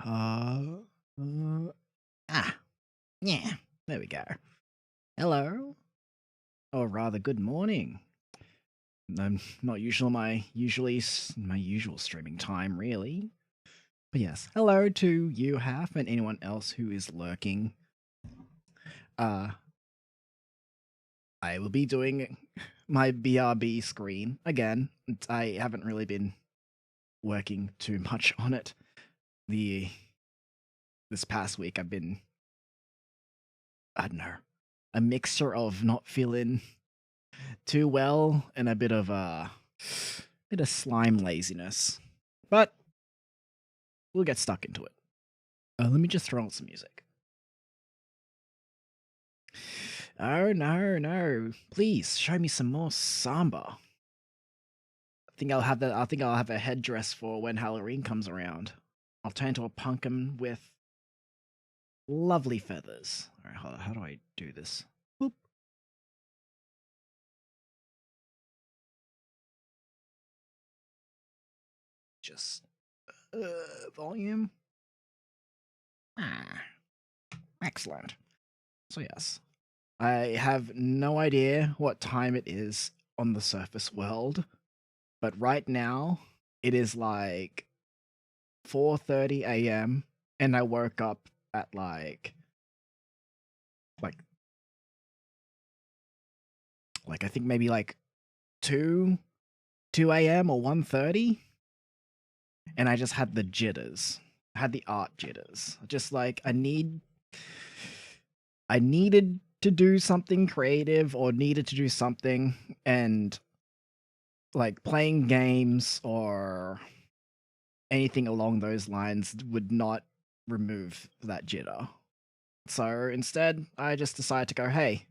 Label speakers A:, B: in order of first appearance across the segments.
A: Uh, uh, yeah, there we go. Hello, or rather, good morning. I'm not usual my usual streaming time, really. But yes, hello to you, Half, and anyone else who is lurking. Uh, I will be doing my BRB screen again. I haven't really been working too much on it. This past week, I've been, I don't know, a mixture of not feeling too well and a bit of slime laziness. But we'll get stuck into it. Let me just throw on some music. Oh no, no! Please show me some more samba. I think I'll have a headdress for when Halloween comes around. I'll turn into a pumpkin with lovely feathers. All right, hold on, how do I do this? Boop. Just volume. Ah, excellent. So yes, I have no idea what time it is on the surface world, but right now it is like 4:30 a.m. and I woke up at like I think maybe like 2 a.m. or 1:30, and I just had the jitters. I had the art jitters. Just like I needed to do something creative or needed to do something, and like playing games or anything along those lines would not remove that jitter. So instead, I just decided to go, hey,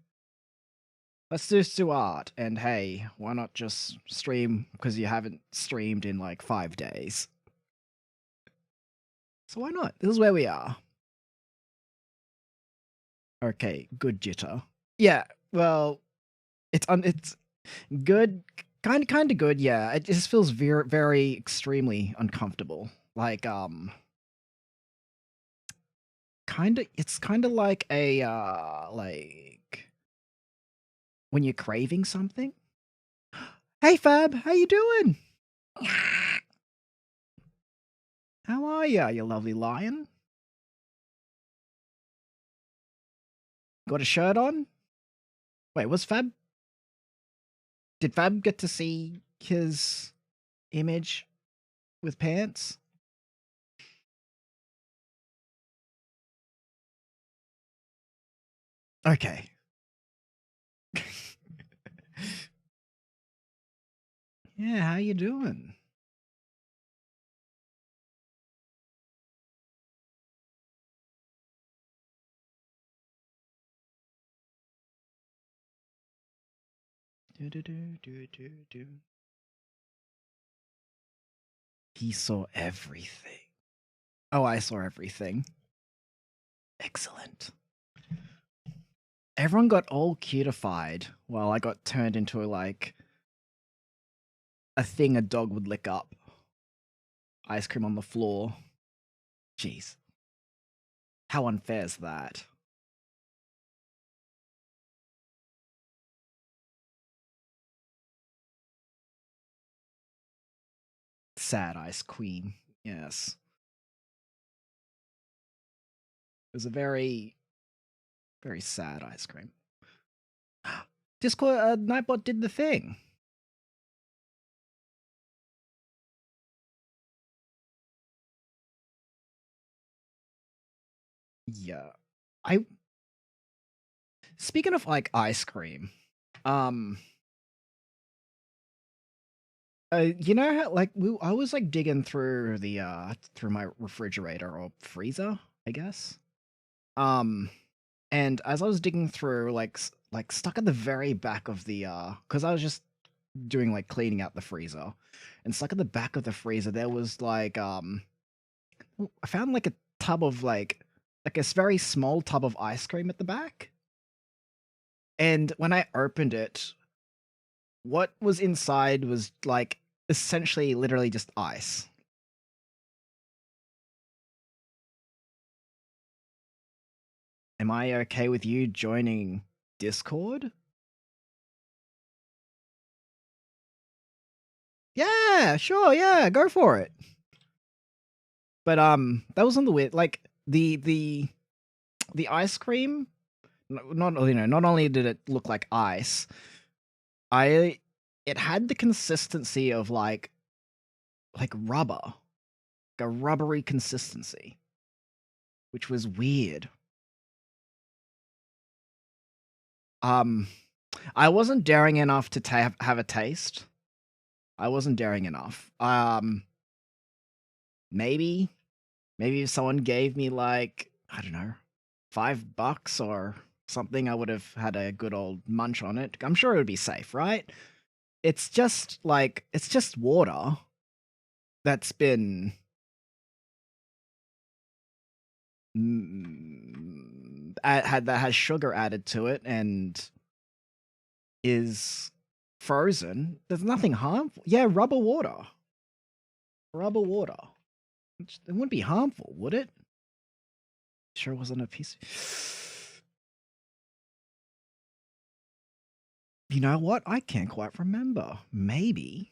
A: let's just do art. And hey, why not just stream? Because you haven't streamed in like 5 days. So why not? This is where we are. Okay, good jitter. Yeah, well, it's good, kind of good. Yeah, it just feels very extremely uncomfortable. Like it's kind of like a like when you're craving something. Hey Fab, how you doing? How are ya, you lovely lion? Got a shirt on? Wait, was Fab? Did Fab get to see his image with pants? Okay. Yeah, how you doing? Do do do do do do. He saw everything. Oh, I saw everything. Excellent. Everyone got all cutified while I got turned into like a thing a dog would lick up. Ice cream on the floor. Jeez. How unfair is that? Sad Ice Queen. Yes. It was a very sad ice cream. Discord Nightbot did the thing. Yeah. I Speaking of like ice cream, um you know how like I was like digging through the through my refrigerator or freezer, I guess. Um and as I was digging through like stuck at the very back of the cuz I was just doing like cleaning out the freezer, and stuck at the back of the freezer there was like I found like a tub of like a very small tub of ice cream at the back. And when I opened it, what was inside was like essentially literally just ice. Am I okay with you joining Discord? Yeah, sure, yeah, go for it. But that was on the weird, like the ice cream. Not not only did it look like ice, I it had the consistency of like rubber, like a rubbery consistency, which was weird. Um, I wasn't daring enough to have a taste. I wasn't daring enough. Maybe maybe if someone gave me like, I don't know, $5 or something, I would have had a good old munch on it. I'm sure it would be safe, right? It's just water that's been that has sugar added to it and is frozen. There's nothing harmful. Yeah, rubber water. Rubber water. It wouldn't be harmful, would it? Sure wasn't a piece. You know what? I can't quite remember. Maybe.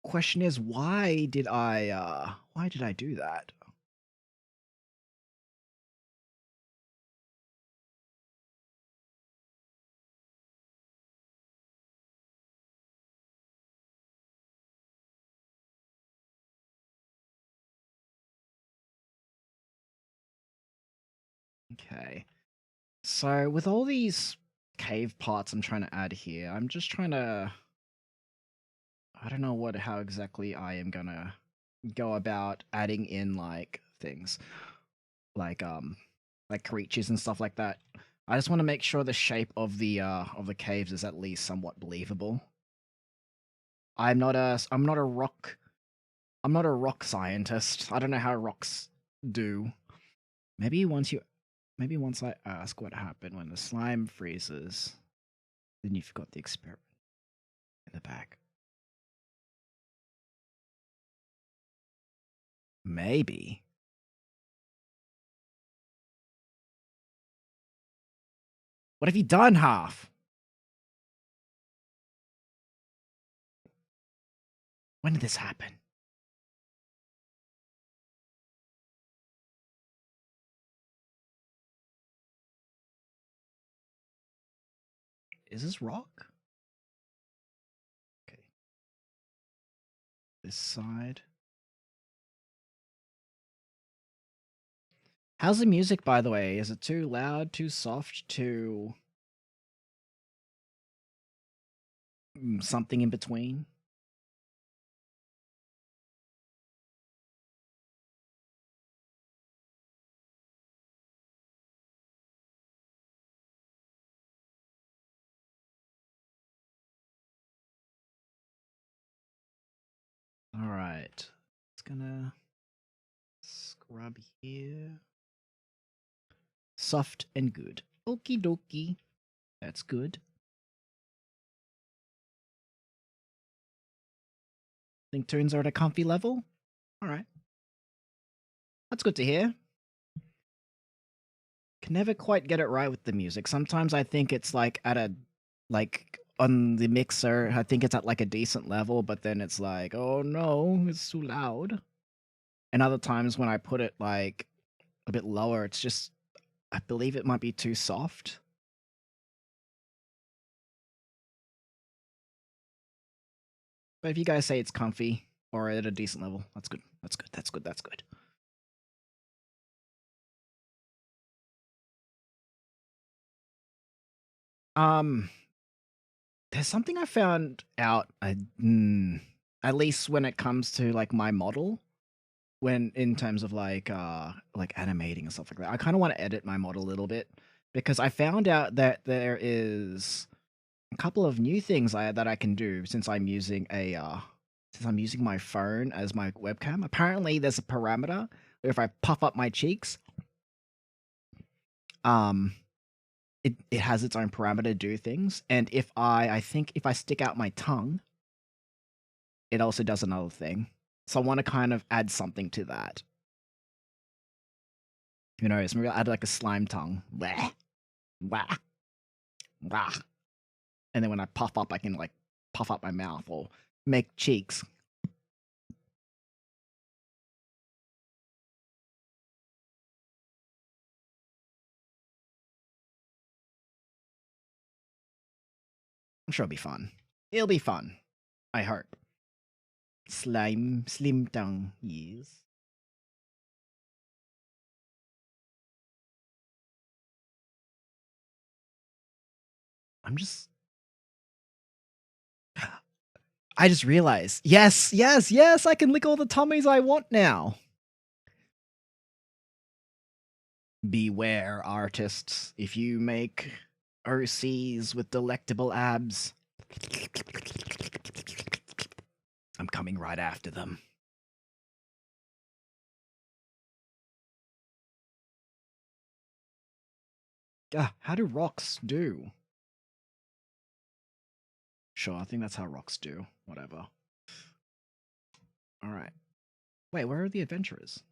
A: Question is, why did I do that? Okay. So with all these cave parts I'm trying to add here, I'm just trying to, I don't know how exactly I am gonna go about adding in like things like like creatures and stuff like that. I just want to make sure the shape of the caves is at least somewhat believable. I'm not a rock scientist. I don't know how rocks do. Maybe once you maybe once I ask what happened when the slime freezes, then you've got the experiment in the back. Maybe. What have you done, Half? When did this happen? Is this rock? Okay. This side. How's the music, by the way? Is it too loud, too soft, too something in between? All right. It's gonna scrub here. Soft and good. Okie dokie. That's good. Think tunes are at a comfy level? All right. That's good to hear. Can never quite get it right with the music. Sometimes I think it's like at a like on the mixer, I think it's at like a decent level, but then it's like, oh no, it's too loud. And other times when I put it like a bit lower, it's just I believe it might be too soft. But if you guys say it's comfy or at a decent level, that's good. That's good. That's good. That's good. Um, there's something I found out. At least when it comes to like my model, when in terms of like animating and stuff like that, I kind of want to edit my model a little bit because I found out that there is a couple of new things that I can do since I'm using my phone as my webcam. Apparently, there's a parameter where if I puff up my cheeks, um, it has its own parameter to do things, and if I think if I stick out my tongue, it also does another thing. So I want to kind of add something to that. Who knows? Maybe I'll add like a slime tongue. Wah, wah, wah. And then when I puff up, I can like puff up my mouth or make cheeks. I'm sure it'll be fun. It'll be fun. I hope. Slim tongue, yes. I'm just. I just realized. Yes, yes, yes, I can lick all the tummies I want now. Beware, artists. If you make OCs with delectable abs, I'm coming right after them. How do rocks do? Sure, I think that's how rocks do. Whatever. Alright. Wait, where are the adventurers?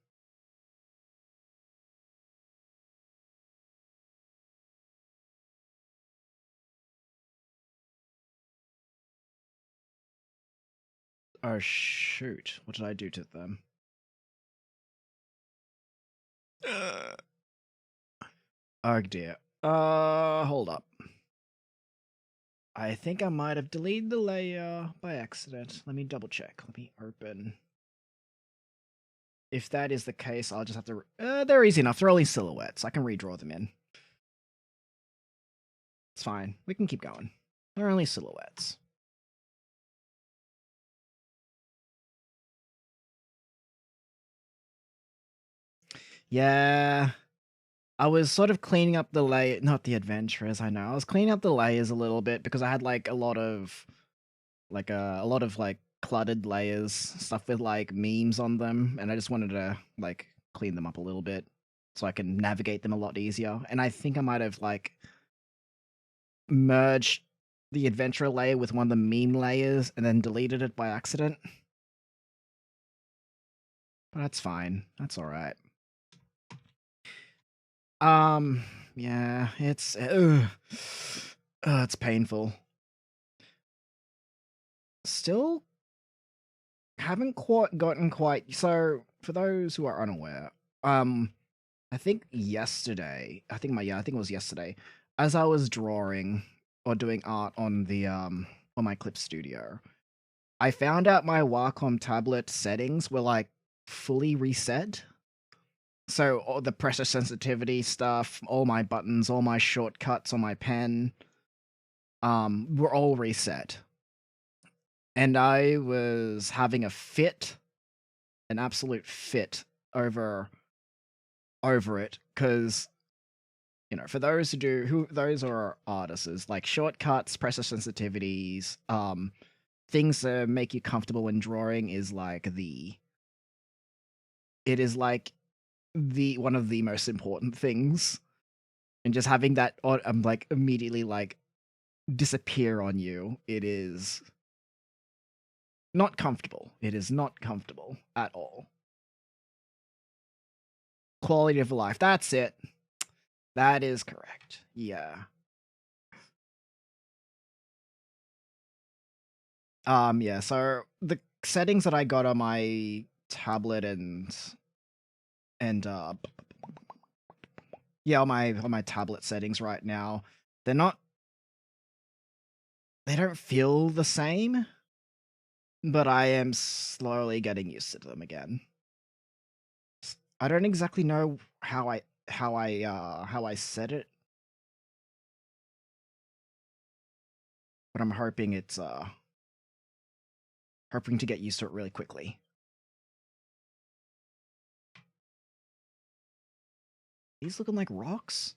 A: Oh, shoot. What did I do to them? Oh, dear. Hold up. I think I might have deleted the layer by accident. Let me double check. Let me open. If that is the case, I'll just have to... they're easy enough. They're only silhouettes. I can redraw them in. It's fine. We can keep going. They're only silhouettes. Yeah. I was sort of cleaning up the layer... Not the adventurers, I know. I was cleaning up the layers a little bit because I had, like, a lot of... Like, cluttered layers. Stuff with, like, memes on them. And I just wanted to, like, clean them up a little bit so I can navigate them a lot easier. And I think I might have, like... merged the adventurer layer with one of the meme layers and then deleted it by accident. But that's fine. That's alright. Yeah, it's it's painful. Still haven't gotten quite so for those who are unaware, I think yesterday, I think it was yesterday, as I was drawing or doing art on the on my Clip Studio, I found out my Wacom tablet settings were like fully reset. So all the pressure sensitivity stuff, all my buttons, all my shortcuts on my pen, were all reset. And I was having a fit, an absolute fit over it, because for those those are artists, like shortcuts, pressure sensitivities, things that make you comfortable when drawing is like it is like the one of the most important things. And just having that like immediately like disappear on you, it is not comfortable. It is not comfortable at all. Quality of life. That's it. That is correct. Yeah. Yeah, so the settings that I got on my tablet and yeah, on my tablet settings right now, they're not they don't feel the same, but I am slowly getting used to them again. I don't exactly know how I said it, but I'm hoping it's hoping to get used to it really quickly. These looking like rocks?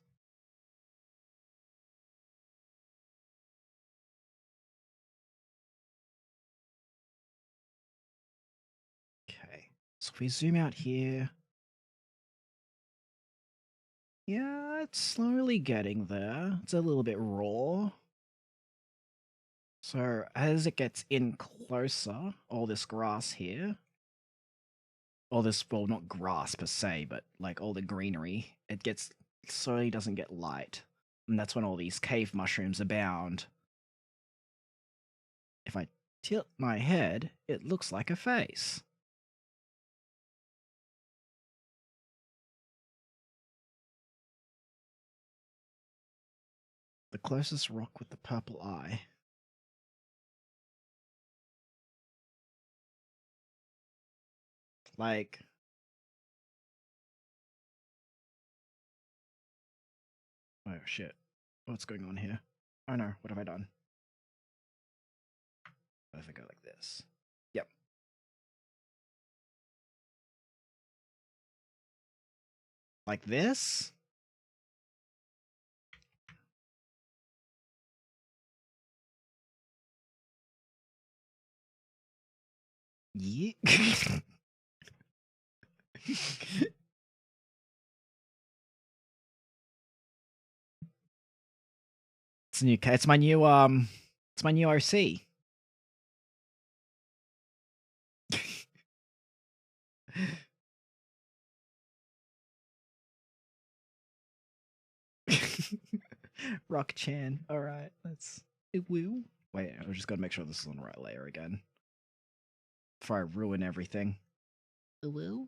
A: Okay. So if we zoom out here, yeah, it's slowly getting there. It's a little bit raw. So as it gets in closer, all this grass here, all this, well, not grass per se, but like all the greenery, it gets slowly doesn't get light, and that's when all these cave mushrooms abound. If I tilt my head, it looks like a face. The closest rock with the purple eye. Like, oh shit. What's going on here? Oh no, what have I done? What if I go like this? Yep. Like this? Yeah. It's new. It's my new RC. Rock Chan. All right, let's. Woo. Wait, I just gotta make sure this is on the right layer again before I ruin everything. Woo.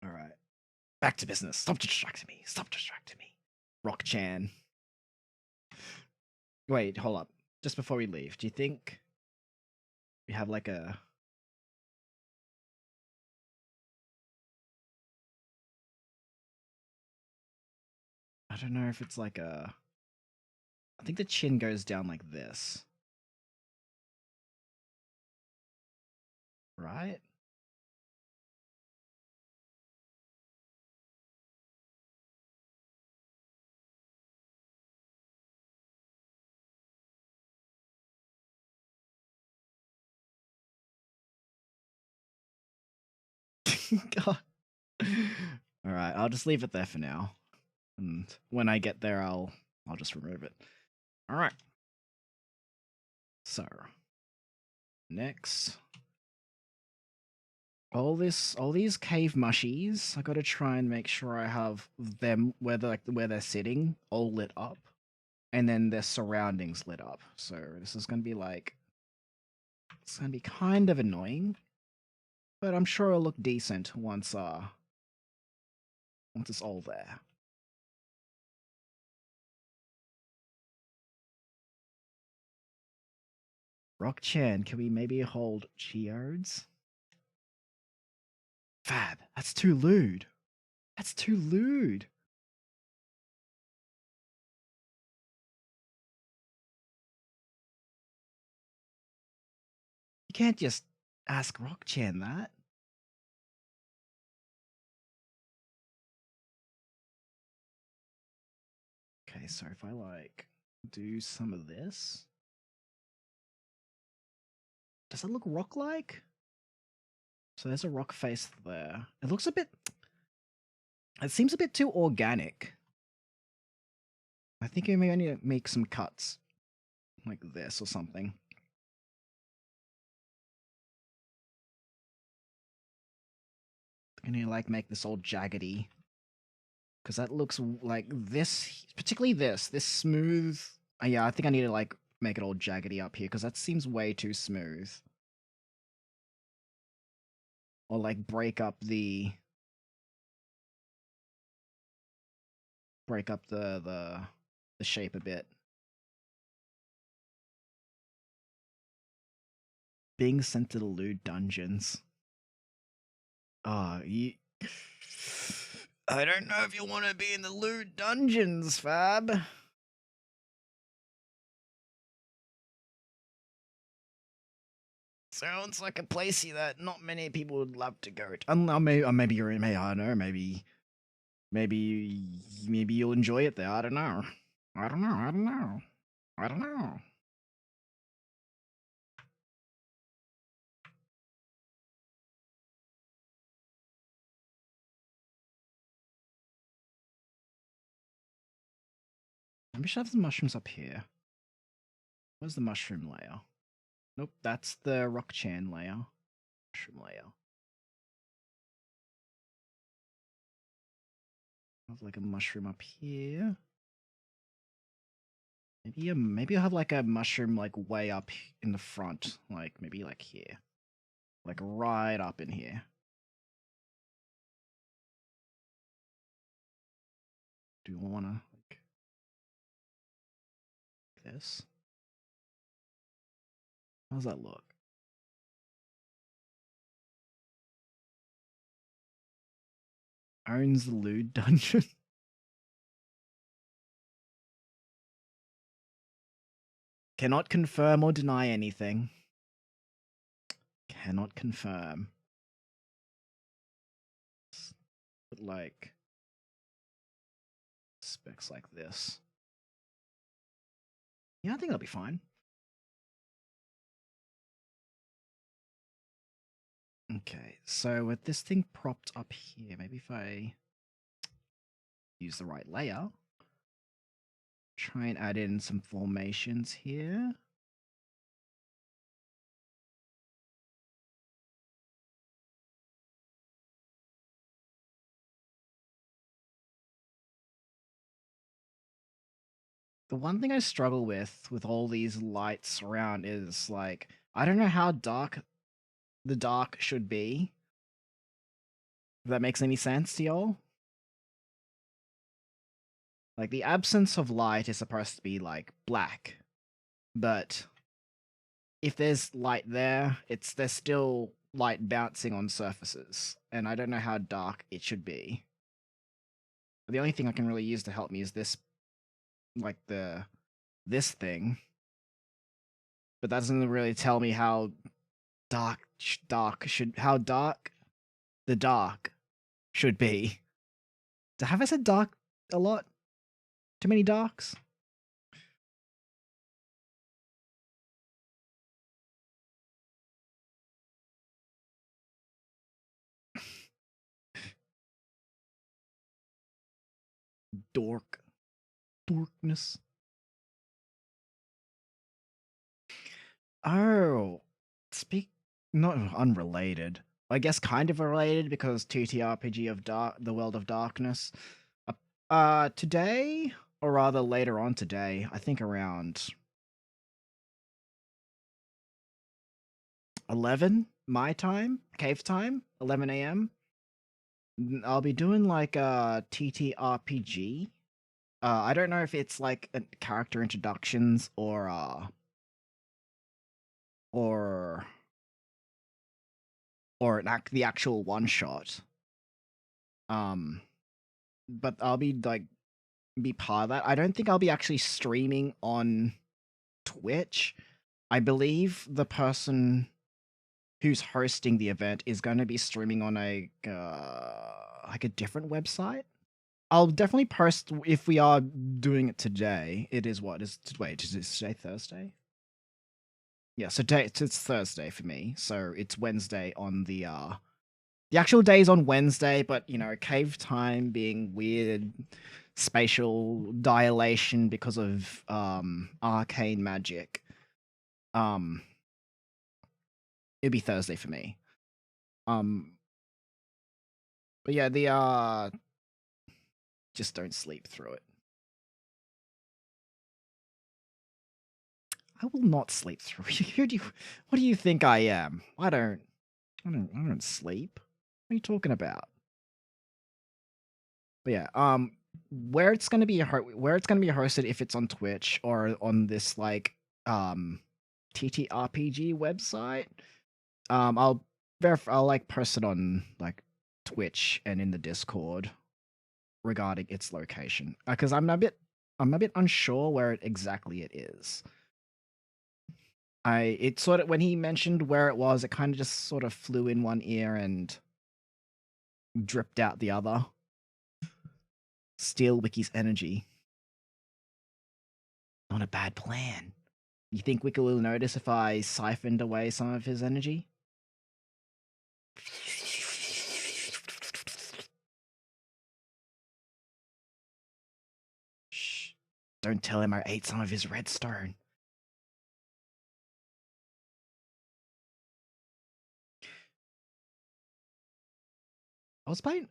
A: All right, back to business. Stop distracting me. Stop distracting me. Rock Chan. Wait, hold up. Just before we leave, do you think we have like a? I don't know if it's like a. I think the chin goes down like this. Right? God. All right, I'll just leave it there for now. And when I get there, I'll just remove it. All right. So, next, all these cave mushies, I got to try and make sure I have them where they're sitting all lit up, and then their surroundings lit up. So this is gonna be like, it's gonna be kind of annoying, but I'm sure it'll look decent once it's all there. Rock Chan, can we maybe hold geodes? Fab, that's too lewd. That's too lewd. You can't just ask Rock Chan that. Okay, so if I like do some of this, does it look rock-like? So there's a rock face there. It looks a bit. It seems a bit too organic. I think I may need to make some cuts, like this or something. I need to like make this all jaggedy, because that looks like this, particularly this smooth. Yeah, I think I need to like make it all jaggedy up here because that seems way too smooth. Or like break up the shape a bit. Being sent to the lewd dungeons. You. I don't know if you want to be in the lewd dungeons, Fab. Sounds like a place that not many people would love to go to. Maybe you're in. I don't know. Maybe you'll enjoy it there. I don't know. I don't know. I don't know. I don't know. I should have the mushrooms up here. Where's the mushroom layer? Nope, that's the rock chan layer. Mushroom layer. I have like a mushroom up here. Maybe I'll have like a mushroom like way up in the front, like maybe like here, like right up in here. Do you want to like this? How's that look? Owns the lewd dungeon. Cannot confirm or deny anything. Cannot confirm. But like specs like this. Yeah, I think that'll be fine. Okay, so with this thing propped up here, maybe if I use the right layer, try and add in some formations here. The one thing I struggle with all these lights around is like I don't know how dark the dark should be. If that makes any sense to y'all? Like the absence of light is supposed to be like black, but if there's light there, there's still light bouncing on surfaces, and I don't know how dark it should be. The only thing I can really use to help me is this, like this thing, but that doesn't really tell me how how dark the dark should be. Have I said dark a lot? Too many darks? Dorkness. Oh, speak not unrelated. I guess kind of related because TTRPG of the World of Darkness. Today, or rather later on today, I think around 11 my time, cave time, 11 a.m. I'll be doing like a TTRPG. I don't know if it's like a character introductions or the actual one shot. But I'll be like be part of that. I don't think I'll be actually streaming on Twitch. I believe the person who's hosting the event is going to be streaming on a like a different website. I'll definitely post if we are doing it today. It is what is wait, is it today Thursday? Yeah, so it's Thursday for me. So it's Wednesday on the actual day is on Wednesday, but you know, cave time being weird, spatial dilation because of arcane magic. It'd be Thursday for me. But yeah, just don't sleep through it. I will not sleep through it. What do you think I am? I don't sleep. What are you talking about? But yeah, where it's gonna be hosted if it's on Twitch or on this like TTRPG website. I'll like post it on like Twitch and in the Discord regarding its location because I'm a bit unsure where exactly it is. It sort of when he mentioned where it was, it kind of just sort of flew in one ear and dripped out the other. Steal Wiki's energy. Not a bad plan. You think Wiki will notice if I siphoned away some of his energy? Shh. Don't tell him I ate some of his redstone. I was playing.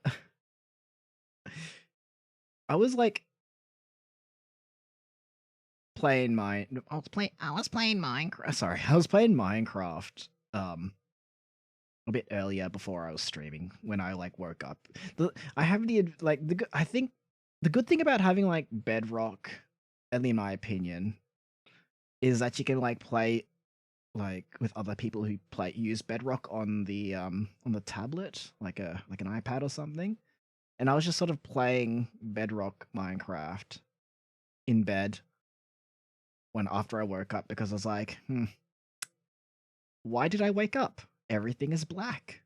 A: I was like playing my. I was playing Minecraft. Sorry, I was playing Minecraft. A bit earlier before I was streaming when I like woke up. I have I think the good thing about having like Bedrock, at least in my opinion, is that you can like play like with other people who play use Bedrock on the tablet, like an iPad or something. And I was just sort of playing Bedrock Minecraft in bed when after I woke up because I was like, why did I wake up? Everything is black.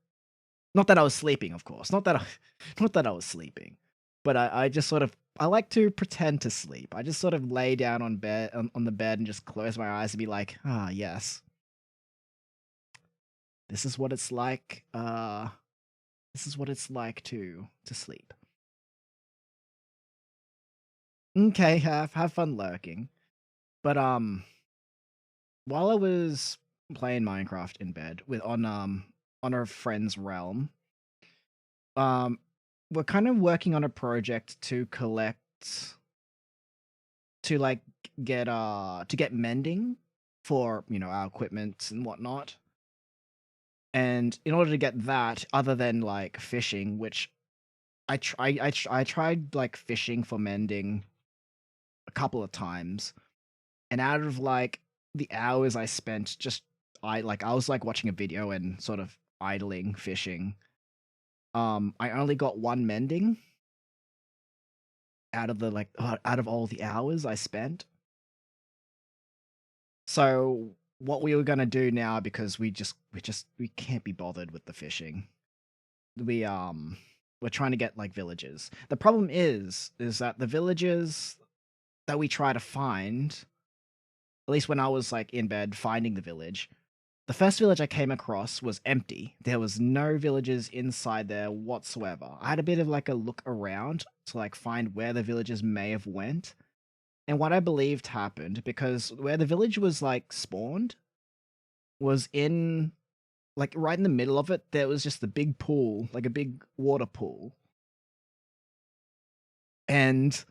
A: Not that I was sleeping, of course. Not that I was sleeping, but I just sort of I like to pretend to sleep. I just sort of lay down on the bed and just close my eyes and be like, ah, yes, this is what it's like. This is what it's like to sleep. Okay, have fun lurking. But while I was playing Minecraft in bed with on our friend's realm, um, we're kind of working on a project to collect to like to get mending for our equipment and whatnot. And in order to get that, other than like fishing, which I tried like fishing for mending a couple of times, and out of like the hours I spent just I was like watching a video and sort of idling fishing. I only got one mending out of the out of all the hours I spent. So what we were gonna do now, because we can't be bothered with the fishing. We we're trying to get like villages. The problem is that the villages that we try to find, at least when I was like in bed finding the village, the first village I came across was empty. There was no villages inside there whatsoever. I had a bit of like a look around to like find where the villages may have went. And what I believed happened, because where the village was like spawned was in like right in the middle of it, there was just a big pool, like a big water pool. And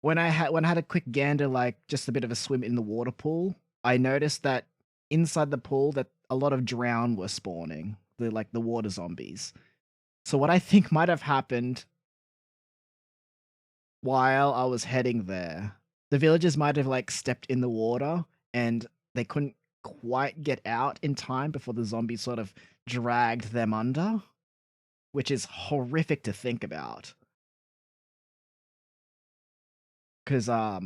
A: when I had a quick gander, like just a bit of a swim in the water pool, I noticed that inside the pool that a lot of drown were spawning, the water zombies. So what I think might have happened while I was heading there, the villagers might have like stepped in the water and they couldn't quite get out in time before the zombies sort of dragged them under, which is horrific to think about. Because I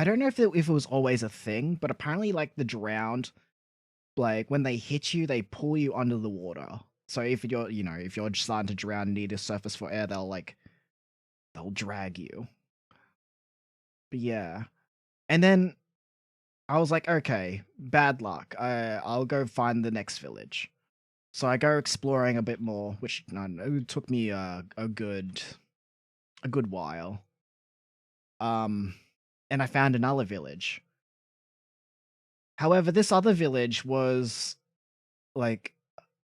A: don't know if it was always a thing, but apparently like the drowned, like when they hit you, they pull you under the water. So if you're if you're starting to drown and need a surface for air, they'll drag you. But yeah. And then I was like, okay, bad luck. I'll go find the next village. So I go exploring a bit more, which I don't know, it took me a good while. And I found another village. However, this other village was like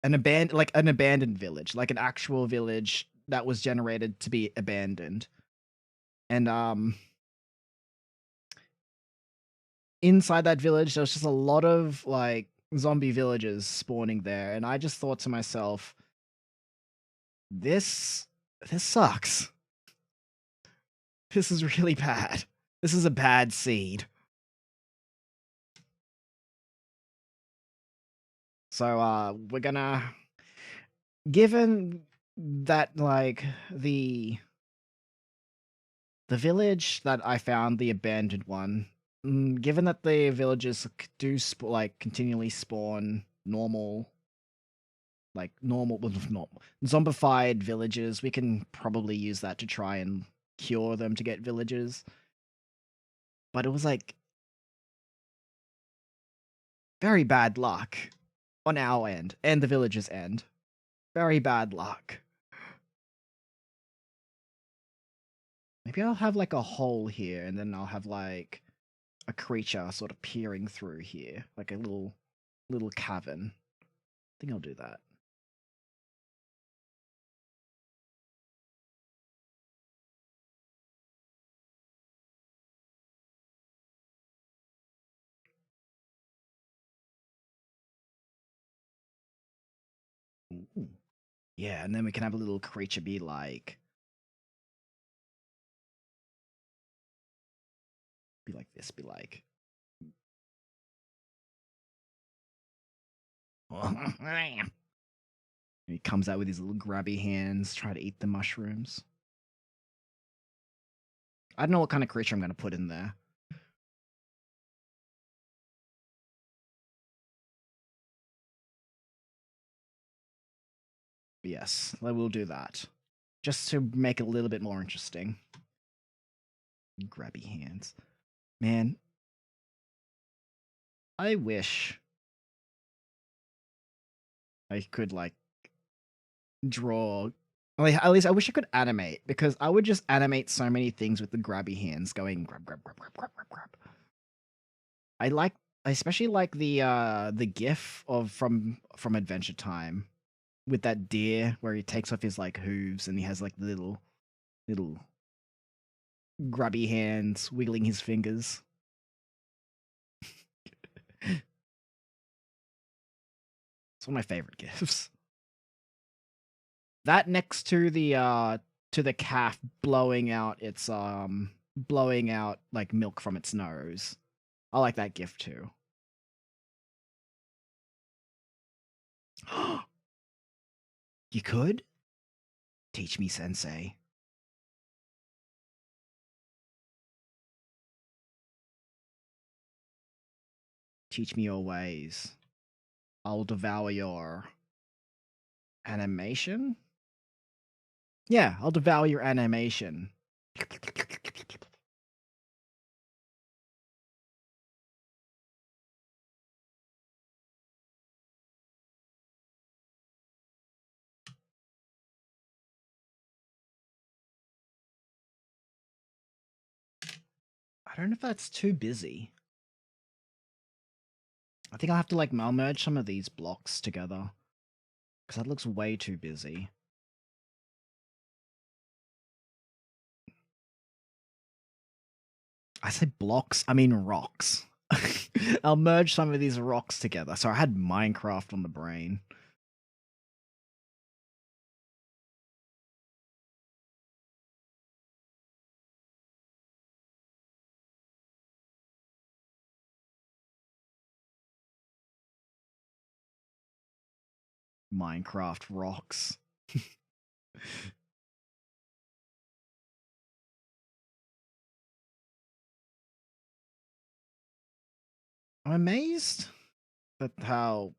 A: an abandoned village, like an actual village that was generated to be abandoned. And inside that village there was just a lot of like zombie villagers spawning there, and I just thought to myself, this sucks. This is really bad. This is a bad seed. So we're gonna, given that like the village that I found, the abandoned one, given that the villagers do like continually spawn well, normal zombified villagers, we can probably use that to try and cure them to get villagers. But it was like very bad luck on our end and the villagers' end. Very bad luck. Maybe I'll have like a hole here, and then I'll have like a creature sort of peering through here, like a little cavern. I think I'll do that. Ooh. Yeah, and then we can have a little creature be like this, be like. He comes out with his little grabby hands, try to eat the mushrooms. I don't know what kind of creature I'm going to put in there. But yes, I will do that. Just to make it a little bit more interesting. Grabby hands. Man, I wish I could, like, draw. Like, at least I wish I could animate, because I would just animate so many things with the grabby hands going grab, grab, grab, grab, grab, grab, grab. I like, I especially like the GIF of from Adventure Time with that deer where he takes off his like hooves and he has like the little grubby hands wiggling his fingers. It's one of my favorite GIFs. That next to the calf blowing out like milk from its nose. I like that GIF too. You could? Teach me, sensei. Teach me your ways. I'll devour your animation? Yeah, I'll devour your animation. I don't know if that's too busy. I think I'll have to like I'll merge some of these blocks together. Because that looks way too busy. I said blocks, I mean rocks. I'll merge some of these rocks together. So I had Minecraft on the brain. Minecraft rocks. I'm amazed at how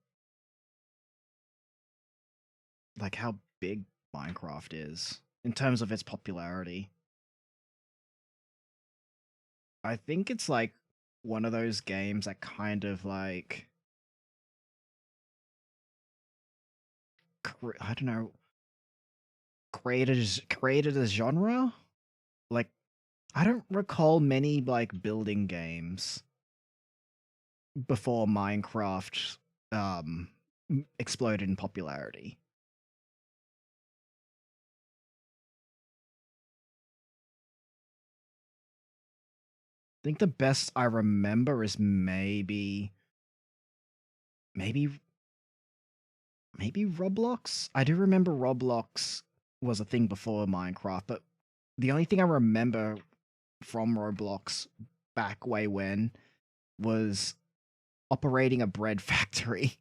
A: how big Minecraft is in terms of its popularity. I think it's like one of those games that kind of like I don't know, created a genre. Like I don't recall many like building games before Minecraft exploded in popularity. I think the best I remember is maybe maybe Roblox. I do remember Roblox was a thing before Minecraft, but the only thing I remember from Roblox back way when was operating a bread factory.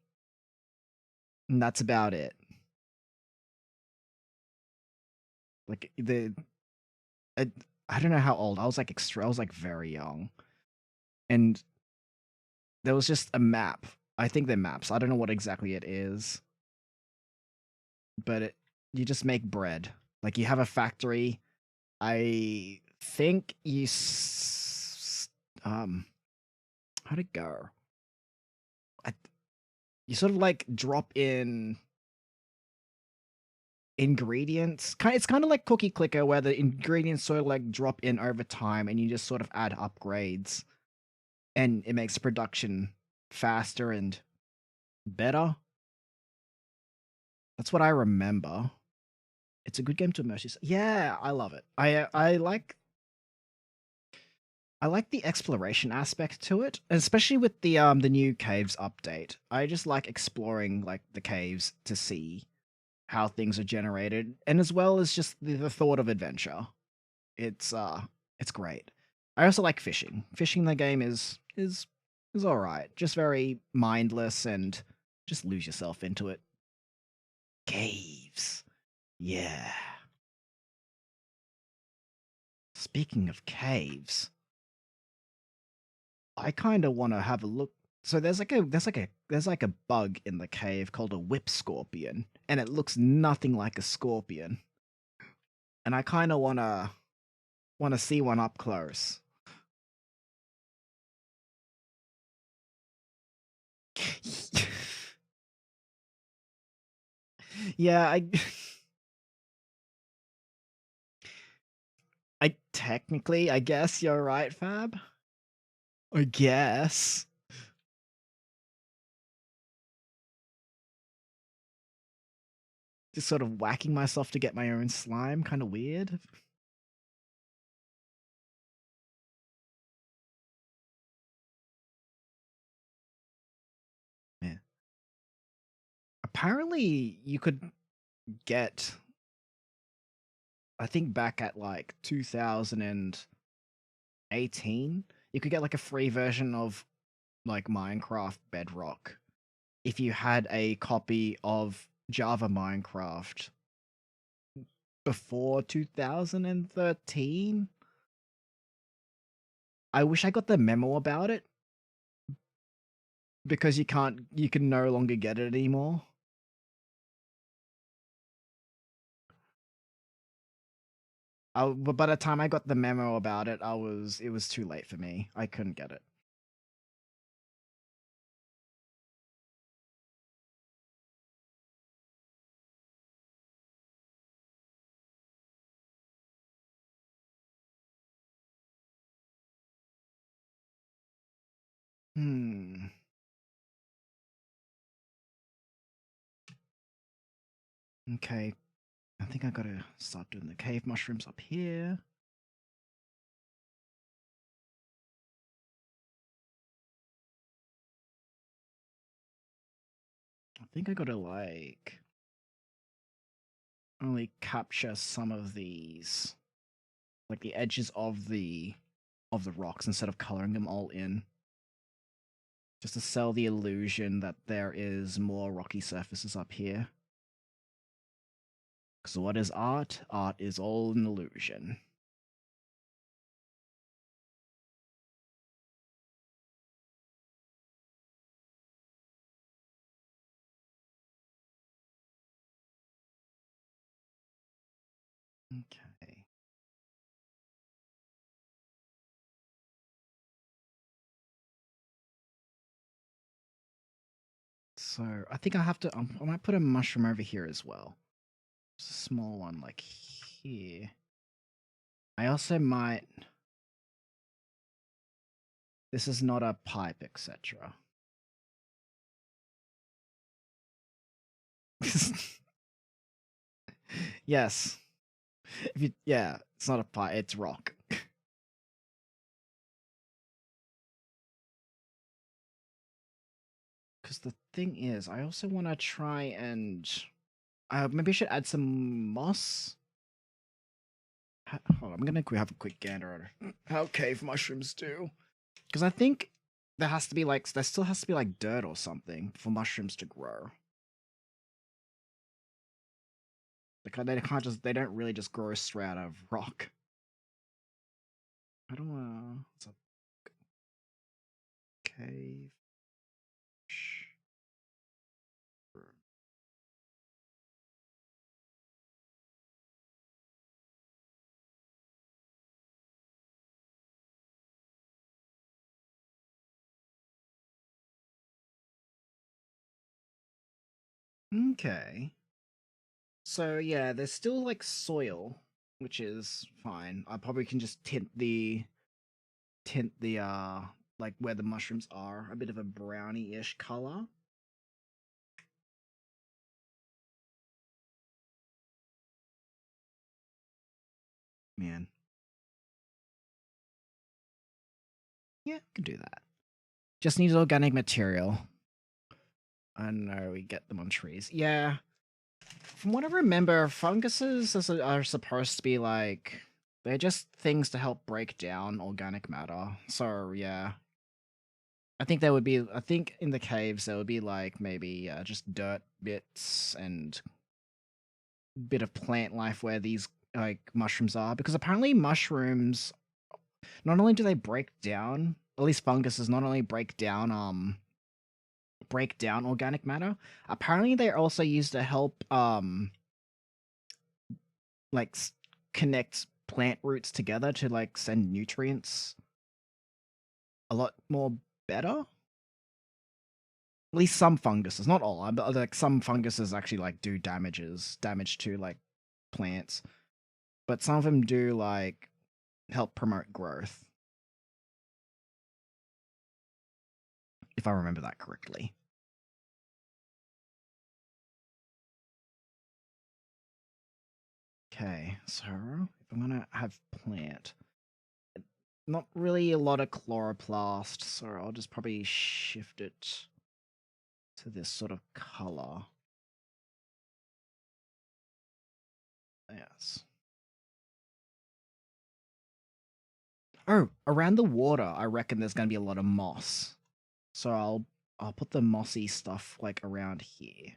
A: And that's about it. Like I, I don't know how old. I was like I was like very young. And there was just a map. I think they're maps. I don't know what exactly it is. But you just make bread. Like you have a factory. I think how'd it go? I, you sort of like drop in ingredients. It's kind of like Cookie Clicker, where the ingredients sort of like drop in over time, and you just sort of add upgrades, and it makes the production faster and better. That's what I remember. It's a good game to immerse yourself. Yeah, I love it. I like the exploration aspect to it, especially with the new caves update. I just like exploring like the caves to see how things are generated, and as well as just the thought of adventure. It's great. I also like fishing. Fishing in the game is all right. Just very mindless and just lose yourself into it. Caves. Yeah. Speaking of caves, I kind of want to have a look. So there's like a bug in the cave called a whip scorpion, and it looks nothing like a scorpion. And I kind of want to see one up close. Yeah, I technically, I guess you're right, Fab. I guess. Just sort of whacking myself to get my own slime, kind of weird. Yeah. Apparently, you could get, I think back at like 2018, you could get like a free version of like Minecraft Bedrock if you had a copy of Java Minecraft before 2013. I wish I got the memo about it because you can no longer get it anymore. But by the time I got the memo about it, it was too late for me. I couldn't get it. Hmm. Okay. I think I gotta start doing the cave mushrooms up here. I think I gotta like only capture some of these, like the edges of the rocks instead of coloring them all in, just to sell the illusion that there is more rocky surfaces up here. Because what is art? Art is all an illusion. Okay. So I think I have to. I might put a mushroom over here as well. Just a small one, like here. I also might. This is not a pipe, etc. Yes. Yeah, it's not a pipe. It's rock. Because the thing is, I also want to try and maybe I should add some moss. Hold on, I'm gonna have a quick gander on how cave mushrooms do. Because I think there still has to be like dirt or something for mushrooms to grow. They don't really just grow straight out of rock. I don't wanna. What's up? Cave. Okay. So yeah, there's still like soil, which is fine. I probably can just tint the like where the mushrooms are a bit of a brownie-ish color. Man, yeah, can do that. Just needs organic material. I know we get them on trees. Yeah, from what I remember, funguses are supposed to be like they're just things to help break down organic matter. So yeah, I think there would be. I think in the caves there would be like maybe just dirt bits and bit of plant life where these like mushrooms are, because apparently mushrooms not only do they break down, at least funguses not only break down organic matter, apparently they're also used to help like connect plant roots together to like send nutrients a lot more better. At least some funguses, not all, but like some funguses actually like do damage to like plants, but some of them do like help promote growth, if I remember that correctly. Okay, so if I'm gonna have plant, not really a lot of chloroplast, so I'll just probably shift it to this sort of color. Yes. Oh, around the water, I reckon there's gonna be a lot of moss. So I'll put the mossy stuff like around here.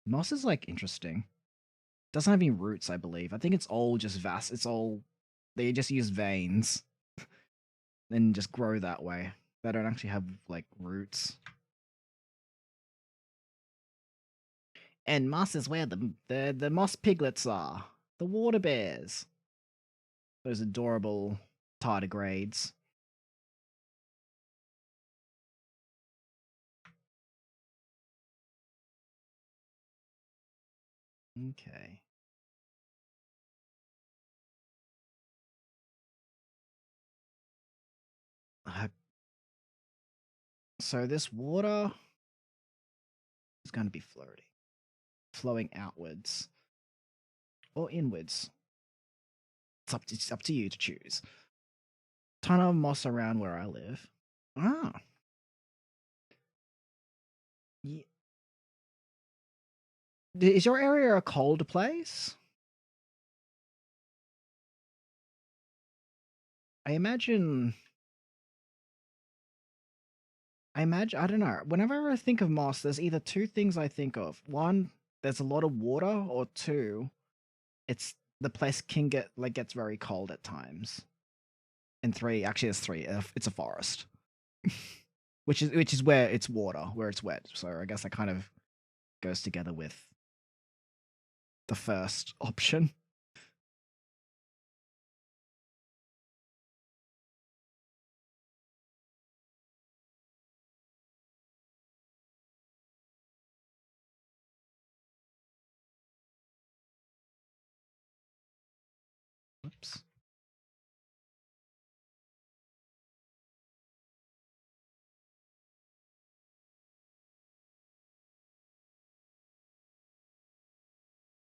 A: Moss is like interesting. Doesn't have any roots, I believe. I think it's all just vast. It's all they just use veins and just grow that way. They don't actually have like roots. And moss is where the moss piglets are. The water bears. Those adorable tardigrades. Okay. Uh, so this water is going to be floating, flowing outwards or inwards. It's up to you to choose. Ton of moss around where I live. Ah, ye- is your area a cold place? I imagine. I don't know. Whenever I think of moss, there's either two things I think of. One, there's a lot of water, or two, it's the place can gets very cold at times. And three, actually, there's three. It's a forest, which is where it's water, where it's wet. So I guess that kind of goes together with the first option. Oops.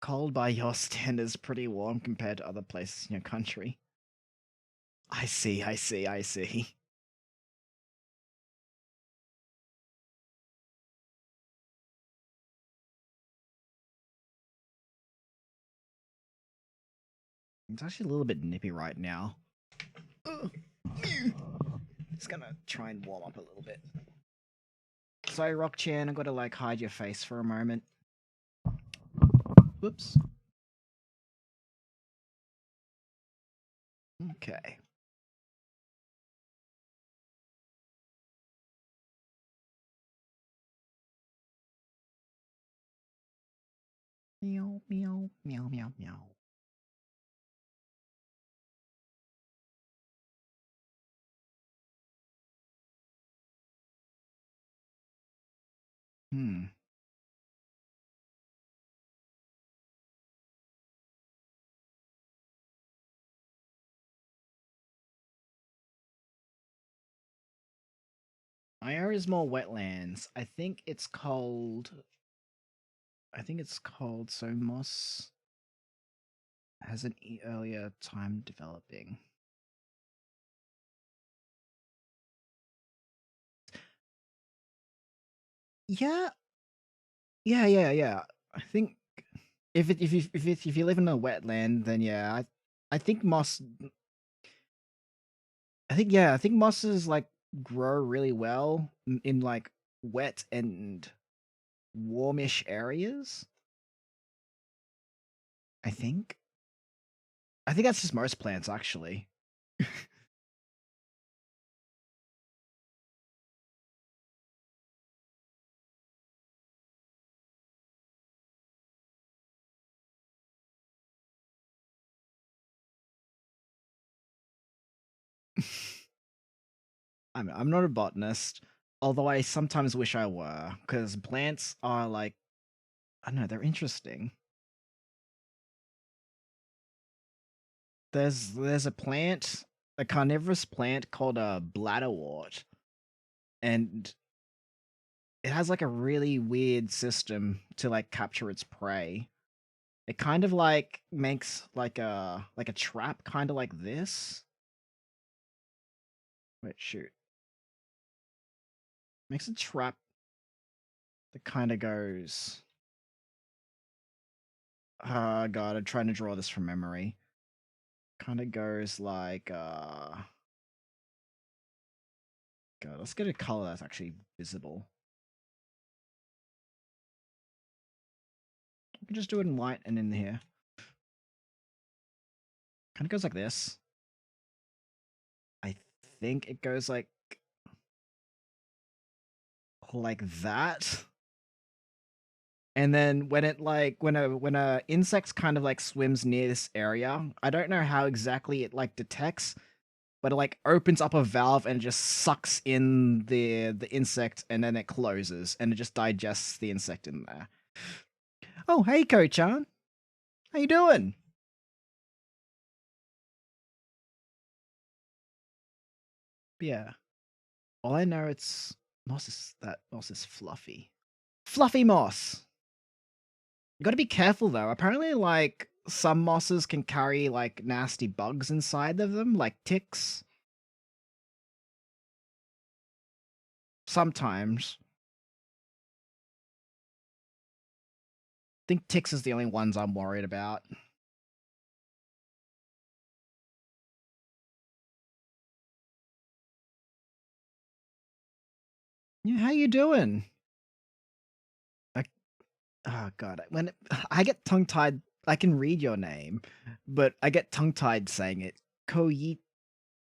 A: Cold by your standards, pretty warm compared to other places in your country. I see, I see, I see. It's actually a little bit nippy right now. Ugh. Just gonna try and warm up a little bit. Sorry, Rock Chan, I gotta like hide your face for a moment. Whoops. Okay. Meow, meow, meow, meow, meow. Hmm. My area is more wetlands. I think it's called so moss has an earlier time developing. Yeah, yeah. I think if you live in a wetland, then yeah, I think moss. I think mosses like grow really well in like wet and warmish areas. I think. I think that's just most plants actually. I'm not a botanist, although I sometimes wish I were, because plants are like I don't know, they're interesting. There's a plant, a carnivorous plant called a bladderwort, and it has like a really weird system to like capture its prey. It kind of like makes like a trap kind of like this. Wait, shoot. Makes a trap that kind of goes god, I'm trying to draw this from memory. Kind of goes like god, let's get a color that's actually visible. We can just do it in white and in here. Kind of goes like this. I think it goes like that. And then when it like when a insect kind of like swims near this area, I don't know how exactly it like detects, but it like opens up a valve and it just sucks in the insect and then it closes and it just digests the insect in there. Oh, hey Ko-chan. How you doing? Yeah. All I know it's moss is fluffy. Fluffy moss. You got to be careful though. Apparently like some mosses can carry like nasty bugs inside of them, like ticks. Sometimes. I think ticks is the only ones I'm worried about. Yeah, how you doing? I, oh god, I get tongue tied. I can read your name, but I get tongue tied saying it. Koi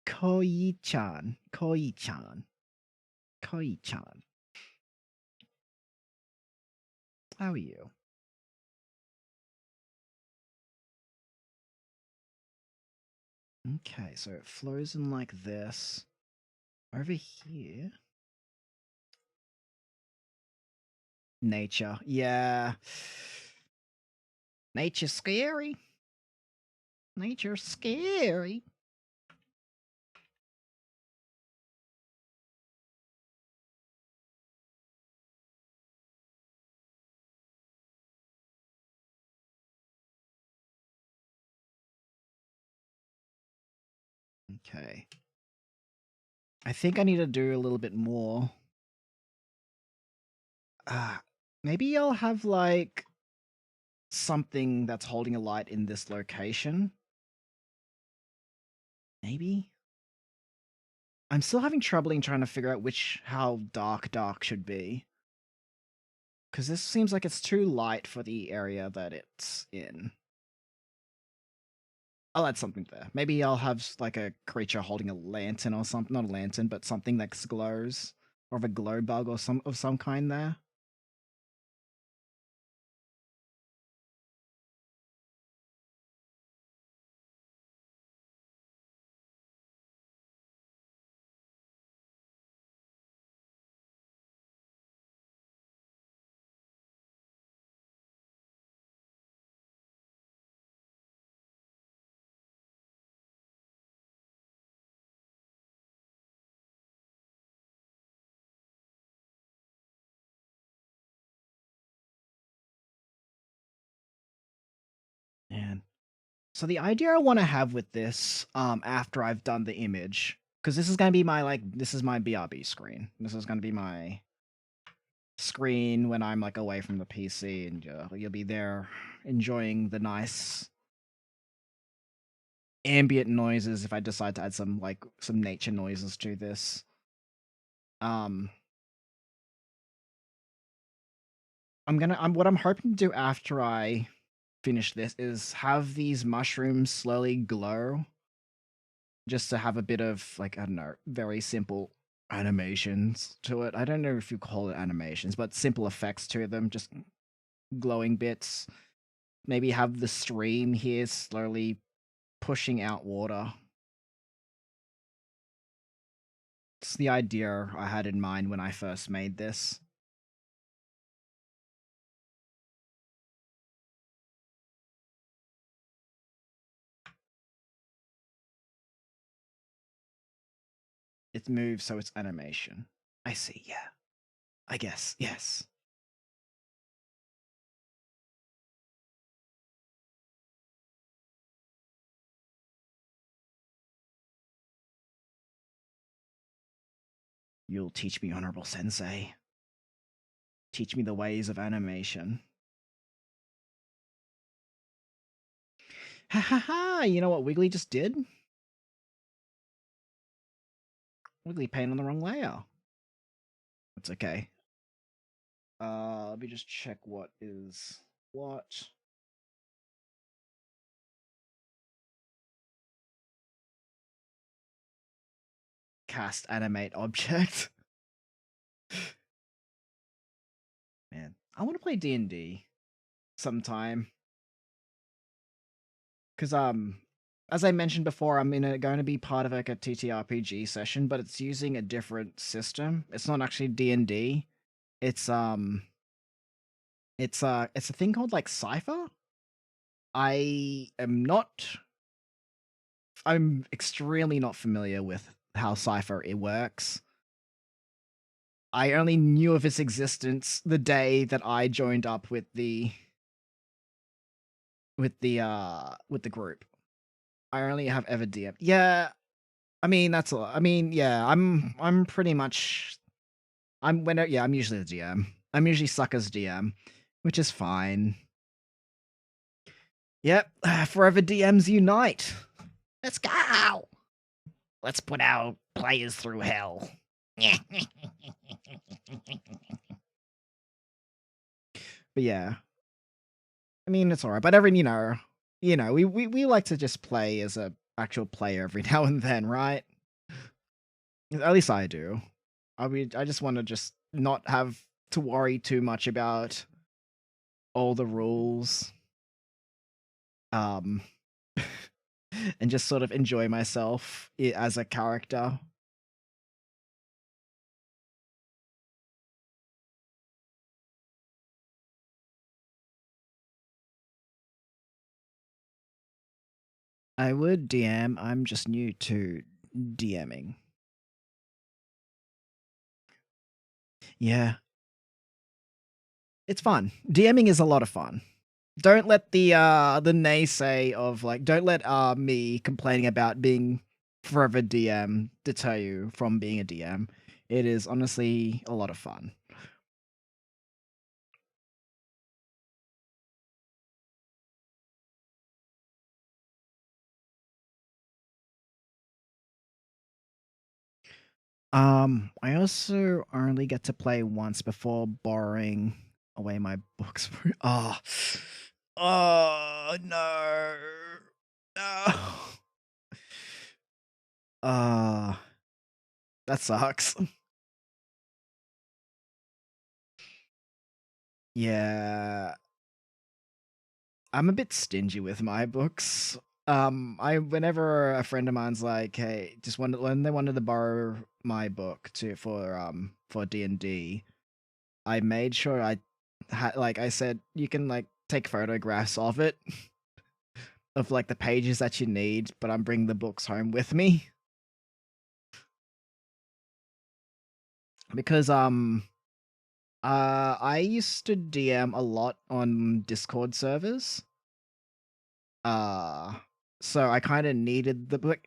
A: Koi-chan, Koi-chan, Koi-chan. How are you? Okay, so it flows in like this. Over here, nature. Yeah, nature's scary. Nature's scary. Okay. I think I need to do a little bit more. Uh, maybe I'll have like something that's holding a light in this location. Maybe. I'm still having trouble in trying to figure out how dark should be. Because this seems like it's too light for the area that it's in. I'll add something there. Maybe I'll have like a creature holding a lantern or something. Not a lantern, but something that glows. Or of a glow bug or some kind there. So the idea I want to have with this, after I've done the image, because this is gonna be my this is my BRB screen. This is gonna be my screen when I'm like away from the PC, and you'll be there enjoying the nice ambient noises if I decide to add some nature noises to this. Um, what I'm hoping to do after I finish this is have these mushrooms slowly glow, just to have a bit of like, I don't know, very simple animations to it. I don't know if you call it animations, but simple effects to them, just glowing bits. Maybe have the stream here slowly pushing out water. It's the idea I had in mind when I first made this. It moves, so it's animation. I see, yeah. I guess, yes. You'll teach me, Honorable Sensei. Teach me the ways of animation. Ha ha ha! You know what Wiggly just did? Wiggly paint on the wrong layer. It's okay. Let me just check what is what. Cast animate object. Man, I want to play D&D sometime. Cause as I mentioned before, I'm going to be part of like a TTRPG session, but it's using a different system. It's not actually D&D. It's a thing called like Cypher. I am not I'm extremely not familiar with how Cypher it works. I only knew of its existence the day that I joined up with the group. I only have ever DM. Yeah, I mean that's a lot. I mean, yeah, I'm pretty much I'm usually the DM. I'm usually Sucker's DM, which is fine. Yep, forever DMs unite. Let's go. Let's put our players through hell. But yeah, I mean it's alright. But we like to just play as a actual player every now and then, right? At least I do. I just want to just not have to worry too much about all the rules. Um, and just sort of enjoy myself as a character. I would DM. I'm just new to DMing. Yeah, it's fun. DMing is a lot of fun. Don't let the naysay of like don't let me complaining about being forever DM deter you from being a DM. It is honestly a lot of fun. I also only get to play once before borrowing away my books. Oh, oh no, no. Uh, that sucks. Yeah, I'm a bit stingy with my books. I whenever a friend of mine's like, "Hey, just wanted when they wanted to borrow my book to for D&D, I made sure I had like I said you can like take photographs of it of like the pages that you need, but I'm bringing the books home with me because I used to DM a lot on Discord servers Uh, so I kind of needed the book.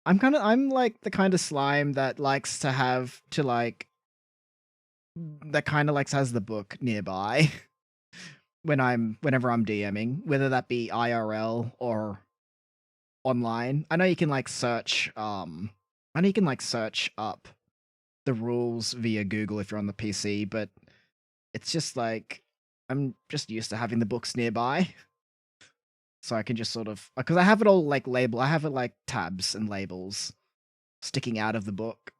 A: I'm like the kind of slime that likes to have to like that kind of like has the book nearby whenever I'm DMing, whether that be IRL or online. I know you can like search I know you can like search up the rules via Google if you're on the PC, but it's just like I'm just used to having the books nearby. So I can just sort of because I have it all like label. I have it like tabs and labels sticking out of the book,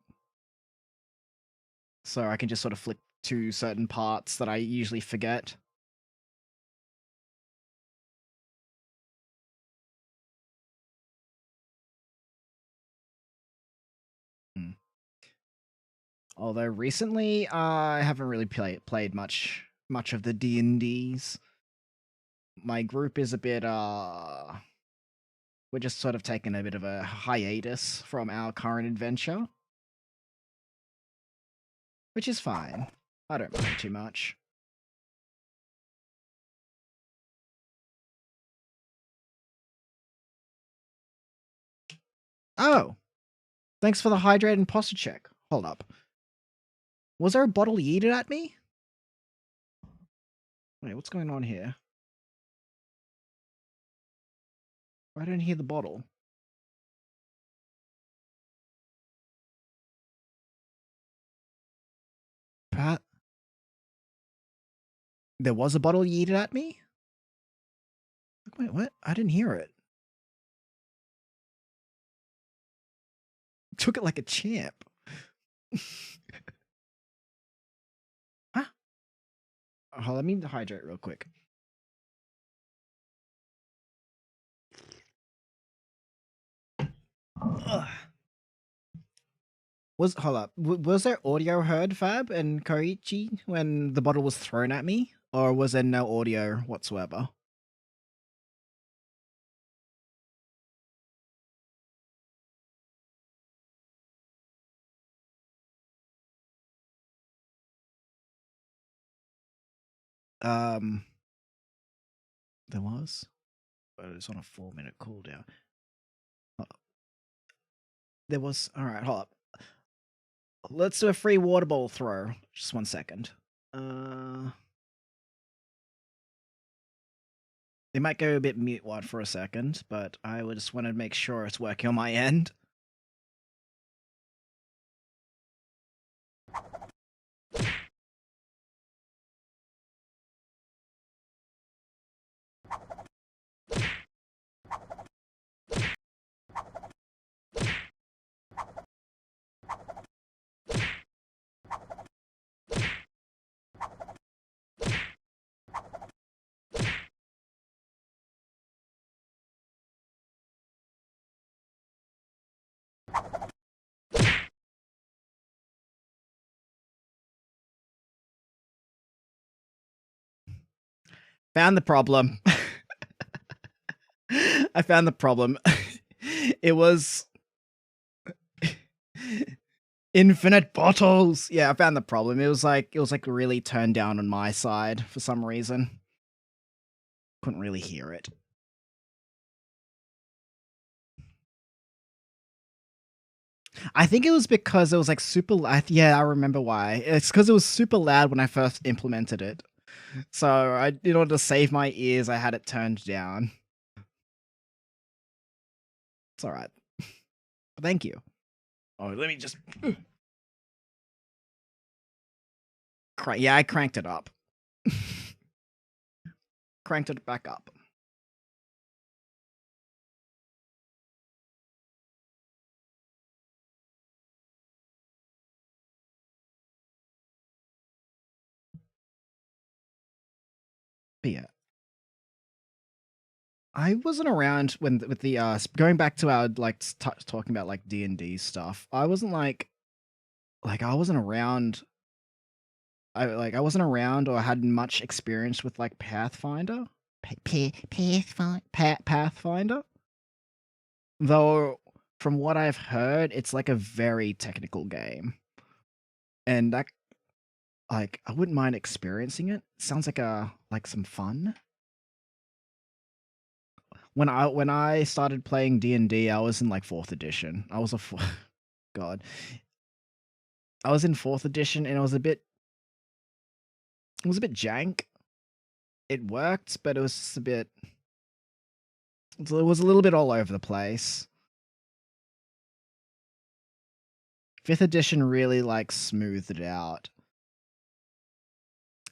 A: so I can just sort of flick to certain parts that I usually forget. Hmm. Although recently, I haven't really played much of the D&Ds. My group is a bit we're just sort of taking a bit of a hiatus from our current adventure, which is fine. I don't mind too much. Oh, thanks for the hydrate and posture check. Hold up. Was there a bottle yeeted at me? Wait, what's going on here? I don't hear the bottle. Perhaps there was a bottle yeeted at me? Wait, what? I didn't hear it. Took it like a champ. Huh? Oh, let me hydrate real quick. Ugh. Hold up. Was there audio heard, Fab and Koichi, when the bottle was thrown at me? Or was there no audio whatsoever? Um, there was? But it's on a 4-minute cooldown. There was. Alright, hold up. Let's do a free water bottle throw. Just 1 second. It might go a bit mute wide for a second, but I just want to make sure it's working on my end. Found the problem. I found the problem. It was infinite bottles. Yeah, I found the problem. It was like really turned down on my side for some reason. Couldn't really hear it. I think it was because it was like super loud. Yeah, I remember why. It's because it was super loud when I first implemented it. So in order to save my ears, I had it turned down. It's all right. Thank you. Oh, let me just. Yeah, I cranked it up. Cranked it back up. But yeah, I wasn't around when with the going back to our like talking about like D&D stuff. I wasn't like I wasn't around. I wasn't around or had much experience with like Pathfinder. Pathfinder. Though from what I've heard, it's like a very technical game, and that like I wouldn't mind experiencing it. Sounds like some fun. When I started playing D&D, I was in like 4th edition. I was a God. I was in 4th edition and it was a bit jank. It worked, but it was just it was a little bit all over the place. 5th edition really like smoothed it out.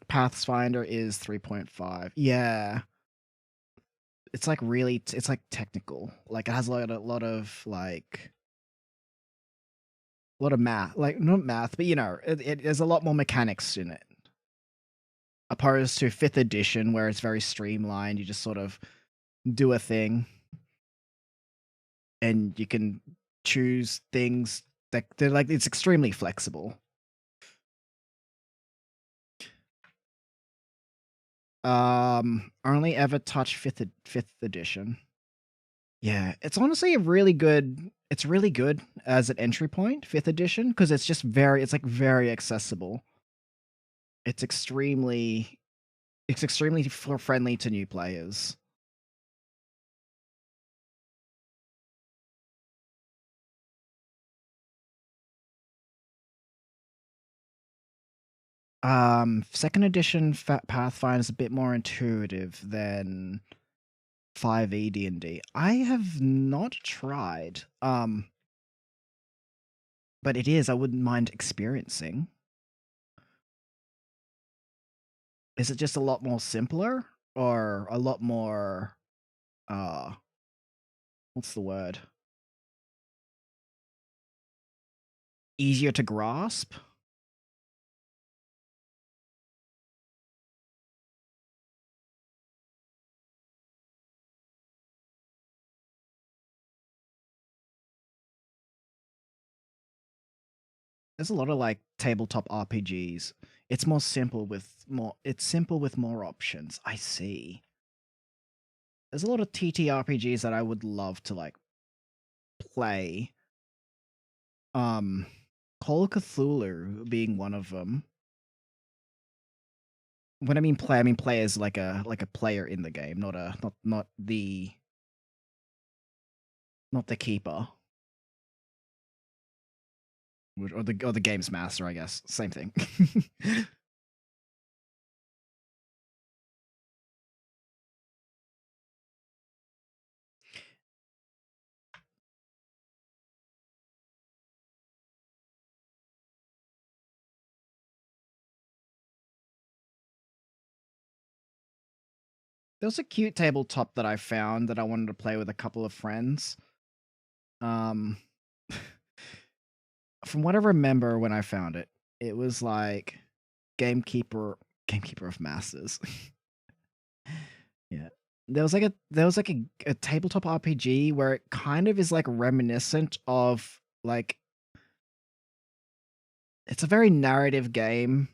A: Pathfinder is 3.5. Yeah. It's like it's like technical. Like it has a lot of math, like not math, but there's a lot more mechanics in it. Opposed to 5th edition where it's very streamlined, you just sort of do a thing and you can choose things that they're like it's extremely flexible. Only ever touched 5th edition. Yeah, it's honestly it's really good as an entry point, 5th edition, because it's like very accessible. It's extremely friendly to new players. Second edition Pathfinder is a bit more intuitive than 5e D&D. I have not tried, but it is. I wouldn't mind experiencing. Is it just a lot more simpler or a lot more what's the word? Easier to grasp? There's a lot of like tabletop RPGs. It's simple with more options. I see. There's a lot of TTRPGs that I would love to like play. Call of Cthulhu being one of them. When I mean play as like a player in the game, not the keeper or the games master, I guess. Same thing. There was a cute tabletop that I found that I wanted to play with a couple of friends. Um, from what I remember when I found it, it was like Gamekeeper of Masters. Yeah. There was like a tabletop RPG where it kind of is like reminiscent of like it's a very narrative game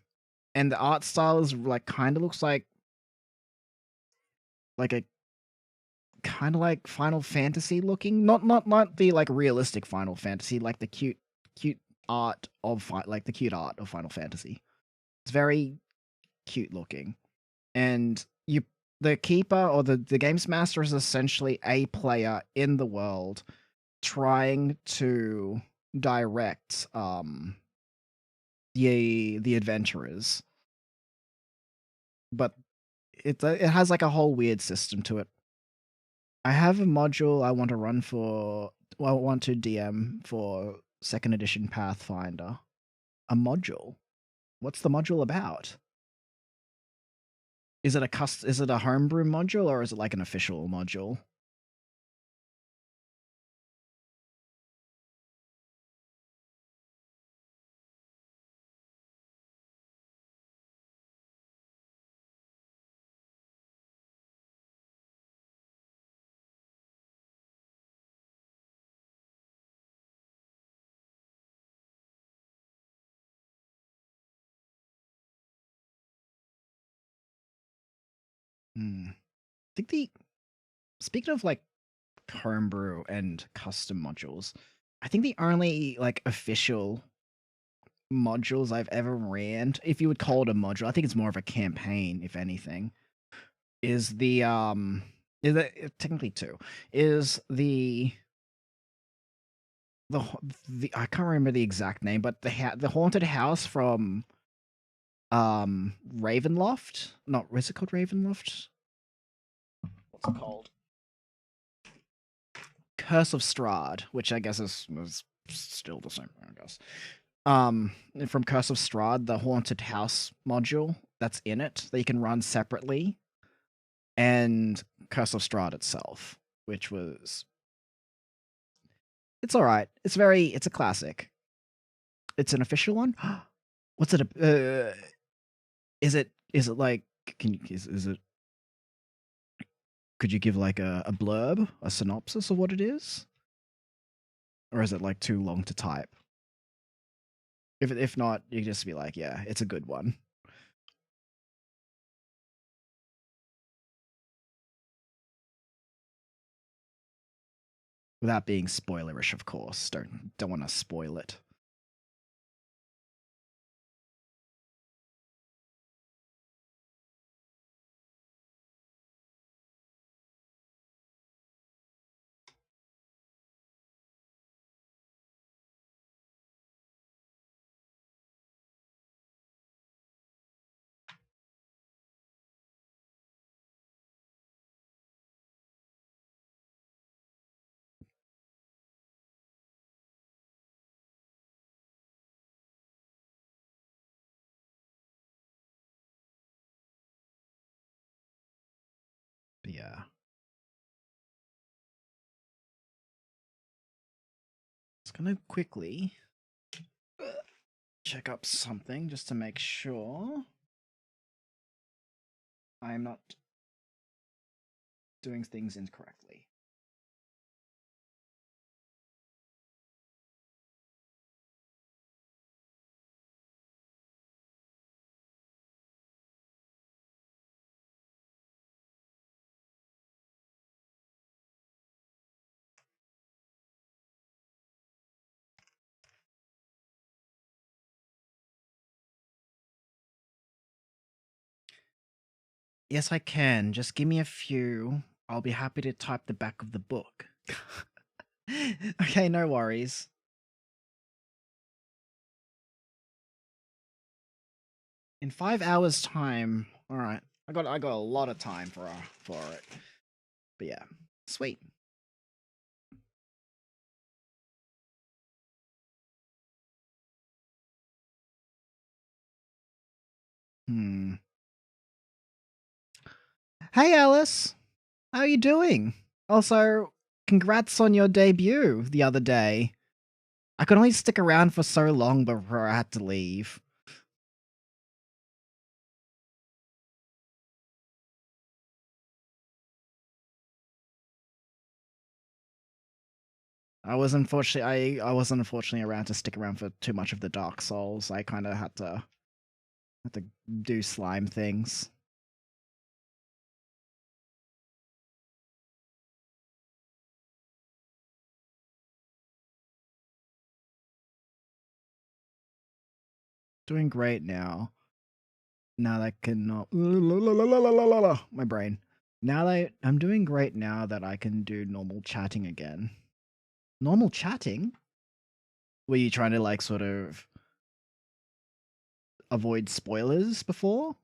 A: and the art style is like kind of looks like a kind of like Final Fantasy looking, not the like realistic Final Fantasy, like the cute like the cute art of Final Fantasy. It's very cute looking, and the keeper or the games master is essentially a player in the world trying to direct the adventurers, but it has like a whole weird system to it. I have a module I want to run for. Well, I want to DM for second edition Pathfinder. A module. What's the module about? Is it a homebrew module or is it like an official module? Hmm. I think the speaking of like homebrew and custom modules, I think the only like official modules I've ever ran, if you would call it a module, I think it's more of a campaign, if anything, is Is it technically 2, is the I can't remember the exact name, but the haunted house from, Ravenloft? Not is it called Ravenloft? What's it called? Curse of Strahd, which I guess is still the same, I guess. From Curse of Strahd, the haunted house module that's in it that you can run separately, and Curse of Strahd itself, which was it's all right. It's a classic. It's an official one. What's it? Is it like? Can you is it? Could you give like a blurb, a synopsis of what it is, or is it like too long to type? If not, you can just be like, yeah, it's a good one. Without being spoilerish, of course. Don't want to spoil it. But yeah. Just gonna quickly check up something just to make sure I'm not doing things incorrectly. Yes, I can. Just give me a few. I'll be happy to type the back of the book. Okay, no worries. In 5 hours' time. All right, I got a lot of time for it. But yeah, sweet. Hmm. Hey, Alice. How are you doing? Also, congrats on your debut the other day. I could only stick around for so long before I had to leave. I wasn't unfortunately around to stick around for too much of the Dark Souls. I kind of had to do slime things. Doing great now. Now that I can my brain. Now that I'm doing great now that I can do normal chatting again. Normal chatting? Were you trying to like sort of avoid spoilers before?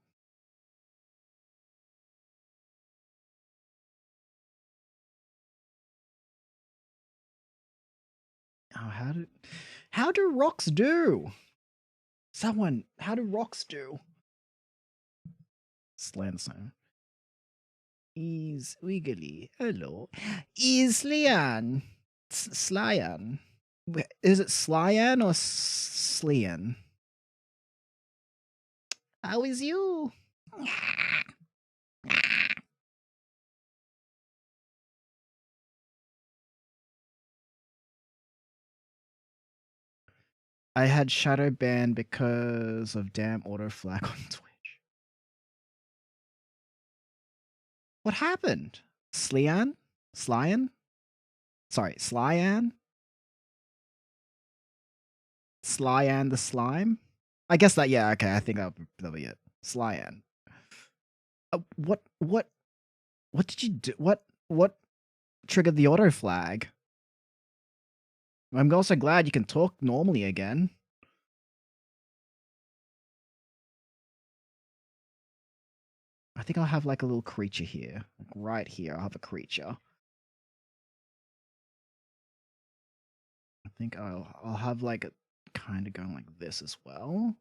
A: Oh, how do rocks do? Someone, how do rocks do? Slanson. Is wiggly. Hello. Is Slyan. Slyan. Is it Slyan or Slian? How is you? I had shadow ban because of damn auto flag on Twitch. What happened? Slyan? Slyan? Sorry, Slyan? Slyan the slime? I guess that, yeah, okay, I think that'll be it. Slyan. What did you do? What? What triggered the auto flag? I'm also glad you can talk normally again. I think I'll have like a little creature here. Like right here, I'll have a creature. I think I'll have like a kind of going like this as well.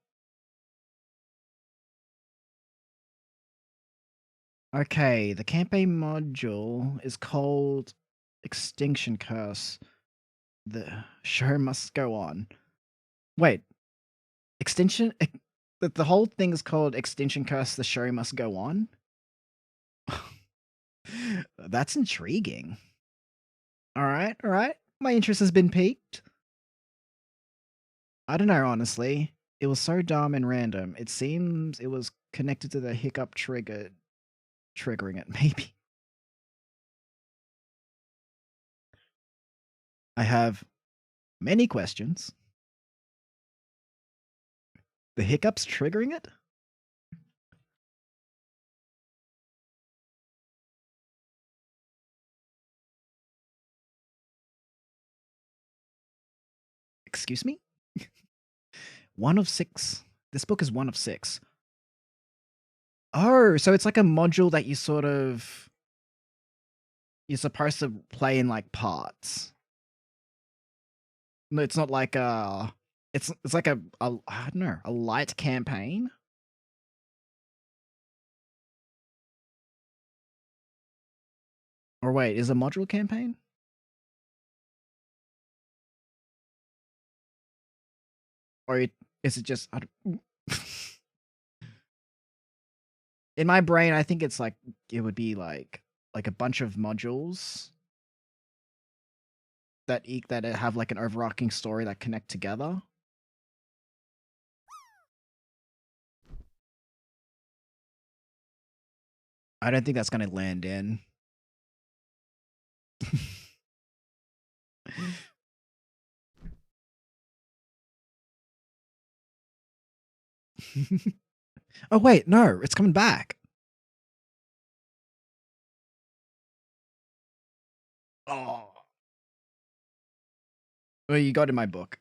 A: Okay, the campaign module is called Extinction Curse. The show must go on. Wait, extinction? The whole thing is called Extinction Curse. The show must go on. That's intriguing. All right, all right. My interest has been piqued. I don't know, honestly. It was so dumb and random. It seems it was connected to the hiccup triggering it, maybe. I have many questions. The hiccups triggering it? Excuse me? One of six. This book is one of six. Oh, so it's like a module that you're supposed to play in like parts. No, it's not like it's like a I don't know, a light campaign. Or wait, is a module campaign? Or is it just in my brain, I think it's like it would be like a bunch of modules that have like an overarching story that connect together. I don't think that's going to land in. Oh wait, no, it's coming back. Oh. Well, you got in my book.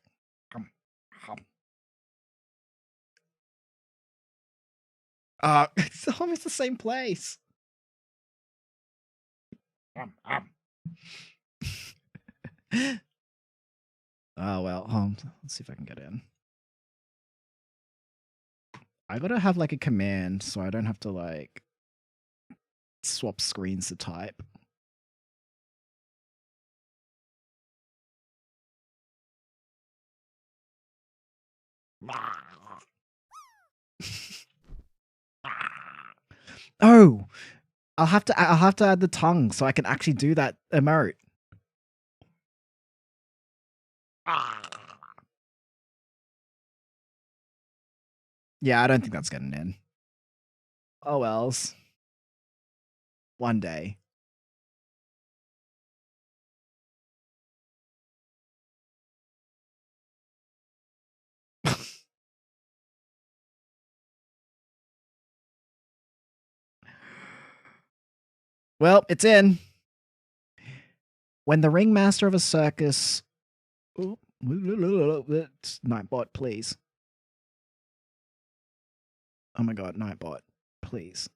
A: It's almost the same place. Oh well, let's see if I can get in. I gotta have like a command so I don't have to like swap screens to type. Oh, I'll have to add the tongue so I can actually do that emote. Yeah, I don't think that's getting in. Oh wells. One day. Well, it's in. When the ringmaster of a circus... Nightbot, please. Oh my god, Nightbot. Please.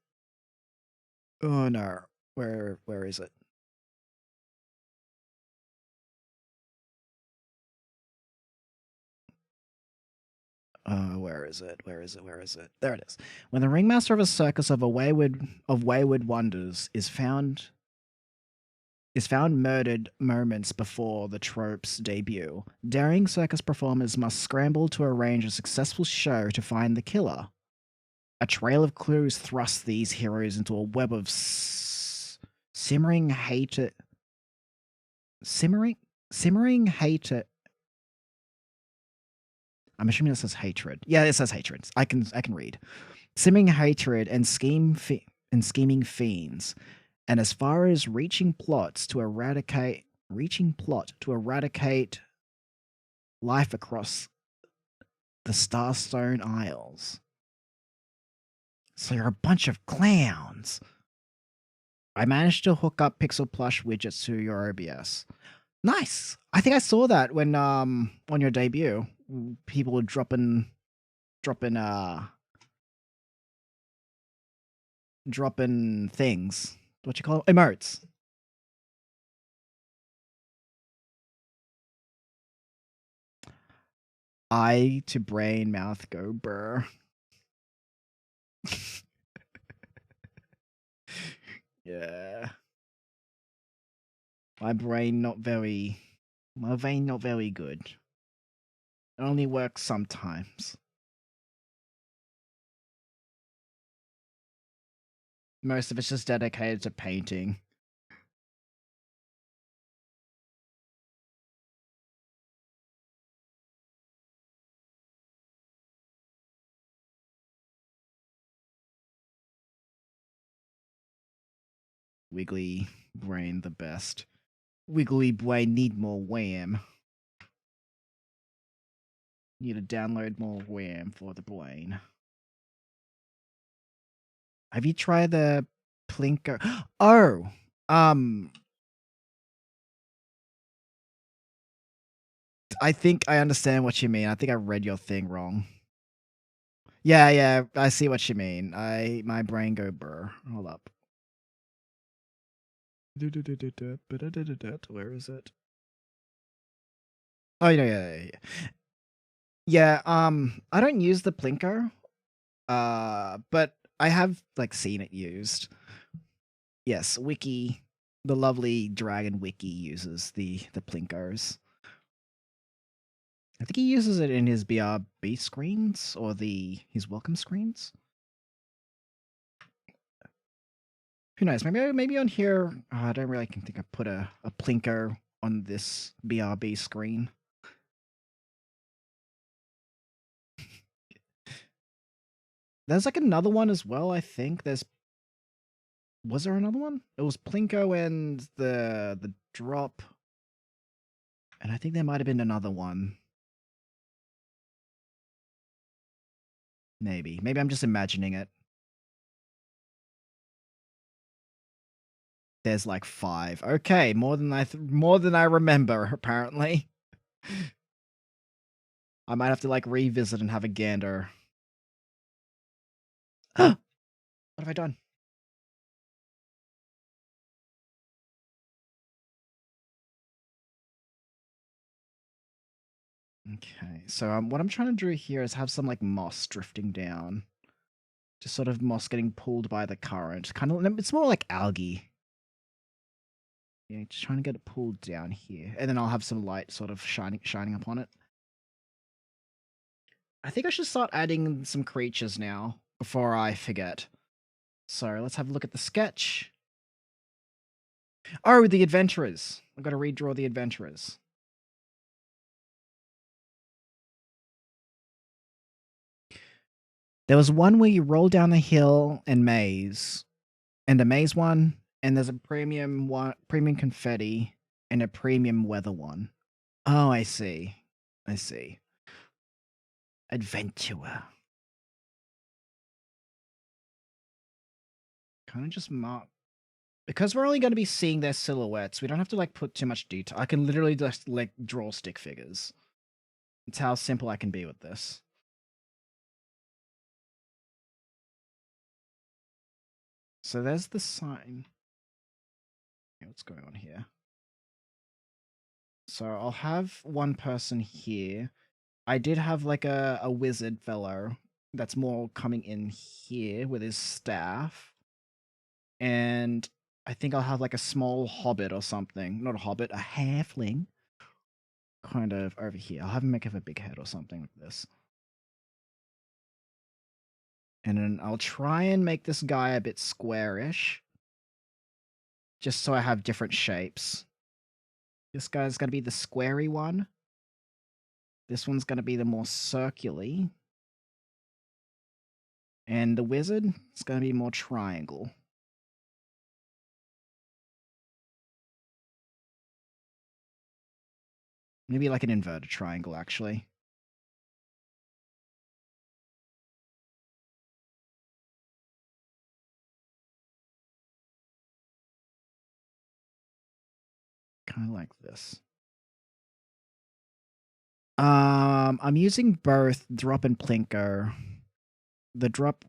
A: Oh no. Where is it? Where is it? Where is it? Where is it? There it is. When the ringmaster of a circus of wayward wonders is found murdered moments before the trope's debut, daring circus performers must scramble to arrange a successful show to find the killer. A trail of clues thrusts these heroes into a web of simmering hate. Simmering hate. I'm assuming it says hatred. Yeah, it says hatred. I can read. Simmering hatred and scheming fiends. And as far as reaching plot to eradicate life across the Starstone Isles. So you're a bunch of clowns. I managed to hook up Pixel Plush widgets to your OBS. Nice. I think I saw that when on your debut, people were dropping dropping things. What you call it? Emotes. Eye to brain, mouth go burr. Yeah. My brain not very my vein not very good. It only works sometimes. Most of it's just dedicated to painting. Wiggly brain the best. Wiggly brain need more wham. Need to download more wham for the brain. Have you tried the Plinko? Oh, I think I understand what you mean. I think I read your thing wrong. Yeah, yeah, I see what you mean. My brain go burr. Hold up. Where is it? Oh yeah. Yeah, I don't use the Plinko, but I have like seen it used. Yes, Wiki, the lovely Dragon Wiki uses the Plinkos. I think he uses it in his BRB screens or his welcome screens. Who knows? Maybe on here. I don't really think I put a Plinko on this BRB screen. There's like another one as well. I think was there another one? It was Plinko and the drop, and I think there might have been another one. Maybe I'm just imagining it. There's like 5. Okay, more than I remember apparently. I might have to like revisit and have a gander. What have I done? Okay, so what I'm trying to do here is have some like moss drifting down. Just sort of moss getting pulled by the current. Kind of, it's more like algae. Yeah, just trying to get it pulled down here. And then I'll have some light sort of shining upon it. I think I should start adding some creatures now before I forget. So let's have a look at the sketch. Oh, the adventurers. I've got to redraw the adventurers. There was one where you roll down a hill and maze, and a maze one, and there's a premium confetti, and a premium weather one. Oh, I see. I see. Adventurer. Kind of just mark. Because we're only going to be seeing their silhouettes, we don't have to like put too much detail. I can literally just like draw stick figures. It's how simple I can be with this. So there's the sign. Okay, what's going on here? So I'll have one person here. I did have like a wizard fellow that's more coming in here with his staff. And I think I'll have like a small hobbit or something. Not a hobbit, a halfling. Kind of over here. I'll have him make a big head or something like this. And then I'll try and make this guy a bit squarish. Just so I have different shapes. This guy's going to be the squarey one. This one's going to be the more circular. And the wizard is going to be more triangle. Maybe like an inverted triangle, actually. kind of like this. I'm using both drop and plinko. The drop,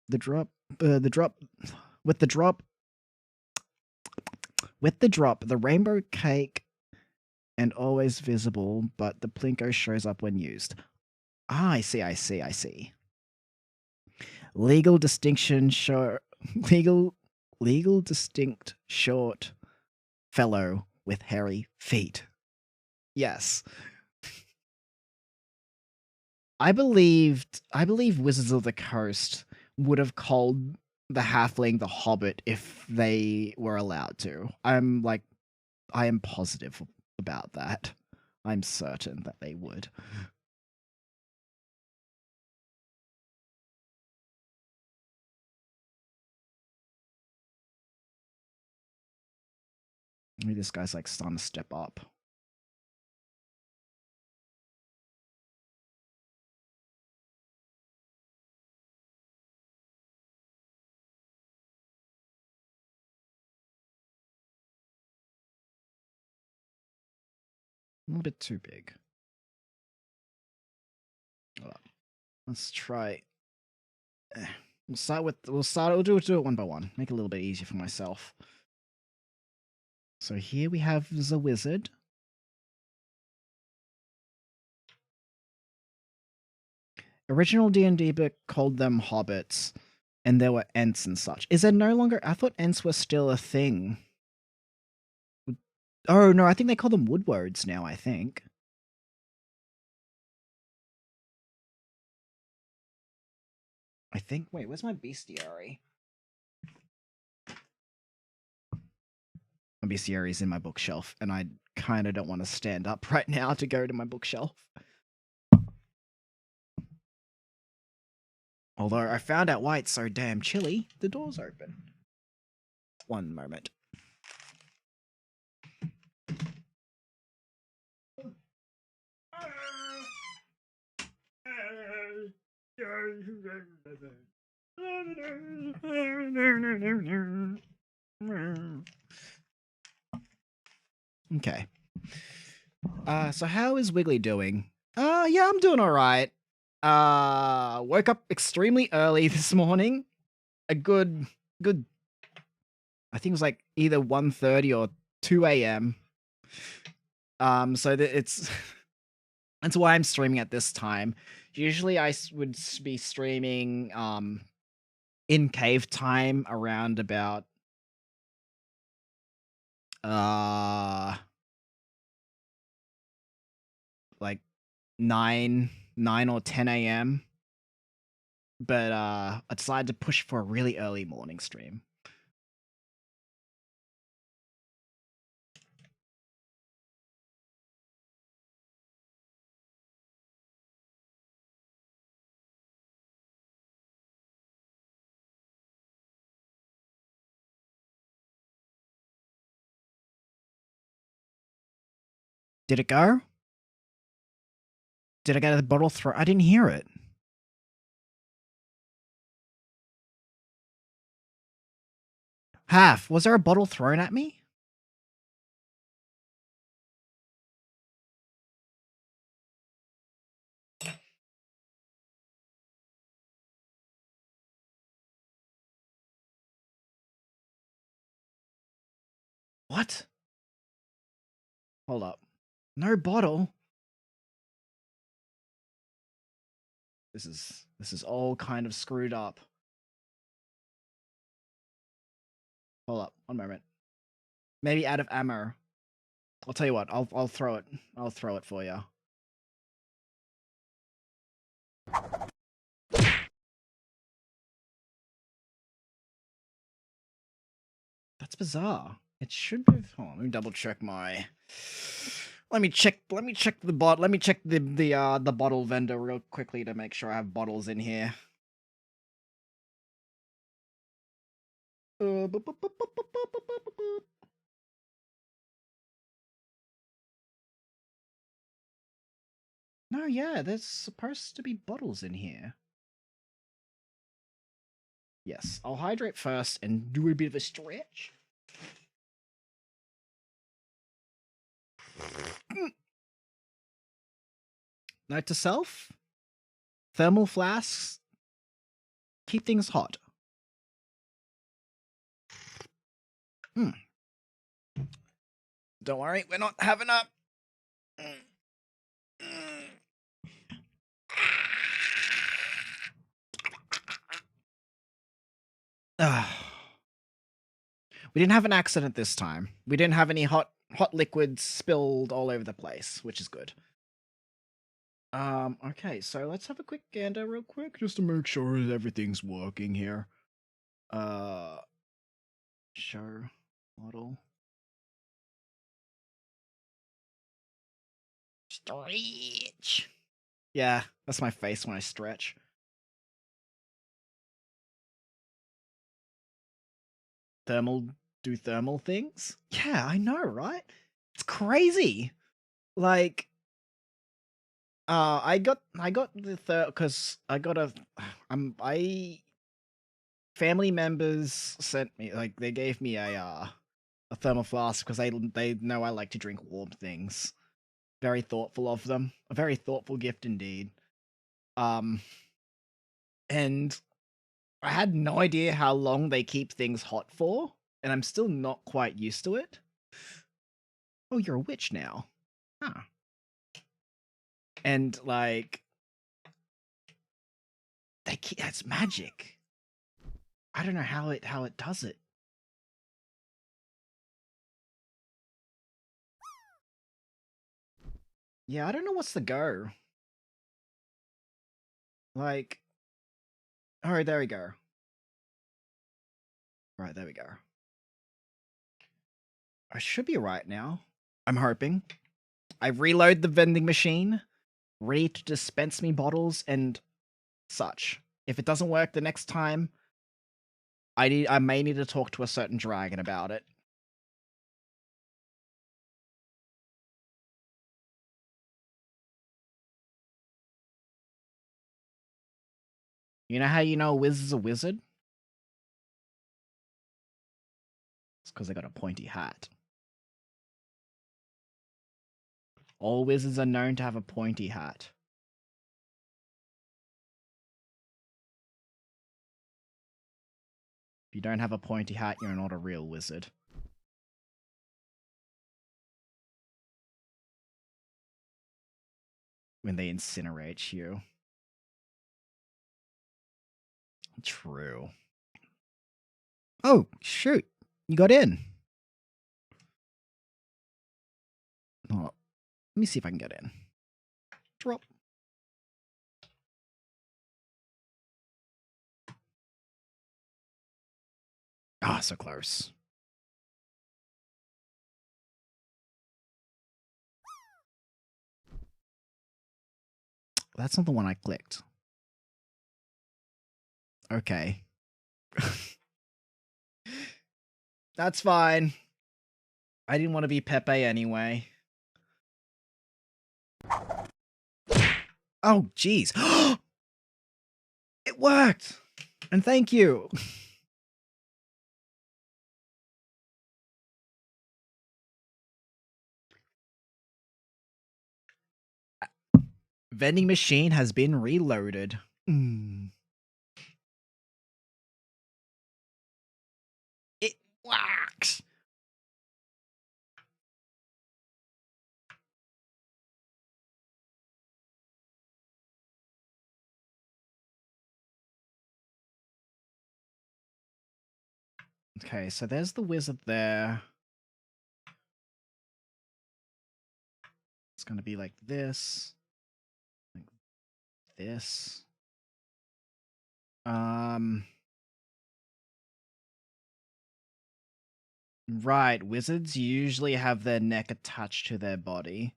A: the drop, the drop, with the drop, the rainbow cake and always visible, but the plinko shows up when used. Ah, I see. Legal distinction short, legal distinct short fellow with hairy feet. Yes. I believe Wizards of the Coast would have called the halfling the Hobbit if they were allowed to. I am positive about that. I'm certain that they would. Maybe this guy's like starting to step up. A little bit too big. Let's try. We'll do it one by one. Make it a little bit easier for myself. So here we have the wizard. Original D&D book called them hobbits, and there were ents and such. Is there no longer? I thought ents were still a thing. Oh no, I think they call them woodwards now. I think. Wait, where's my bestiary? My bestiary is in my bookshelf, and I kind of don't want to stand up right now to go to my bookshelf. Although I found out why it's so damn chilly, the door's open. One moment. Okay. So how is Wiggly doing? Yeah, I'm doing all right. Woke up extremely early this morning. A good. I think it was like either 1:30 or 2 a.m. So it's that's why I'm streaming at this time. Usually I would be streaming in cave time around about like 9 or 10 a.m. But I decided to push for a really early morning stream. Did it go? Did I get a bottle thrown? I didn't hear it. Half, was there a bottle thrown at me? What? Hold up. No bottle? This is all kind of screwed up. Hold up, one moment. Maybe out of ammo. I'll tell you what, I'll throw it. I'll throw it for you. That's bizarre. It should have. Hold on, let me double check my. Let me check the the bottle vendor real quickly to make sure I have bottles in here. No, yeah, there's supposed to be bottles in here. Yes, I'll hydrate first and do a bit of a stretch. Note to self: thermal flasks keep things hot. Hmm. Don't worry, we're not having a. We didn't have an accident this time. We didn't have any hot liquids spilled all over the place, which is good. Okay, so let's have a quick gander real quick, just to make sure everything's working here. Show model. Stretch. Yeah, that's my face when I stretch. Do thermal things? Yeah, I know, right? It's crazy. Like, I got the because I got a family members sent me, like, they gave me a thermal flask because they know I like to drink warm things. Very thoughtful of them. A very thoughtful gift indeed. And I had no idea how long they keep things hot for, and I'm still not quite used to it. Oh, you're a witch now. Huh. And like that's magic. I don't know how it does it. Yeah, I don't know what's the go. Like, oh, there we go. Right, there we go. I should be right now. I'm hoping. I reload the vending machine, ready to dispense me bottles and such. If it doesn't work the next time, I may need to talk to a certain dragon about it. You know how you know a wizard's a wizard? It's because they got a pointy hat. All wizards are known to have a pointy hat. If you don't have a pointy hat, you're not a real wizard. When they incinerate you. True. Oh, shoot. You got in. Oh, let me see if I can get in. Drop. Ah, so close. That's not the one I clicked. Okay. That's fine. I didn't want to be Pepe anyway. Oh, jeez. It worked! And thank you. Vending machine has been reloaded. It works. Okay, so there's the wizard there. It's gonna be like this. Like this. Right, wizards usually have their neck attached to their body.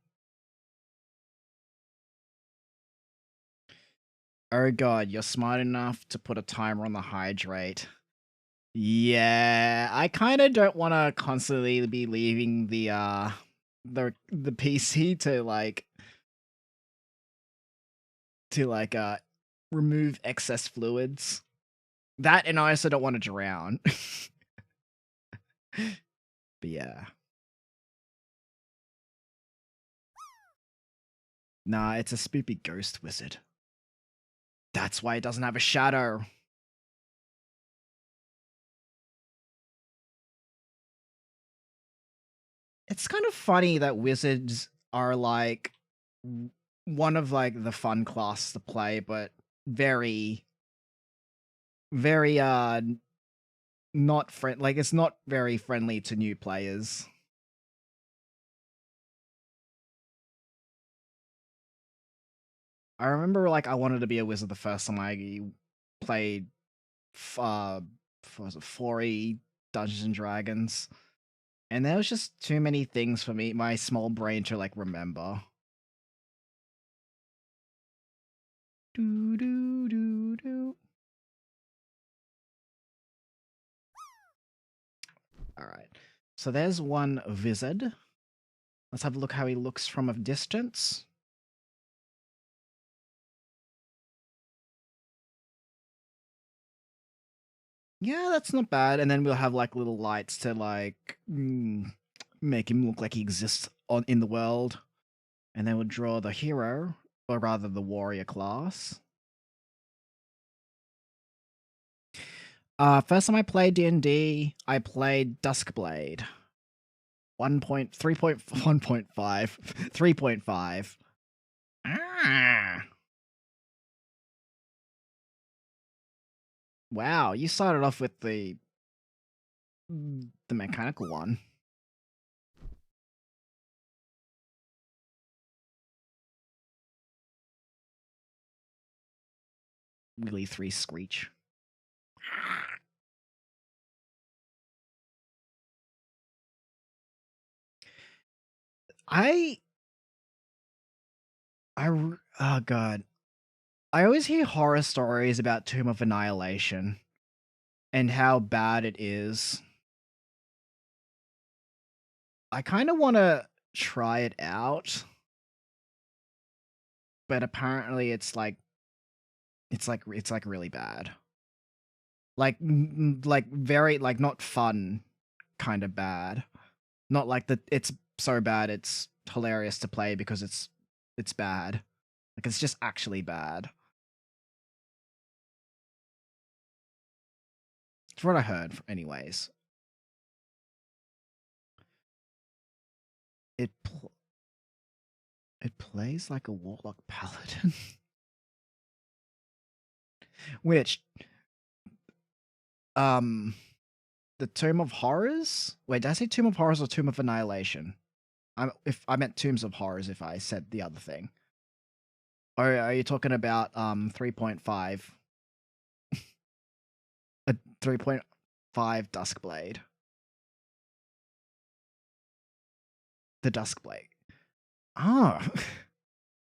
A: Oh god, you're smart enough to put a timer on the hydrate. Yeah, I kind of don't want to constantly be leaving the PC to remove excess fluids. That, and I also don't want to drown. But yeah. Nah, it's a spoopy ghost wizard. That's why it doesn't have a shadow. It's kind of funny that wizards are like one of like the fun class to play, but very, very not friend like it's not very friendly to new players. I remember like I wanted to be a wizard the first time I played what was it 4E Dungeons and Dragons. And there was just too many things for me, my small brain to like remember. Do do do do. All right. So there's one wizard. Let's have a look how he looks from a distance. Yeah, that's not bad. And then we'll have like little lights to like make him look like he exists in the world. And then we'll draw the hero, or rather the warrior class. First time I played D&D, I played Duskblade. 1.3.1.5. 3.5. Ah. Wow, you started off with the mechanical one. Really 3 Screech. I oh god. I always hear horror stories about Tomb of Annihilation and how bad it is. I kind of want to try it out, but apparently it's like really bad. Like very like not fun kind of bad. Not like it's so bad it's hilarious to play because it's bad. Like it's just actually bad. It's what I heard anyways. It it plays like a warlock paladin. Which um the Tomb of Horrors? Wait, did I say Tomb of Horrors or Tomb of Annihilation? If I meant Tombs of Horrors if I said the other thing. Or are you talking about 3.5? A 3.5 Duskblade. The Duskblade. Oh.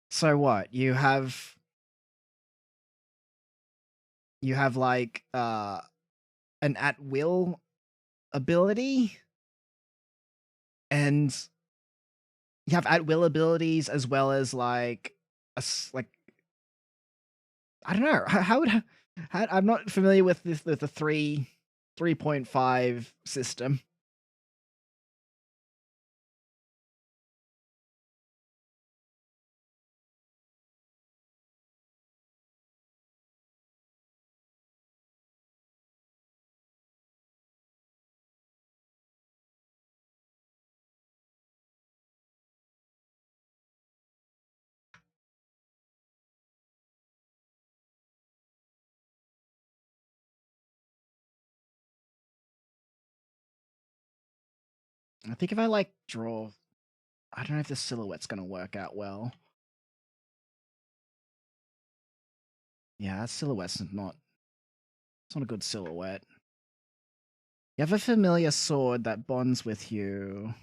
A: So what? You have like an at will ability and you have at will abilities as well as like like I don't know how would I'm not familiar with this with the 3.5 system. I think if I like draw, I don't know if the silhouette's gonna work out well. Yeah, that silhouette's not. It's not a good silhouette. You have a familiar sword that bonds with you.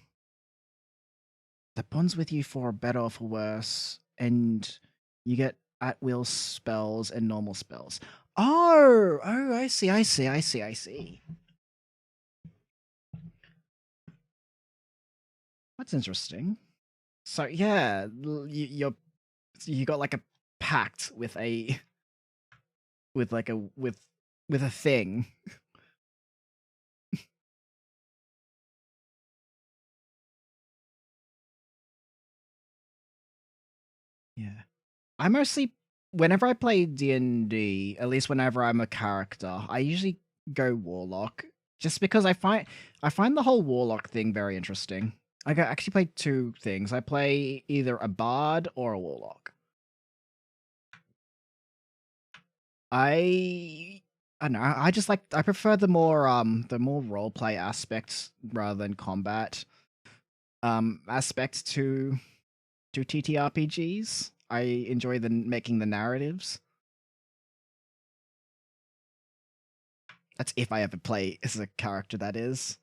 A: That bonds with you for better or for worse, and you get at will spells and normal spells. Oh, I see, I see, I see, I see. That's interesting. So yeah, you got like a pact with a with like a with a thing. Yeah. I mostly whenever I play D&D, at least whenever I'm a character, I usually go warlock just because I find the whole warlock thing very interesting. Actually play two things. I play either a bard or a warlock. I I don't know. I prefer the more role play aspects rather than combat aspects to TTRPGs. I enjoy making the narratives. That's if I ever play as a character, that is.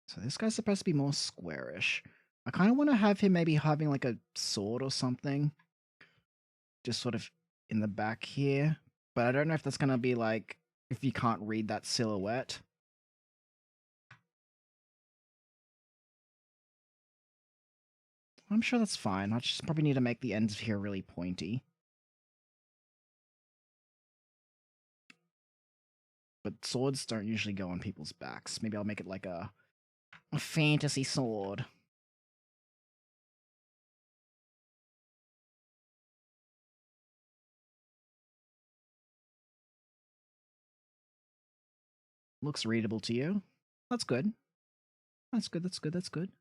A: So this guy's supposed to be more squarish. I kind of want to have him maybe having like a sword or something, just sort of in the back here. But I don't know if that's gonna be like if you can't read that silhouette. I'm sure that's fine. I just probably need to make the ends here really pointy. But swords don't usually go on people's backs. Maybe I'll make it like a fantasy sword. Looks readable to you. That's good. That's good. That's good. That's good.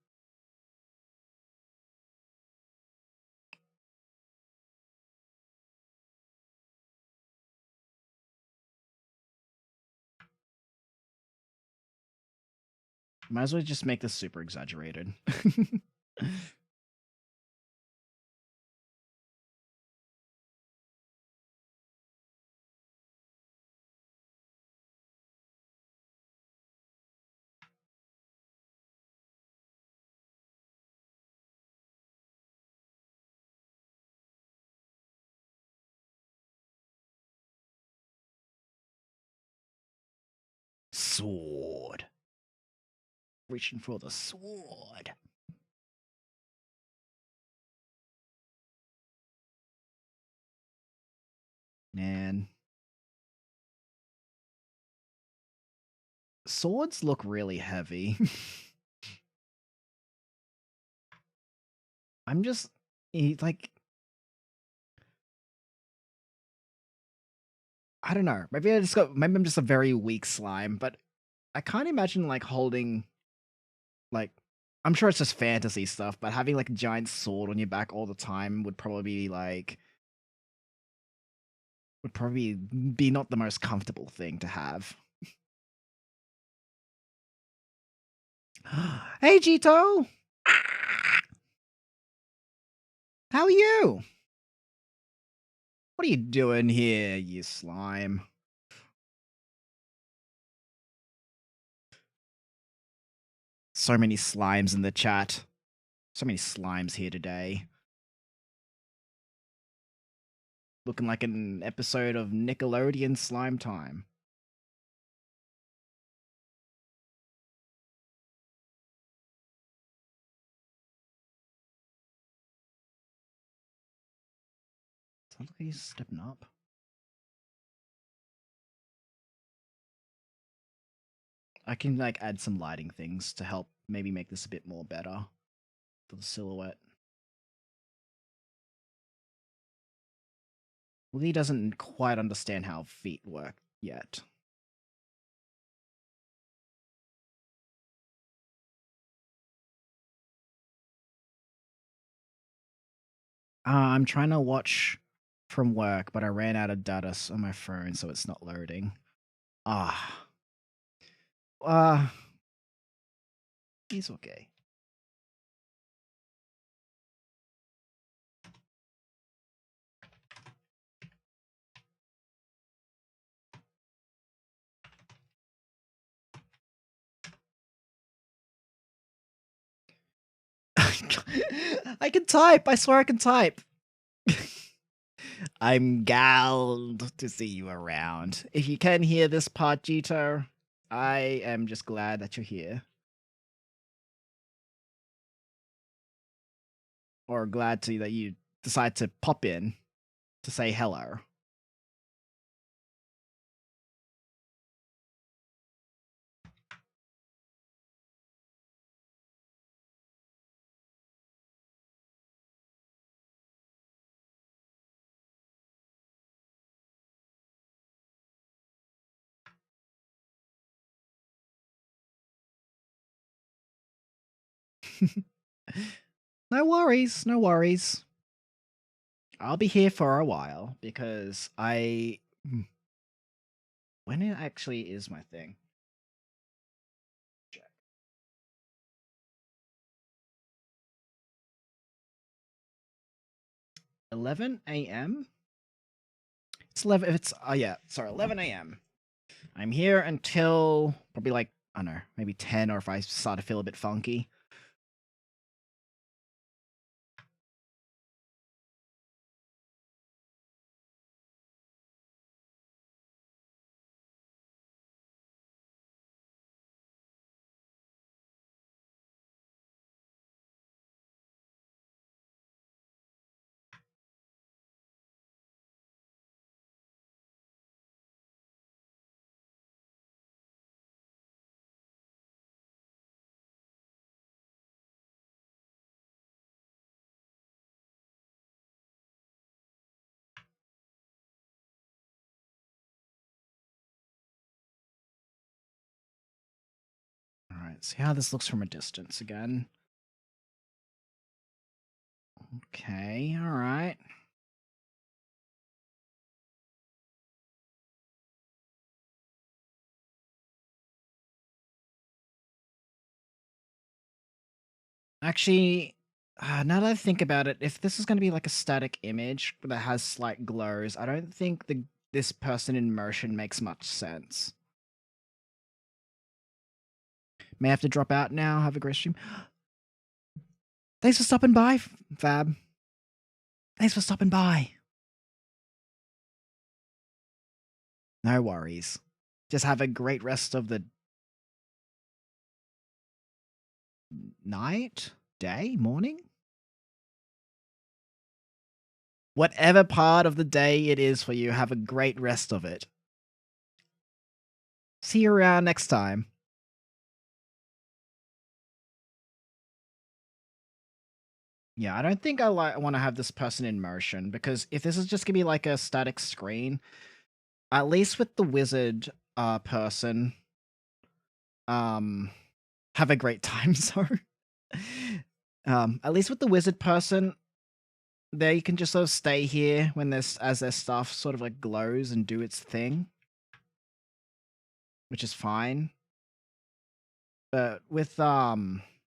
A: Might as well just make this super exaggerated. Sword. Reaching for the sword. Man. Swords look really heavy. I'm just like I don't know. Maybe I'm just a very weak slime, but I can't imagine like holding like I'm sure it's just fantasy stuff, but having like a giant sword on your back all the time would probably be not the most comfortable thing to have. Hey Jito! How are you? What are you doing here, you slime? So many slimes in the chat. So many slimes here today. Looking like an episode of Nickelodeon Slime Time. Sounds like he's stepping up. I can like add some lighting things to help maybe make this a bit more better for the silhouette. Well, he doesn't quite understand how feet work yet. I'm trying to watch from work, but I ran out of data on my phone, so it's not loading. Ah. Uh, he's okay. I can type. I swear I can type. I'm galled to see you around. If you can hear this part, Jito, I am just glad that you're here. or glad to that you decide to pop in to say hello. No worries, no worries. I'll be here for a while because when it actually is my thing. Check. 11 a.m. It's 11. It's yeah, sorry, 11 a.m. I'm here until probably like I don't know, maybe 10, or if I start to feel a bit funky. All right, see how this looks from a distance again. Okay, all right. Actually, now that I think about it, if this is going to be like a static image that has slight glows, I don't think this person in motion makes much sense. May have to drop out now. Have a great stream. Thanks for stopping by, Fab. Thanks for stopping by. No worries. Just have a great rest of the night, day, morning? Whatever part of the day it is for you, have a great rest of it. See you around next time. Yeah, I don't think I want to have this person in motion, because if this is just gonna be like a static screen, at least with the wizard person, have a great time. Sorry. At least with the wizard person, they can just sort of stay here when as their stuff sort of like glows and do its thing, which is fine. But with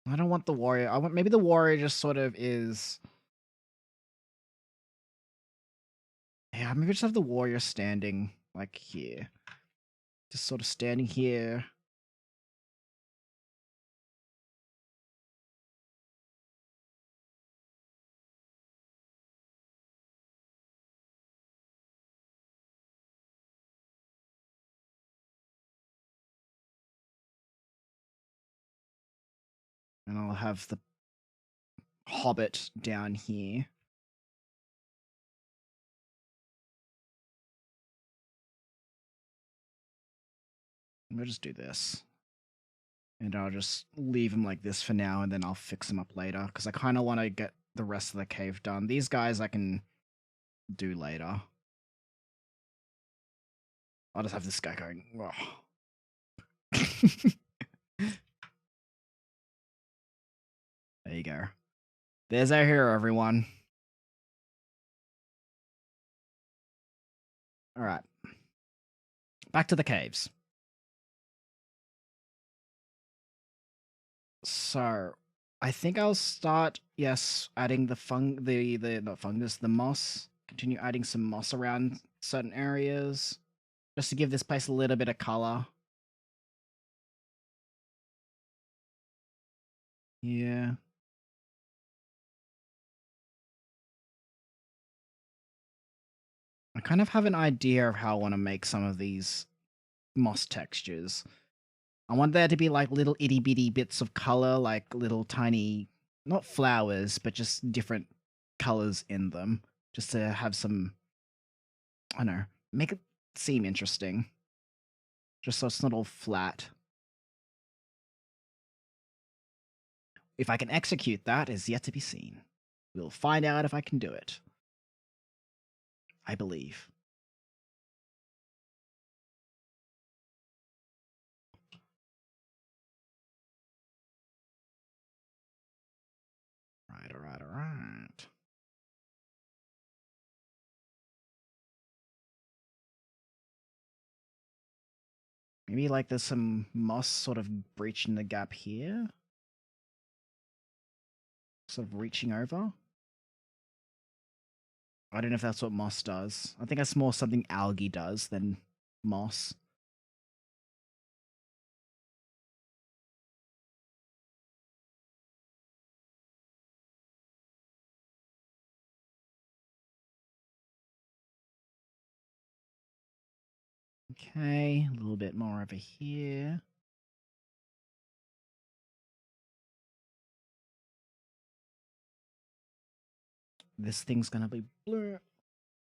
A: I don't want the warrior. I want maybe the warrior just sort of is. Yeah, maybe just have the warrior standing like here, just sort of standing here. And I'll have the hobbit down here. We'll just do this. And I'll just leave him like this for now, and then I'll fix him up later, because I kind of want to get the rest of the cave done. These guys I can do later. I'll just have this guy going. There you go. There's our hero, everyone. All right. Back to the caves. So, I think I'll start, yes, adding the not fungus, the moss. Continue adding some moss around certain areas, just to give this place a little bit of color. Yeah. I kind of have an idea of how I want to make some of these moss textures. I want there to be like little itty bitty bits of color, like little tiny not flowers, but just different colors in them, just to have some, I don't know, make it seem interesting, just so it's not all flat. If I can execute that is yet to be seen. We'll find out if I can do it. I believe. Right, alright, alright. Maybe like there's some moss sort of breaching the gap here. Sort of reaching over. I don't know if that's what moss does. I think that's more something algae does than moss. Okay, a little bit more over here. This thing's gonna be blue.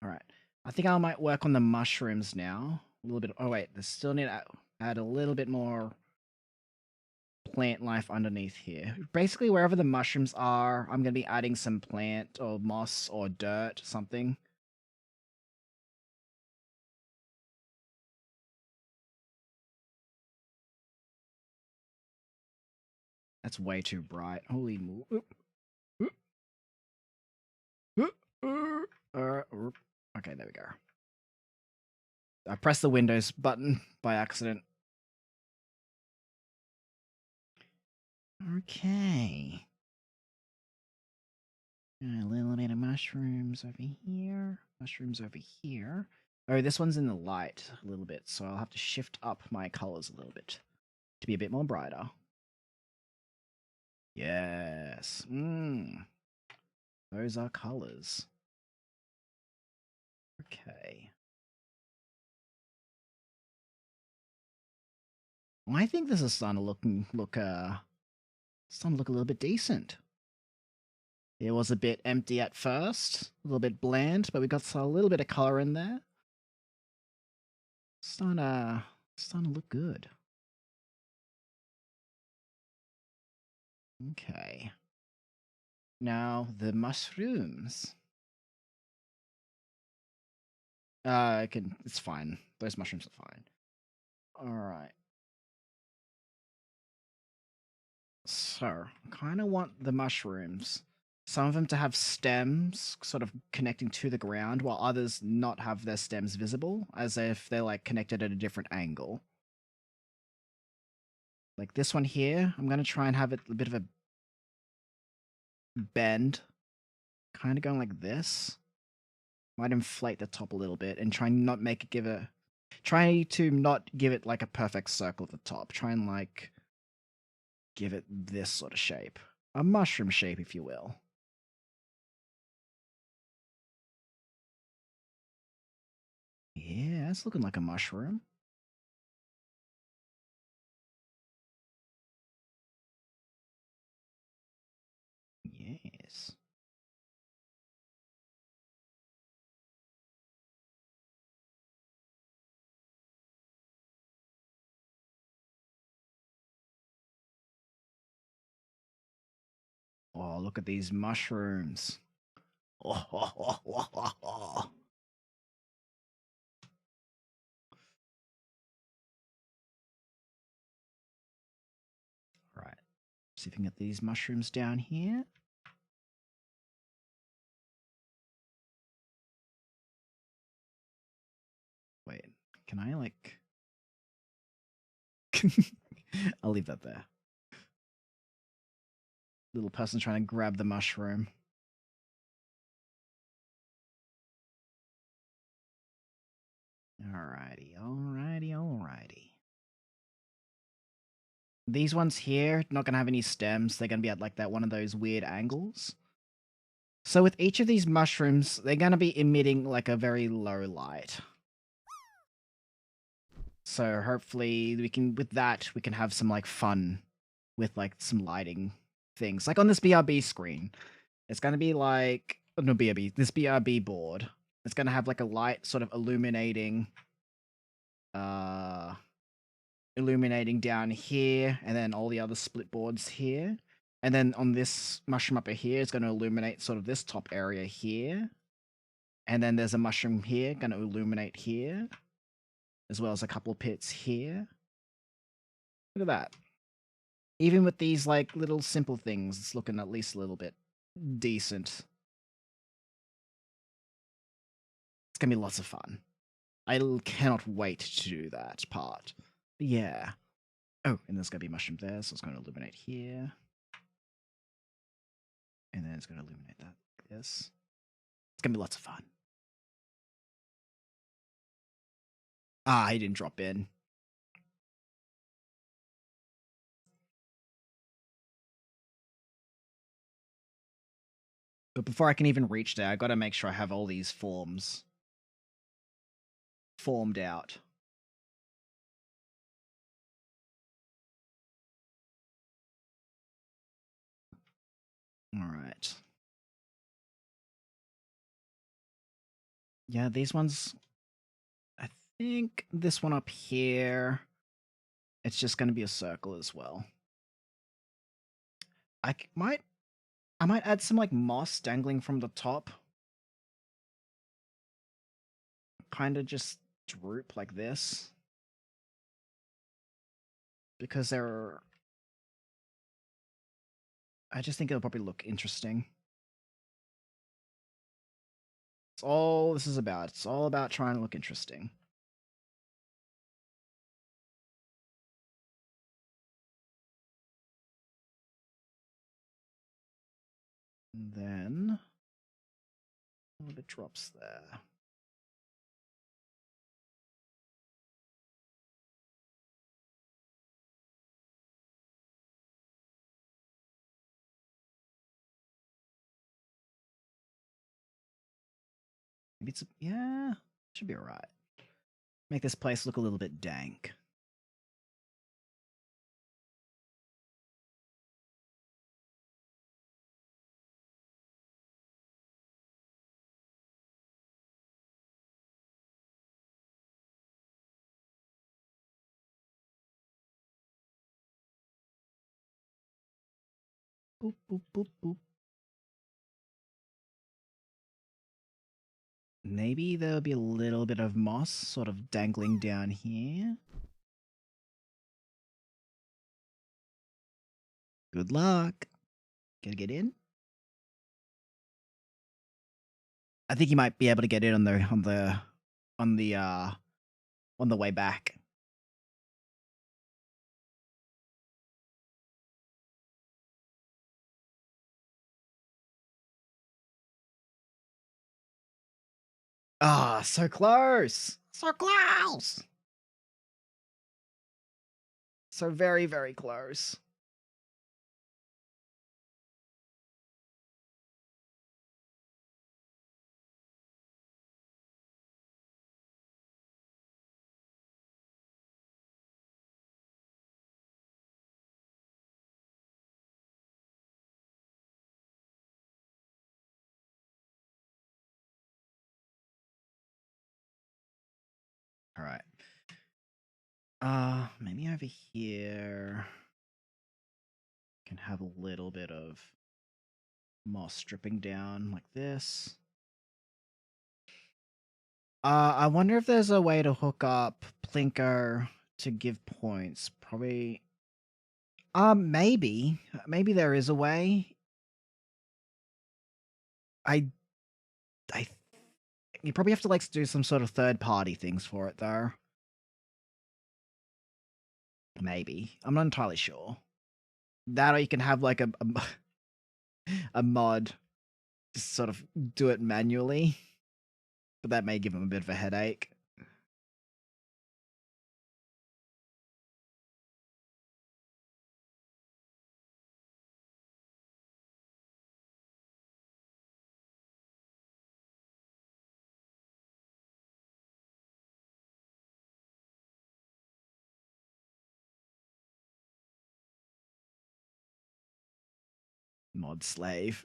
A: Alright. I think I might work on the mushrooms now. A little bit. Oh, wait. There's still need to add a little bit more plant life underneath here. Basically, wherever the mushrooms are, I'm going to be adding some plant or moss or dirt, something. That's way too bright. Holy moo. Okay, there we go. I pressed the Windows button by accident. Okay. A little bit of mushrooms over here. Mushrooms over here. Oh, this one's in the light a little bit, so I'll have to shift up my colors a little bit to be a bit more brighter. Yes. Those are colors. Okay. Well, I think this is starting to look a little bit decent. It was a bit empty at first, a little bit bland, but we got a little bit of color in there. Starting to look good. Okay. Now the mushrooms. It's fine. Those mushrooms are fine. Alright. So, I kind of want the mushrooms. Some of them to have stems sort of connecting to the ground, while others not have their stems visible, as if they're like connected at a different angle. Like this one here, I'm going to try and have it a bit of a bend. Kind of going like this. Might inflate the top a little bit and try not make it try to not give it like a perfect circle at the top. Try and like give it this sort of shape. A mushroom shape, if you will. Yeah, it's looking like a mushroom. Yes. Oh, look at these mushrooms. Oh, right. See if we can get these mushrooms down here. Wait, can I like... I'll leave that there. Little person trying to grab the mushroom. Alrighty, alrighty, alrighty. These ones here, not going to have any stems. They're going to be at like that one of those weird angles. So with each of these mushrooms, they're going to be emitting like a very low light. So hopefully we can, with that, we can have some like fun with like some lighting things. Like on this BRB screen, it's going to be like no BRB, this BRB board. It's going to have like a light sort of uh illuminating down here, and then all the other split boards here. And then on this mushroom up here, it's going to illuminate sort of this top area here. And then there's a mushroom here, going to illuminate here, as well as a couple of pits here. Look at that. Even with these like little simple things, it's looking at least a little bit decent. It's going to be lots of fun. I cannot wait to do that part. But yeah. Oh, and there's going to be a mushroom there, so it's going to illuminate here. And then it's going to illuminate that like this. It's going to be lots of fun. Ah, he didn't drop in. But before I can even reach there, I got to make sure I have all these forms formed out. All right. Yeah, these ones, I think this one up here, it's just going to be a circle as well. I might add some like moss dangling from the top. Kind of just droop like this. Because I just think it'll probably look interesting. It's all this is about. It's all about trying to look interesting. And then it drops there. Maybe it's yeah, should be alright. Make this place look a little bit dank. Boop, boop, boop, boop. Maybe there'll be a little bit of moss sort of dangling down here. Good luck. Gonna get in? I think you might be able to get in on the way back. Ah, so close. So close. So very, very close. All right. Maybe over here can have a little bit of moss dripping down like this. I wonder if there's a way to hook up Plinko to give points. Probably. Maybe. Maybe there is a way. I. You probably have to like do some sort of third-party things for it, though. Maybe. I'm not entirely sure. That or you can have like a mod just sort of do it manually. But that may give him a bit of a headache. Mod slave.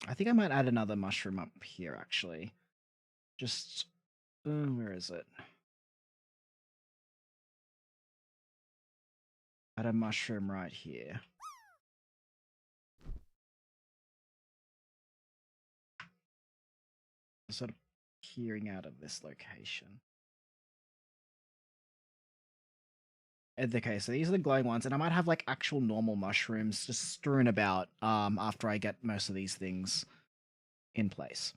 A: I think I might add another mushroom up here, actually. Just, where is it? Add a mushroom right here. Sort of peering out of this location. Okay, so these are the glowing ones, and I might have like actual normal mushrooms just strewn about after I get most of these things in place.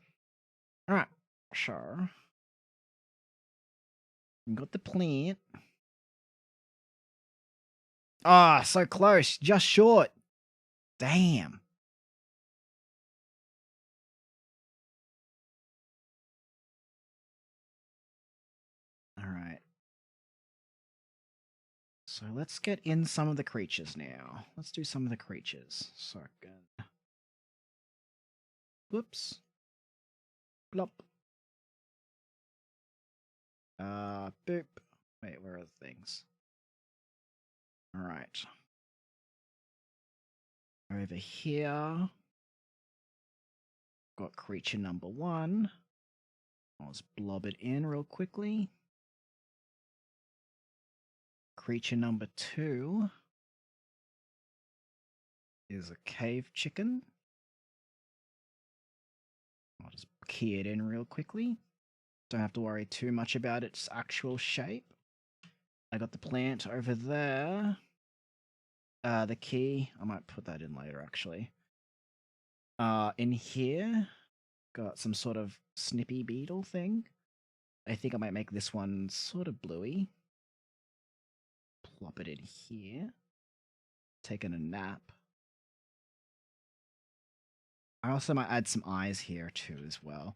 A: Alright, sure. Got the plant. Ah, so close, just short. Damn. Alright. So let's get in some of the creatures now. Let's do some of the creatures. So good. Whoops. Plop. Boop. Wait, where are the things? Alright. Over here. Got creature number 1. I'll just blob it in real quickly. Creature number 2 is a cave chicken. I'll just key it in real quickly. Don't have to worry too much about its actual shape. I got the plant over there. The key, I might put that in later actually. In here, got some sort of snippy beetle thing. I think I might make this one sort of bluey. Plop it in here. Taking a nap. I also might add some eyes here too as well.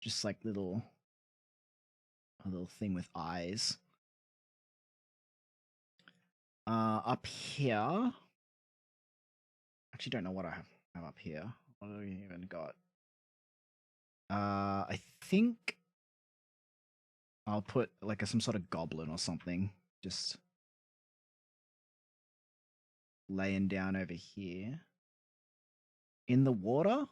A: Just like a little thing with eyes. Up here. Actually don't know what I have up here. What do we even got? I think I'll put like some sort of goblin or something. Just laying down over here. In the water,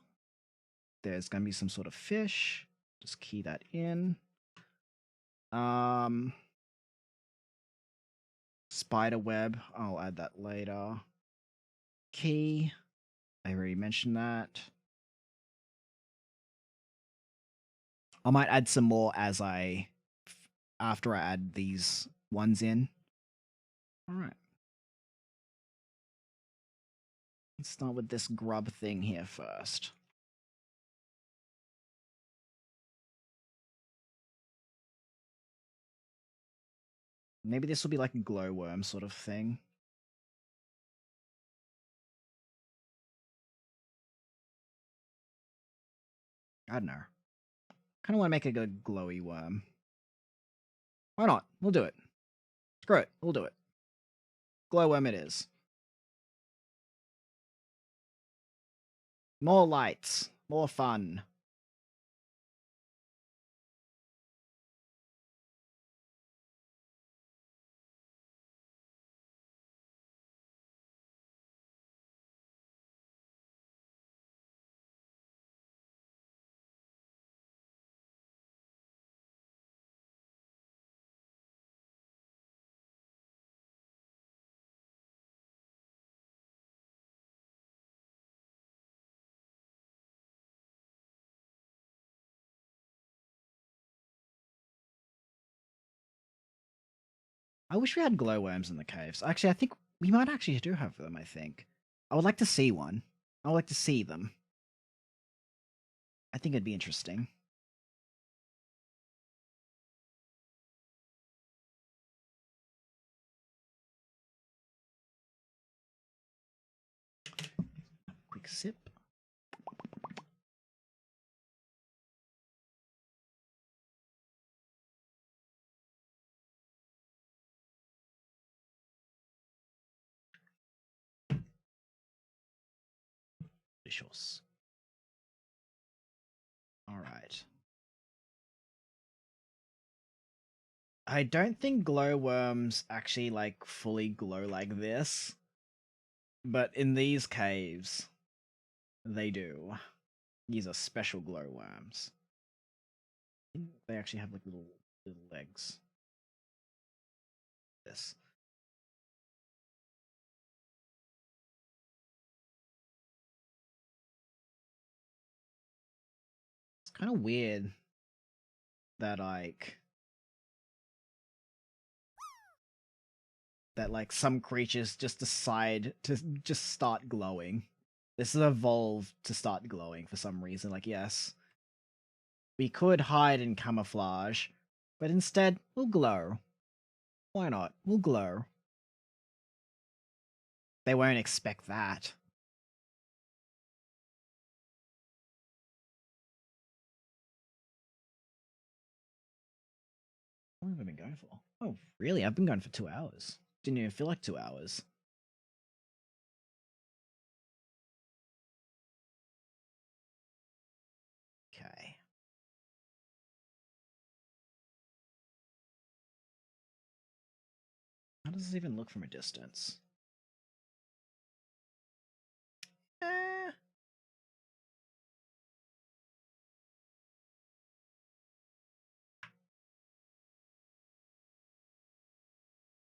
A: there's going to be some sort of fish. Just key that in. Spider web, I'll add that later. Key, I already mentioned that. I might add some more after I add these ones in. All right. Let's start with this grub thing here first. Maybe this will be like a glowworm sort of thing. I don't know. Kind of want to make a good glowy worm. Why not? We'll do it. Screw it. We'll do it. Glowworm it is. More lights. More fun. I wish we had glowworms in the caves. Actually, I think we might actually do have them, I think. I would like to see one. I would like to see them. I think it'd be interesting. Quick sip. Delicious. All right. I don't think glowworms actually like fully glow like this, but in these caves, they do. These are special glowworms. They actually have like little legs. This. It's kind of weird that like some creatures just decide to just start glowing. This is evolved to start glowing for some reason. Like, yes, we could hide and camouflage, but instead we'll glow. Why not? We'll glow. They won't expect that. How long have I been going for? Oh, really? I've been going for 2 hours. Didn't even feel like 2 hours. Okay. How does this even look from a distance? Eh.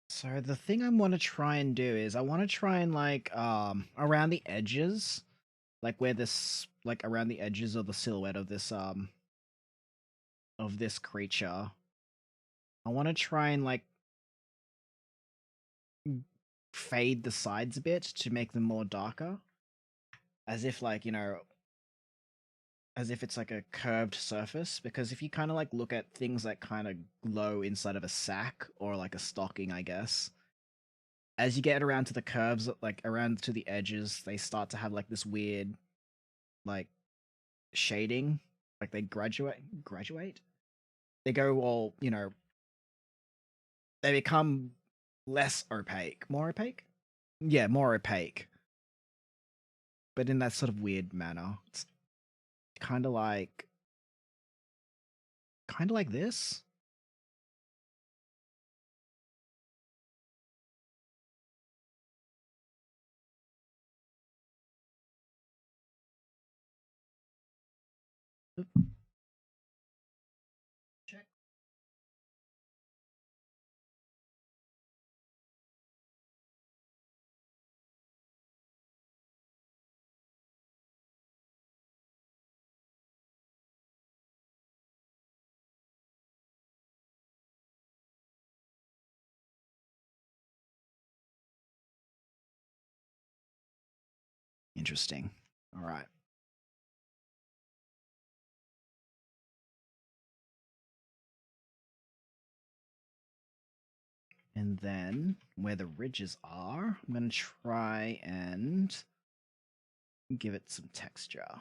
A: So the thing I want to try and do is I want to try and like around the edges, like where this like around the edges of the silhouette of this creature. I want to try and like fade the sides a bit to make them more darker, as if like, as if it's like a curved surface, because if you kind of like look at things that kind of glow inside of a sack or like a stocking, I guess, as you get around to the curves, like around to the edges, they start to have like this weird like shading, like they graduate. They go all, they become less opaque, more opaque. Yeah, more opaque, but in that sort of weird manner. It's kind of like, this. Check. Interesting. All right. And then where the ridges are, I'm going to try and give it some texture.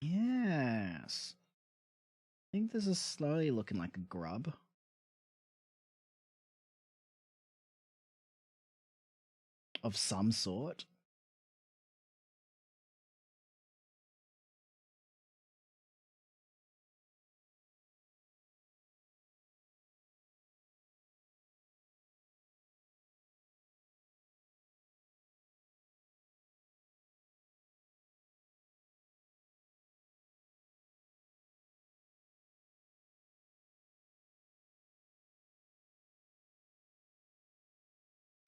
A: Yes. I think this is slowly looking like a grub of some sort.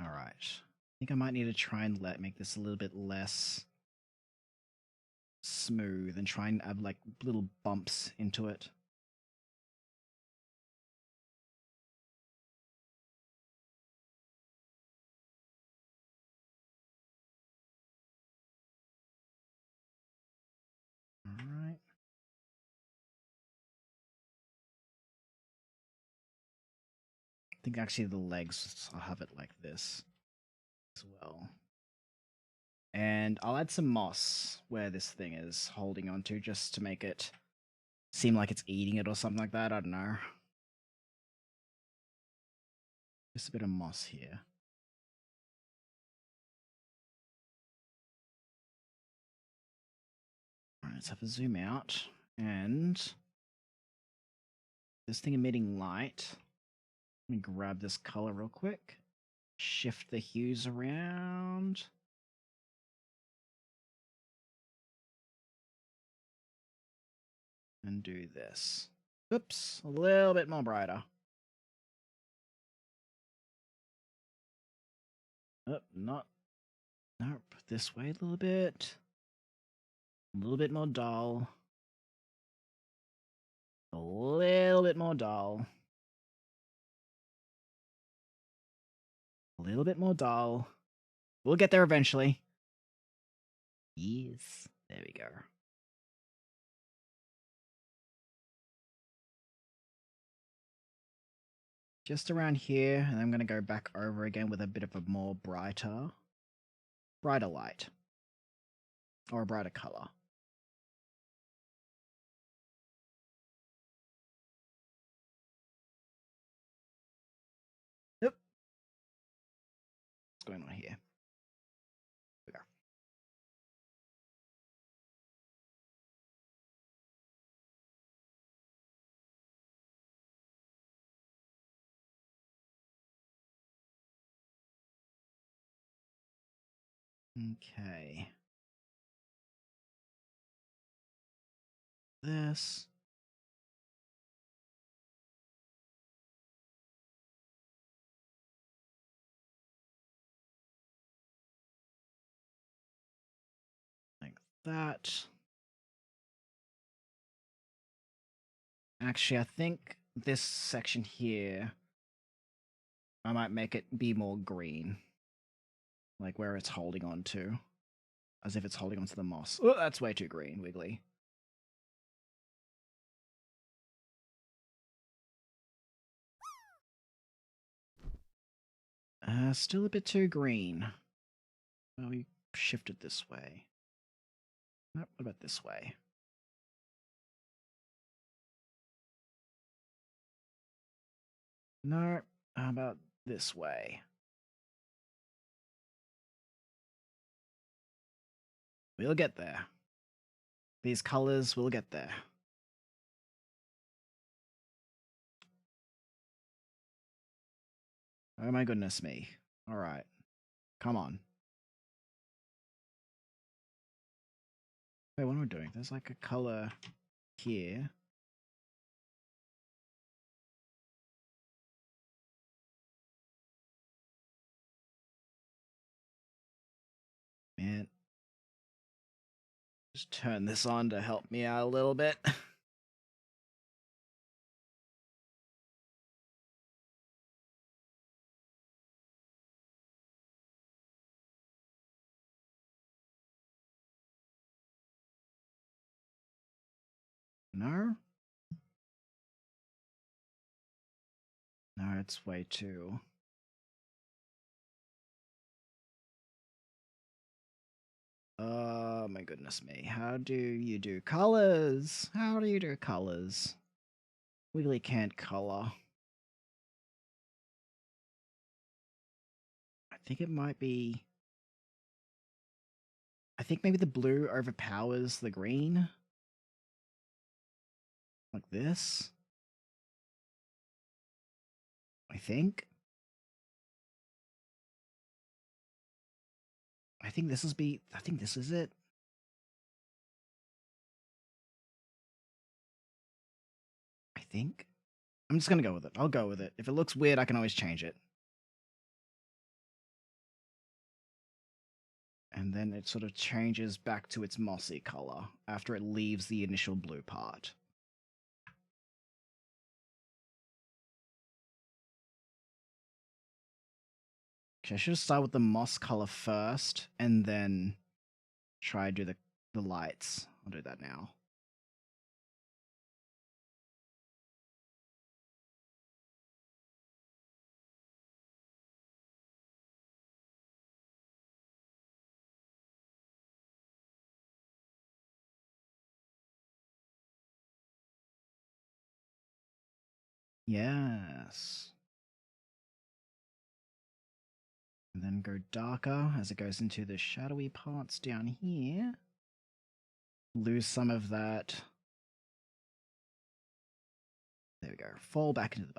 A: All right. I think I might need to try and make this a little bit less smooth and try and add like little bumps into it. All right. think actually the legs, I'll have it like this as well. And I'll add some moss where this thing is holding onto, just to make it seem like it's eating it or something like that. I don't know. Just a bit of moss here. Alright, let's have a zoom out. And this thing emitting light. Let me grab this color real quick. Shift the hues around. And do this. Oops, a little bit more brighter. Oh, not. Nope, this way a little bit. A little bit more dull. A little bit more dull. A little bit more dull. We'll get there eventually. Yes. There we go. Just around here, and I'm going to go back over again with a bit of a more brighter light. Or a brighter color. Yep. What's going on here? We go. Okay. This. Like that. Actually, I think this section here, I might make it be more green. Like where it's holding on to. As if it's holding onto the moss. Oh, that's way too green, Wiggly. Still a bit too green. Well, we shift it this way. Nope, what about this way? No, how about this way? We'll get there. These colors, we'll get there. Oh my goodness me. Alright. Come on. Wait, what am I doing? There's like a color here. Man. Just turn this on to help me out a little bit. No? No, it's way too... Oh my goodness me. How do you do colors? How do you do colors? Wiggly can't color. I think it might be... I think maybe the blue overpowers the green. Like this. I think. I think this is it. I think. I'm just gonna go with it. I'll go with it. If it looks weird, I can always change it. And then it sort of changes back to its mossy color after it leaves the initial blue part. Okay, I should start with the moss color first, and then try to do the lights. I'll do that now. Yes. And then go darker as it goes into the shadowy parts down here. Lose some of that. There we go. Fall back into the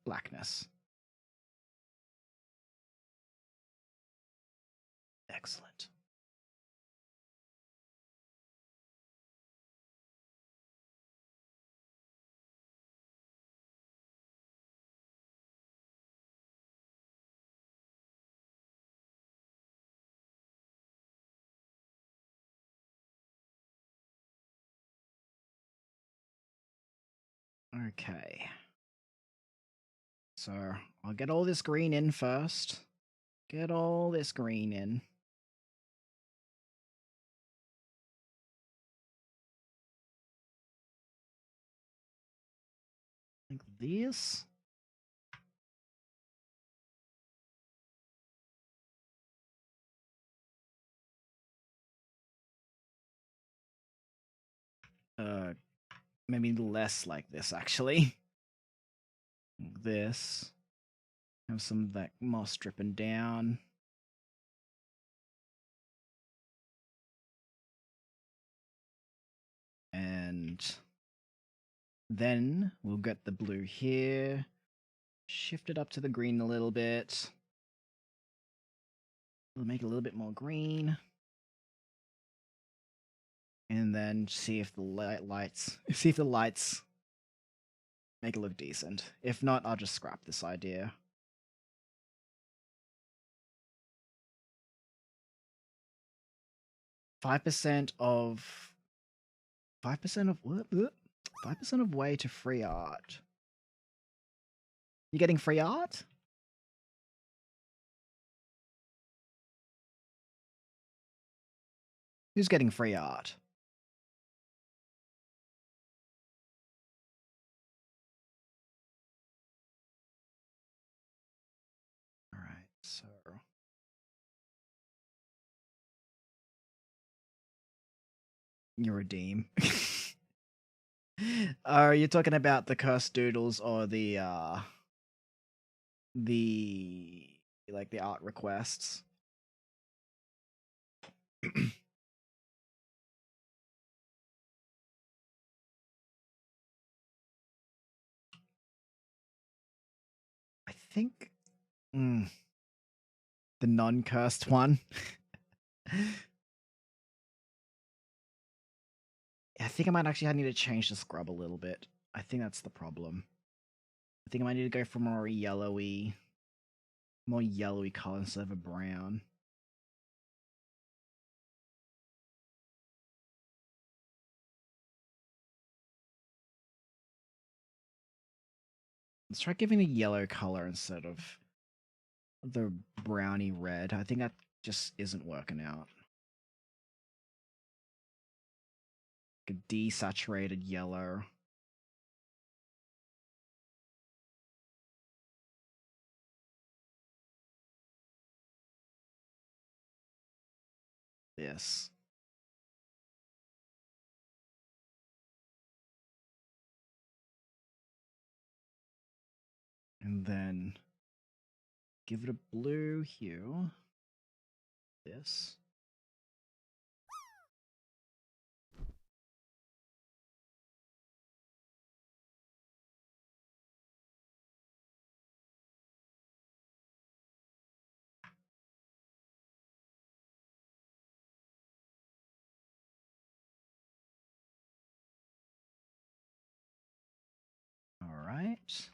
A: blackness. Excellent. Okay. So I'll get all this green in first. Get all this green in. Like this. Maybe less like this, actually. This. Have some of that moss dripping down. And then we'll get the blue here. Shift it up to the green a little bit. We'll make it a little bit more green. And then see if the lights make it look decent. If not, I'll just scrap this idea. 5% of 5% of what? 5% of way to free art. You getting free art? Who's getting free art? Alright, so you redeem. Are you talking about the cursed doodles or the like the art requests? I think the non-cursed one. I think I might actually need to change the scrub a little bit. I think that's the problem. I think I might need to go for more yellowy color instead of a brown. Let's try giving a yellow color instead of the browny red. I think that just isn't working out. Like a desaturated yellow. This. And then give it a blue hue. This. All right.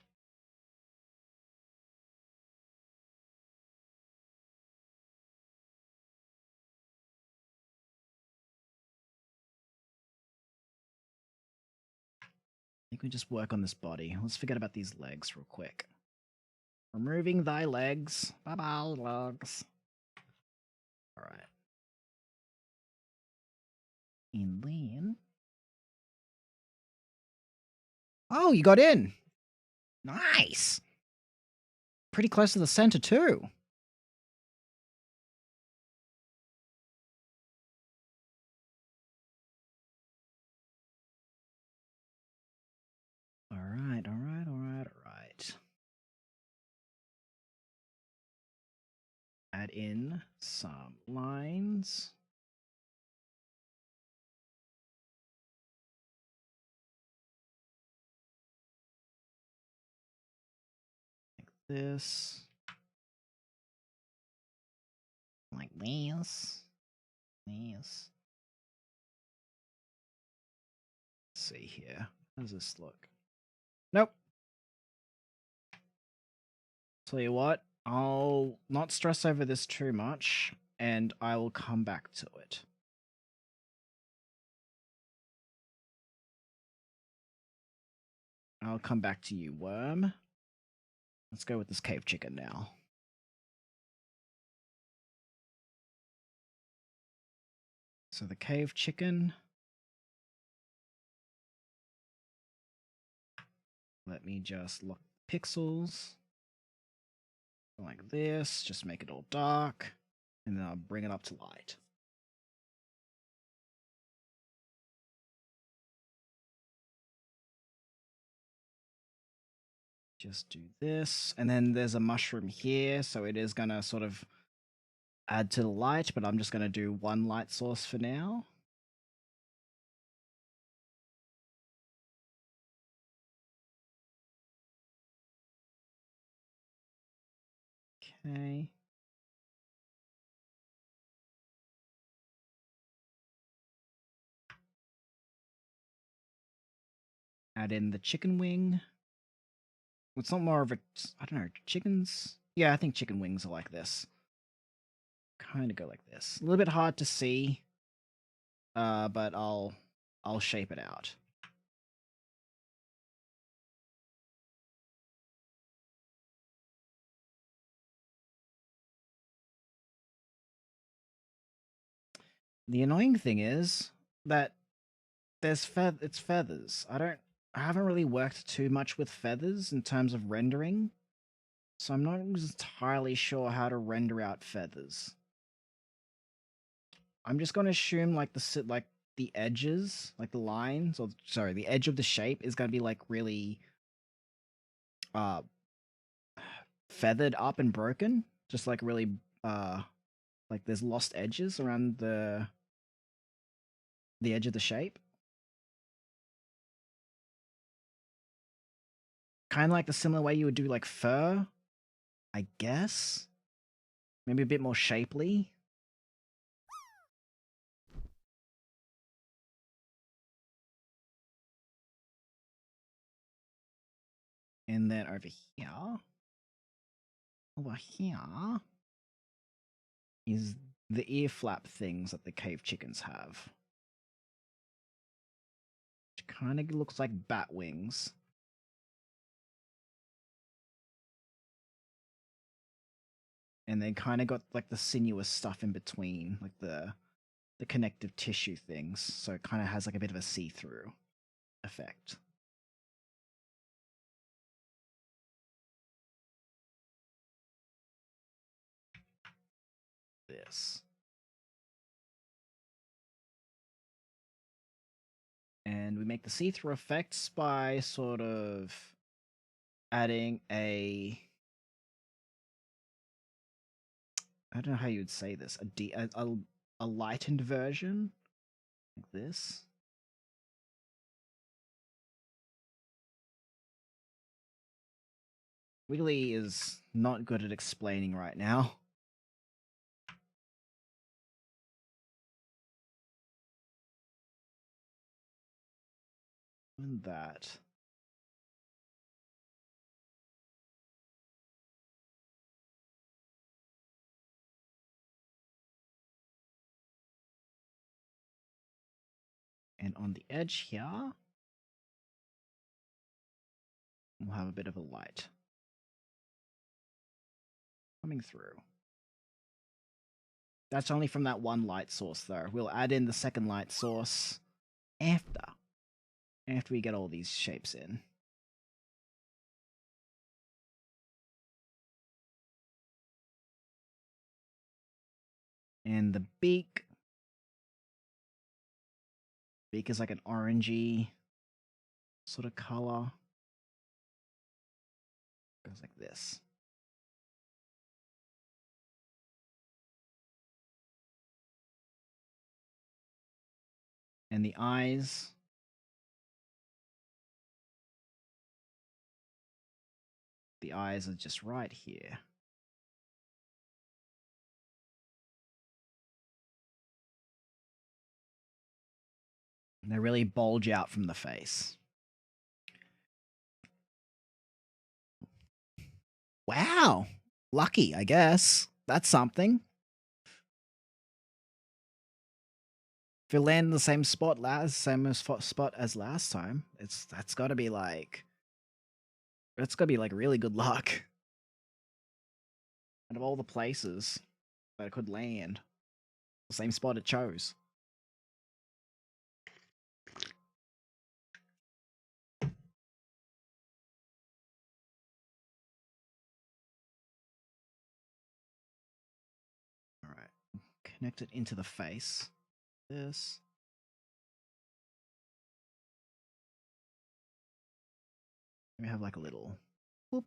A: I think we just work on this body. Let's forget about these legs real quick. Removing thy legs. Bye-bye, legs. All right. And then... Oh, you got in! Nice! Pretty close to the center, too. All right. in some lines. Like this. Like this. This. Let's see here. How does this look? Nope. Tell you what, I'll not stress over this too much, and I will come back to it. I'll come back to you, worm. Let's go with this cave chicken now. So the cave chicken. Let me just lock pixels. Like this, just make it all dark, and then I'll bring it up to light. Just do this, and then there's a mushroom here, so it is gonna sort of add to the light, but I'm just gonna do one light source for now. Okay. Add in the chicken wing. It's not more of a, I don't know, chickens? Yeah, I think chicken wings are like this. Kind of go like this. A little bit hard to see, but I'll shape it out. The annoying thing is that it's feathers. I haven't really worked too much with feathers in terms of rendering, so I'm not entirely sure how to render out feathers. I'm just going to assume like the edges, like the lines, or sorry, the edge of the shape is going to be like really uh feathered up and broken, just like really like there's lost edges around the edge of the shape. Kind of like the similar way you would do like fur, I guess. Maybe a bit more shapely. And then over here is the ear flap things that the cave chickens have. Which kind of looks like bat wings. And they kind of got like the sinuous stuff in between, like the connective tissue things. So it kind of has like a bit of a see-through effect. This. And we make the see-through effects by sort of adding I don't know how you would say this, a lightened version like this. Wiggly is not good at explaining right now. And that. And on the edge here, we'll have a bit of a light coming through. That's only from that one light source though. We'll add in the second light source after we get all these shapes in. And the beak is like an orangey sort of color. Goes like this. And the eyes. The eyes are just right here. And they really bulge out from the face. Wow. Lucky, I guess. That's something. If you land in the same spot spot as last time, that's gotta be like really good luck. Out of all the places that it could land, the same spot it chose. Alright. Connect it into the face. This. We have like a little whoop.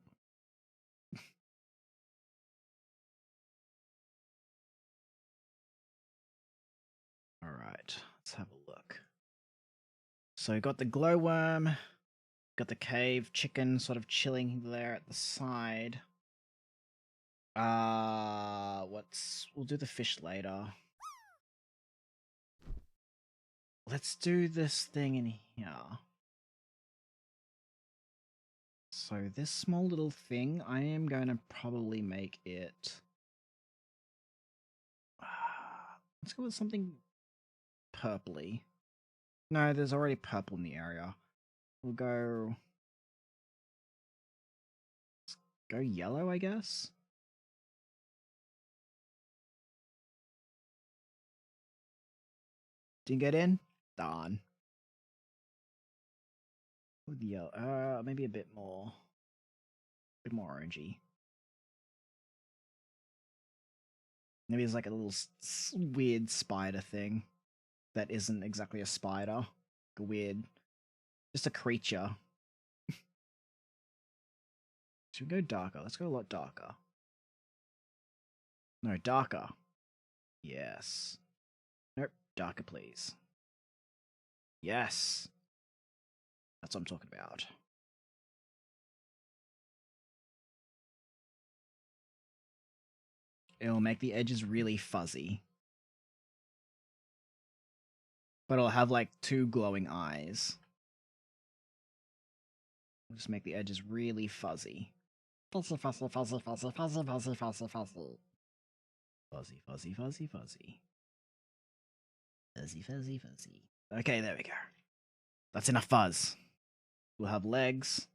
A: Alright, let's have a look. So you got the glowworm, got the cave chicken sort of chilling there at the side. We'll do the fish later. Let's do this thing in here. So this small little thing, I am going to probably make it... let's go with something purpley. No, there's already purple in the area. We'll go... let's go yellow, I guess? Didn't get in? Darn. With yellow, maybe a bit more orangey. Maybe it's like a little weird spider thing that isn't exactly a spider. Like a weird, just a creature. Should we go darker? Let's go a lot darker. No, darker. Yes. Nope, darker please. Yes. That's what I'm talking about. It'll make the edges really fuzzy. But it'll have like two glowing eyes. We'll just make the edges really fuzzy. Fuzzy, fuzzy, fuzzy, fuzzy, fuzzy, fuzzy, fuzzy, fuzzy. Fuzzy, fuzzy, fuzzy, fuzzy. Fuzzy, fuzzy, fuzzy. Okay, there we go. That's enough fuzz. We'll have legs.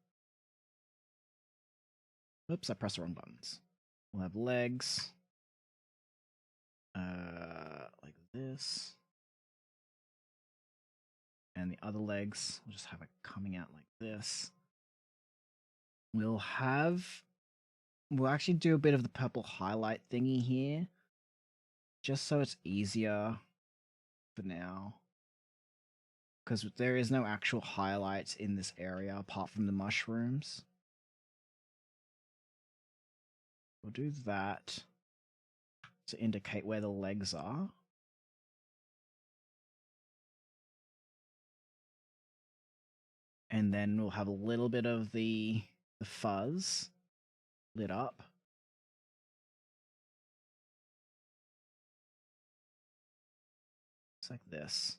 A: Oops, I pressed the wrong buttons. We'll have legs. Like this. And the other legs, we'll just have it coming out like this. We'll actually do a bit of the purple highlight thingy here. Just so it's easier for now. Because there is no actual highlights in this area apart from the mushrooms. We'll do that to indicate where the legs are. And then we'll have a little bit of the fuzz lit up. It's like this.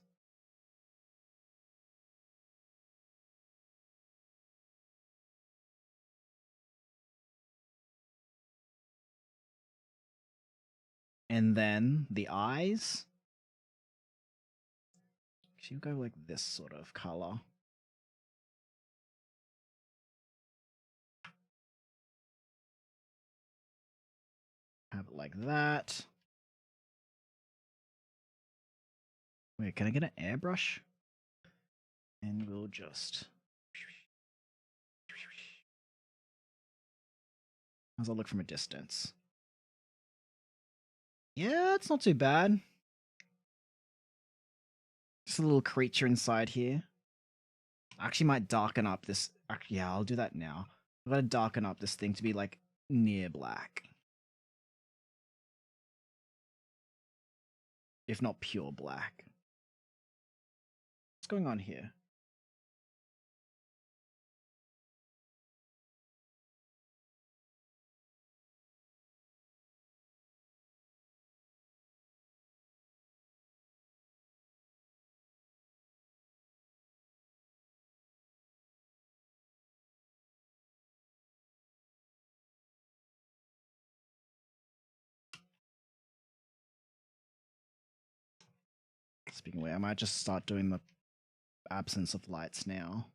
A: And then the eyes. Should go like this sort of color. Have it like that. Wait, can I get an airbrush? And we'll just... how's that look from a distance? Yeah, it's not too bad. Just a little creature inside here. I actually might darken up this... actually, yeah, I'll do that now. I'm gonna darken up this thing to be like near black. If not pure black. going on here? Speaking of which, I might just start doing the absence of lights now.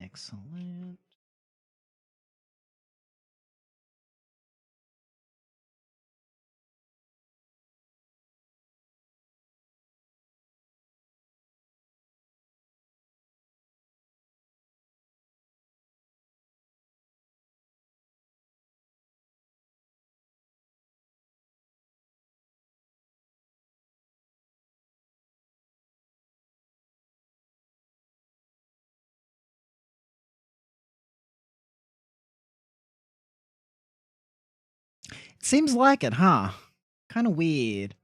A: Excellent. Seems like it, huh? Kind of weird.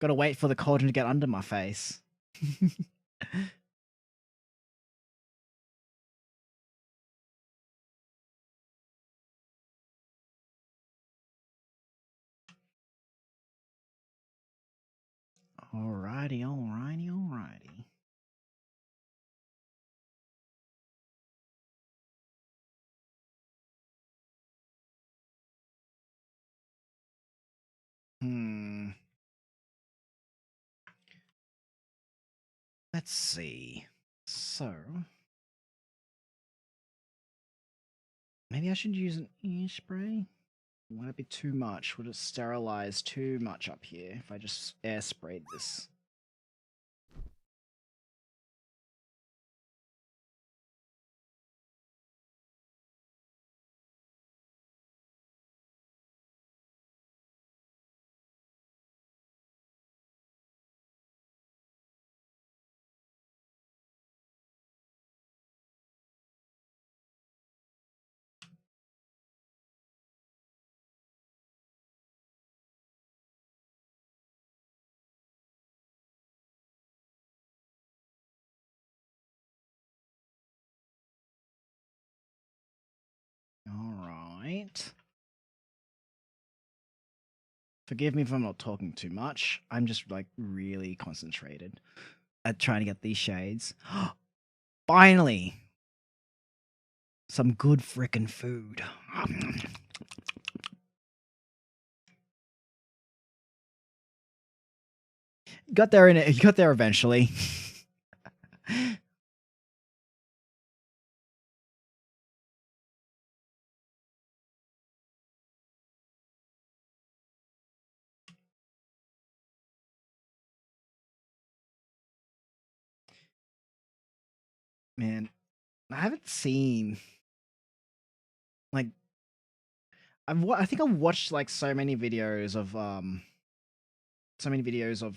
A: Gotta wait for the cauldron to get under my face. Alrighty, alrighty, alrighty. Hmm. Let's see. So, maybe I should use an air spray? Would it be too much? Would it sterilize too much up here if I just air sprayed this? Alright. Forgive me if I'm not talking too much. I'm just like really concentrated at trying to get these shades. Finally! Some good frickin' food. Got there in it. You got there eventually. Man, I haven't seen like I think I've watched like so many videos of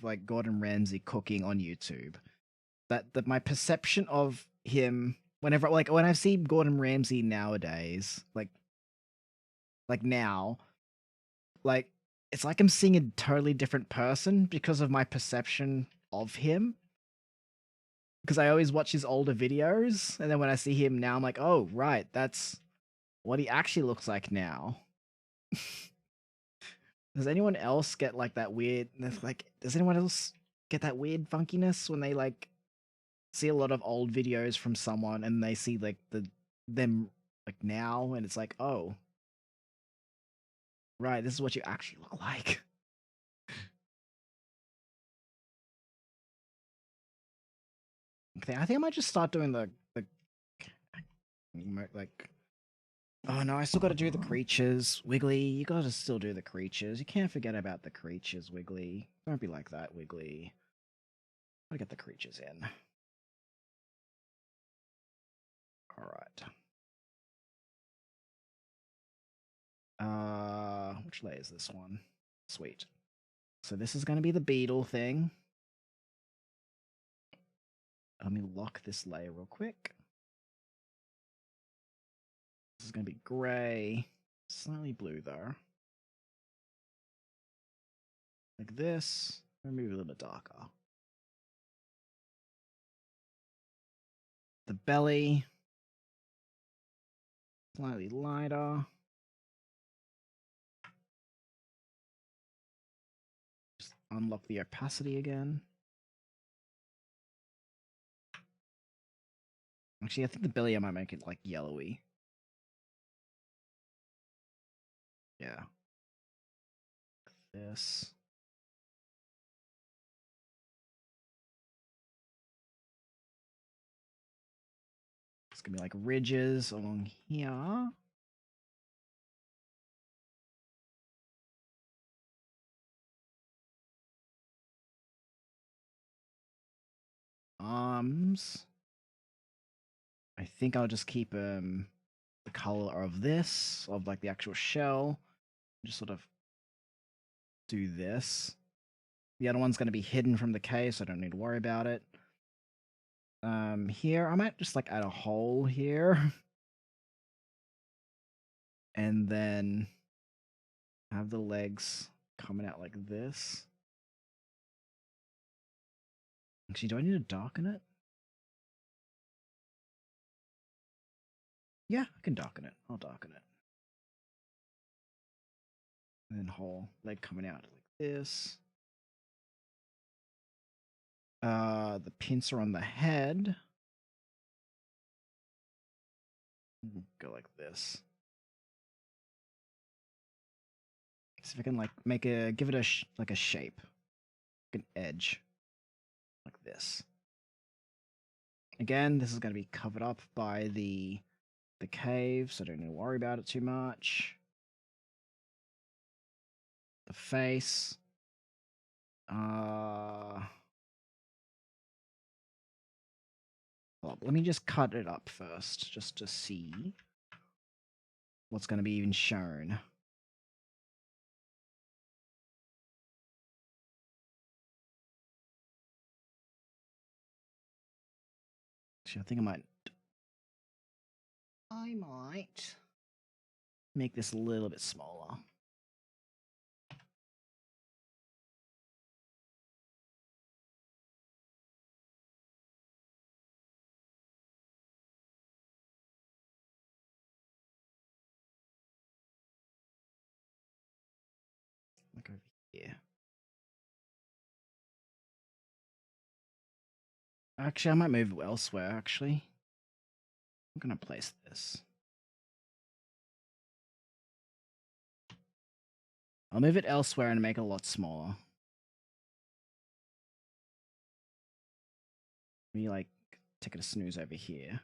A: like Gordon Ramsay cooking on YouTube that my perception of him whenever like when I see Gordon Ramsay nowadays like now like it's like I'm seeing a totally different person because of my perception of him because I always watch his older videos and then when I see him now I'm like oh right that's what he actually looks like now. Does anyone else get like that weird like does anyone else get that weird funkiness when they like see a lot of old videos from someone and they see like them like now and it's like, "Oh, right, this is what you actually look like." Okay, I think I might just start doing the like oh no, I still got to do the creatures. Wiggly, you got to still do the creatures. You can't forget about the creatures, Wiggly. Don't be like that, Wiggly. Gotta get the creatures in. All right. Which layer is this one? Sweet. So this is going to be the beetle thing. Let me lock this layer real quick. This is going to be gray, slightly blue though. Like this, or maybe a little bit darker. The belly, slightly lighter. Just unlock the opacity again. Actually, I think the belly I might make it like yellowy. Yeah. This. It's gonna be like ridges along here. Arms. I think I'll just keep the color of this, of like the actual shell. Just sort of do this. The other one's going to be hidden from the case, so I don't need to worry about it. Here, I might just like add a hole here. And then have the legs coming out like this. Actually, do I need to darken it? Yeah, I can darken it. I'll darken it. And then whole leg coming out like this. The pincer on the head. Go like this. See if I can like give it a like a shape, like an edge, like this. Again, this is going to be covered up by the cave, so don't need to worry about it too much. The face. Well, let me just cut it up first, just to see what's going to be even shown. Actually, I think I might make this a little bit smaller. Like over here. Actually, I might move it elsewhere, actually. I'm going to place this. I'll move it elsewhere and make it a lot smaller. Maybe like take it a snooze over here.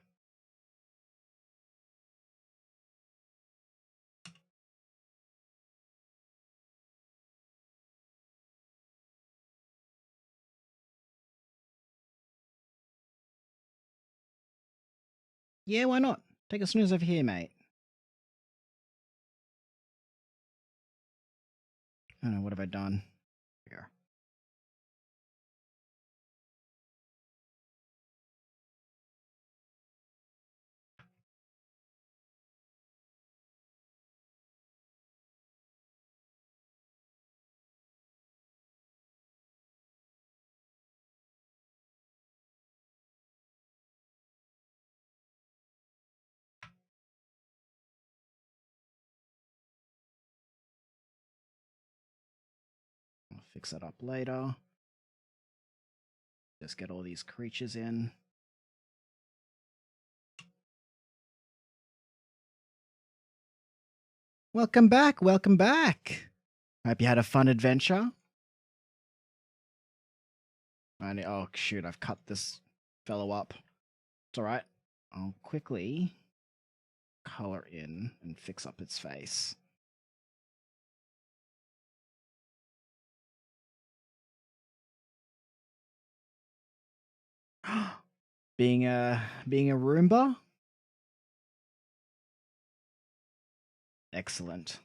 A: Yeah, why not? Take a snooze over here, mate. I don't know, what have I done? Here. I'll fix that up later. Just get all these creatures in. Welcome back, welcome back. Hope you had a fun adventure. Oh shoot, I've cut this fellow up. It's alright. I'll quickly color in and fix up its face. being a Roomba? Excellent.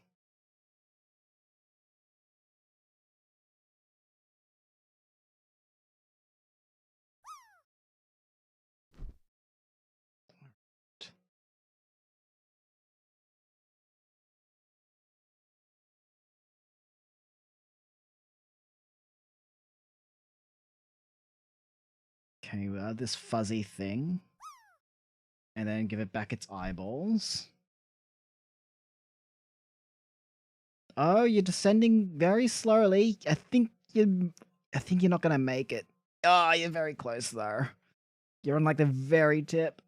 A: Okay, we add this fuzzy thing. And then give it back its eyeballs. Oh, you're descending very slowly. I think you're not gonna make it. Oh, you're very close though. You're on like the very tip.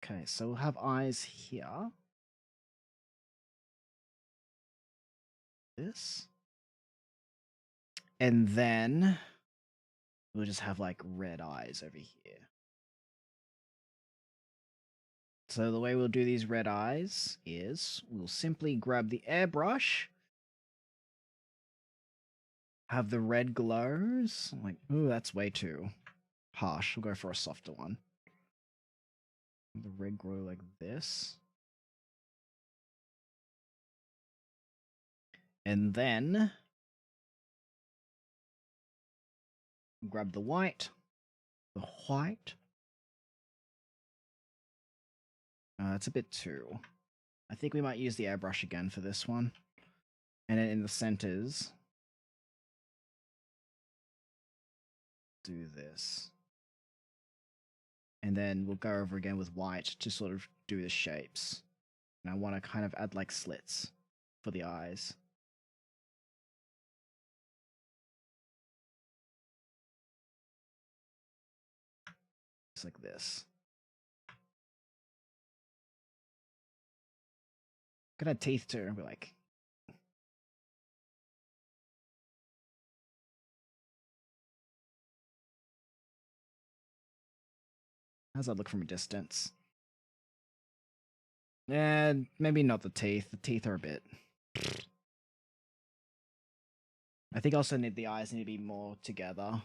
A: Okay, so we'll have eyes here. This. And then we'll just have like red eyes over here. So the way we'll do these red eyes is we'll simply grab the airbrush, have the red glows. Like, ooh, that's way too harsh. We'll go for a softer one. The red glow like this. And then grab the white. The white. It's a bit too. I think we might use the airbrush again for this one. And then in the centers, do this. And then we'll go over again with white to sort of do the shapes. And I want to kind of add like slits for the eyes. Just like this. Could add teeth too, and be like. How's that look from a distance? And maybe not the teeth. The teeth are a bit. I think also need the eyes need to be more together.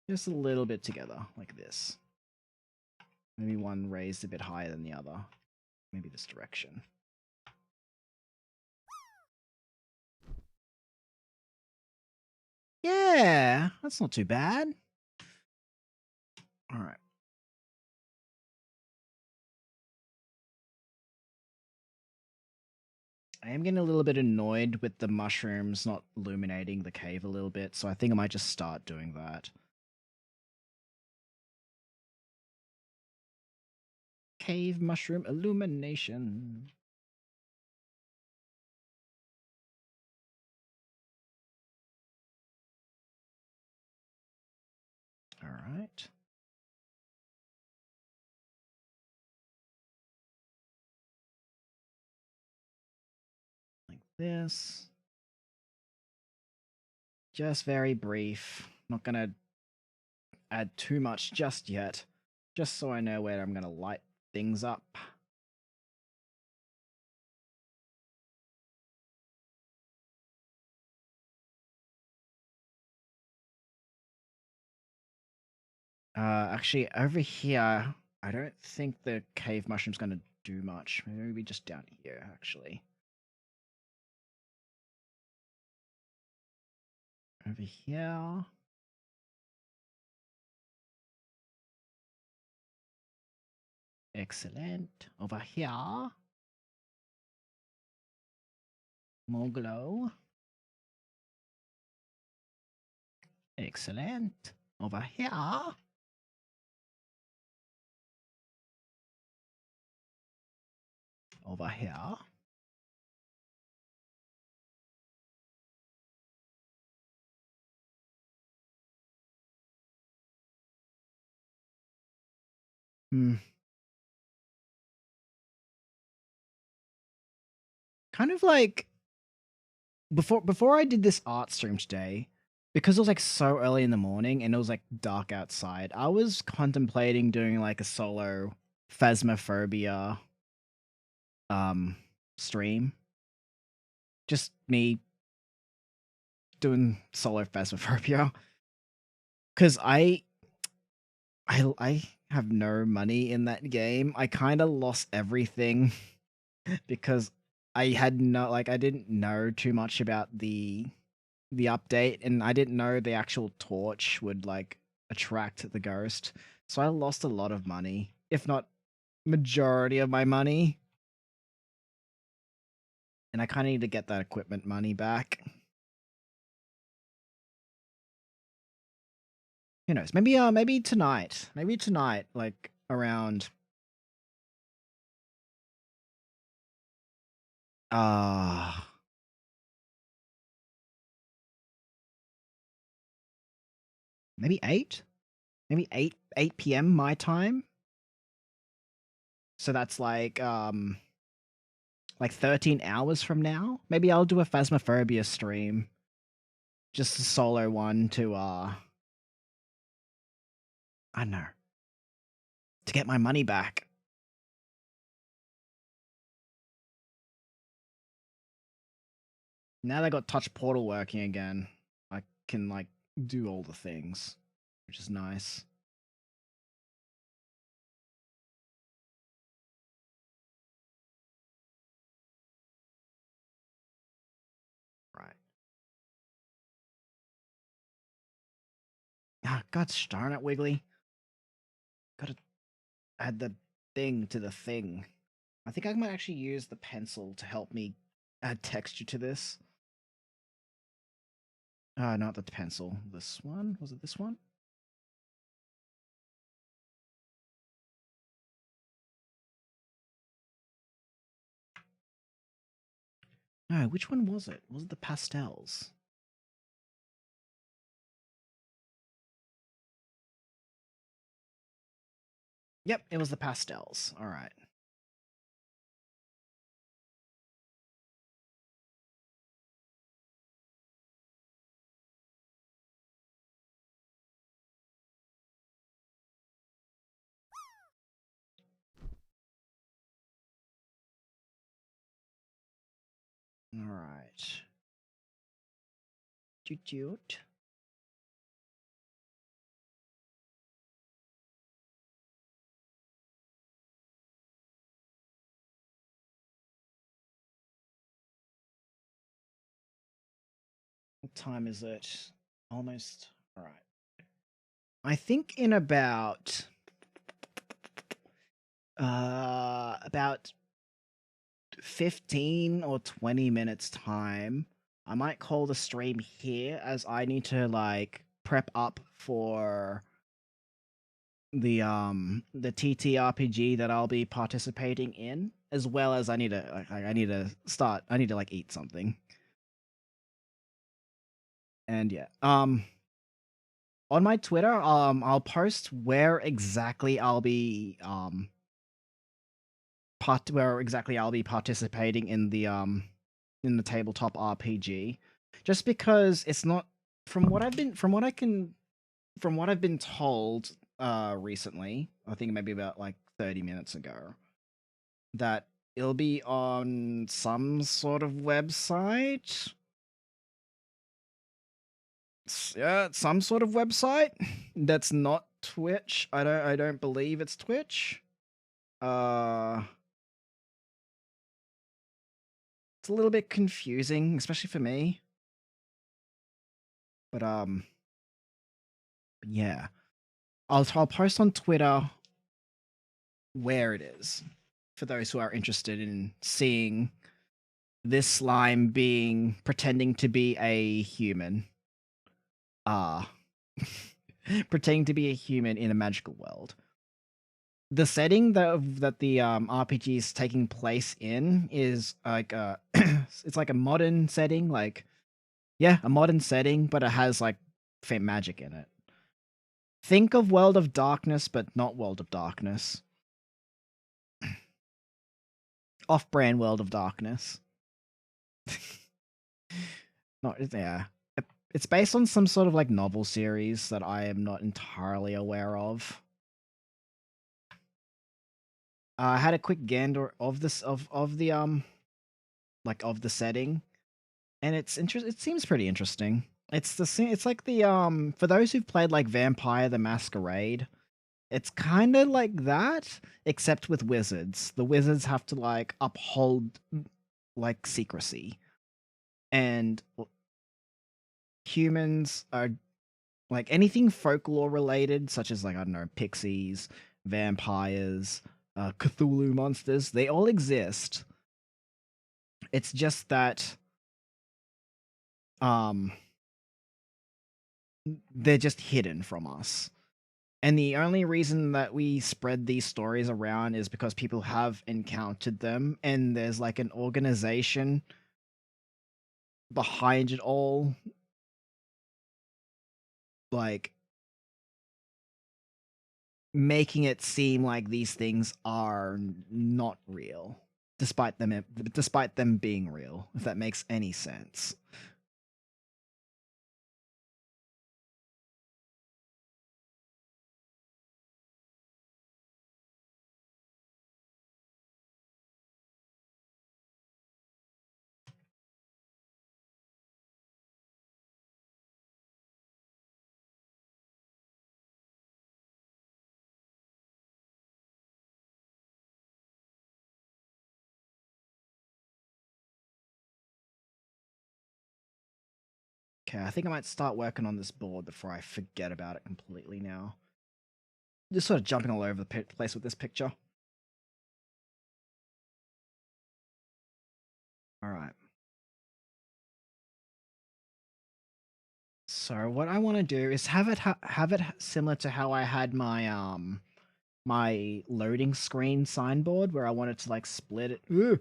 A: Just a little bit together, like this. Maybe one raised a bit higher than the other. Maybe this direction. Yeah, that's not too bad. All right. I am getting a little bit annoyed with the mushrooms not illuminating the cave a little bit, so I think I might just start doing that. Cave mushroom illumination. All right. Like this. Just very brief. Not gonna add too much just yet. Just so I know where I'm gonna light things up. Actually, over here, I don't think the cave mushroom's gonna do much. Maybe just down here, actually. Over here. Excellent. Over here. More glow. Excellent. Over here. Over here. Hmm. Kind of like before I did this art stream today, because it was like so early in the morning and it was like dark outside, I was contemplating doing like a solo phasmophobia stream. Just me doing solo phasmophobia. Cause I have no money in that game. I kind of lost everything because I had no like I didn't know too much about the update, and I didn't know the actual torch would like attract the ghost. So I lost a lot of money, if not majority of my money, and I kind of need to get that equipment money back. Who knows? Maybe tonight. Maybe tonight, like around uh maybe 8? Maybe 8 p.m. my time. So that's like 13 hours from now. Maybe I'll do a Phasmophobia stream. Just a solo one to I don't know, to get my money back. Now they got Touch Portal working again. I can like do all the things, which is nice. Right. Ah, God darn it, Wiggly. Gotta add the thing to the thing. I think I might actually use the pencil to help me add texture to this. Not the pencil. This one? Was it this one? No, which one was it? Was it the pastels? Yep, it was the pastels. All right. All right. Toot toot. What time is it? Almost. All right. I think in about 15 or 20 minutes time, I might call the stream here as I need to like prep up for the TTRPG that I'll be participating in, as well as I need to like eat something. And yeah. On my Twitter, I'll post where exactly I'll be participating in the tabletop RPG, just because it's not from what I've been told recently. I think maybe about like 30 minutes ago, that it'll be on some sort of website. Yeah, some sort of website that's not Twitch. I don't believe it's Twitch. Uh it's a little bit confusing, especially for me. But yeah. I'll post on Twitter where it is for those who are interested in seeing this slime being pretending to be a human. Ah. Pretending to be a human in a magical world. The setting that the RPG is taking place in is like it's like a modern setting, like yeah, a modern setting, but it has like magic in it. Think of World of Darkness, but not World of Darkness. Off-brand World of Darkness. Not yeah. It's based on some sort of like novel series that I am not entirely aware of. I had a quick gander of this of the like of the setting, and it's It seems pretty interesting. It's like the for those who've played like Vampire the Masquerade, It's kind of like that, except with wizards. The wizards have to like uphold like secrecy, and humans are like anything folklore related, such as like I don't know, pixies, vampires, Cthulhu monsters. They all exist. It's just that um they're just hidden from us. And the only reason that we spread these stories around is because people have encountered them, and there's like an organization behind it all, like making it seem like these things are not real, despite them being real. If that makes any sense. Okay, I think I might start working on this board before I forget about it completely now. Just sort of jumping all over the place with this picture. All right. So what I want to do is have it similar to how I had my loading screen signboard where I wanted to like split it. Ooh,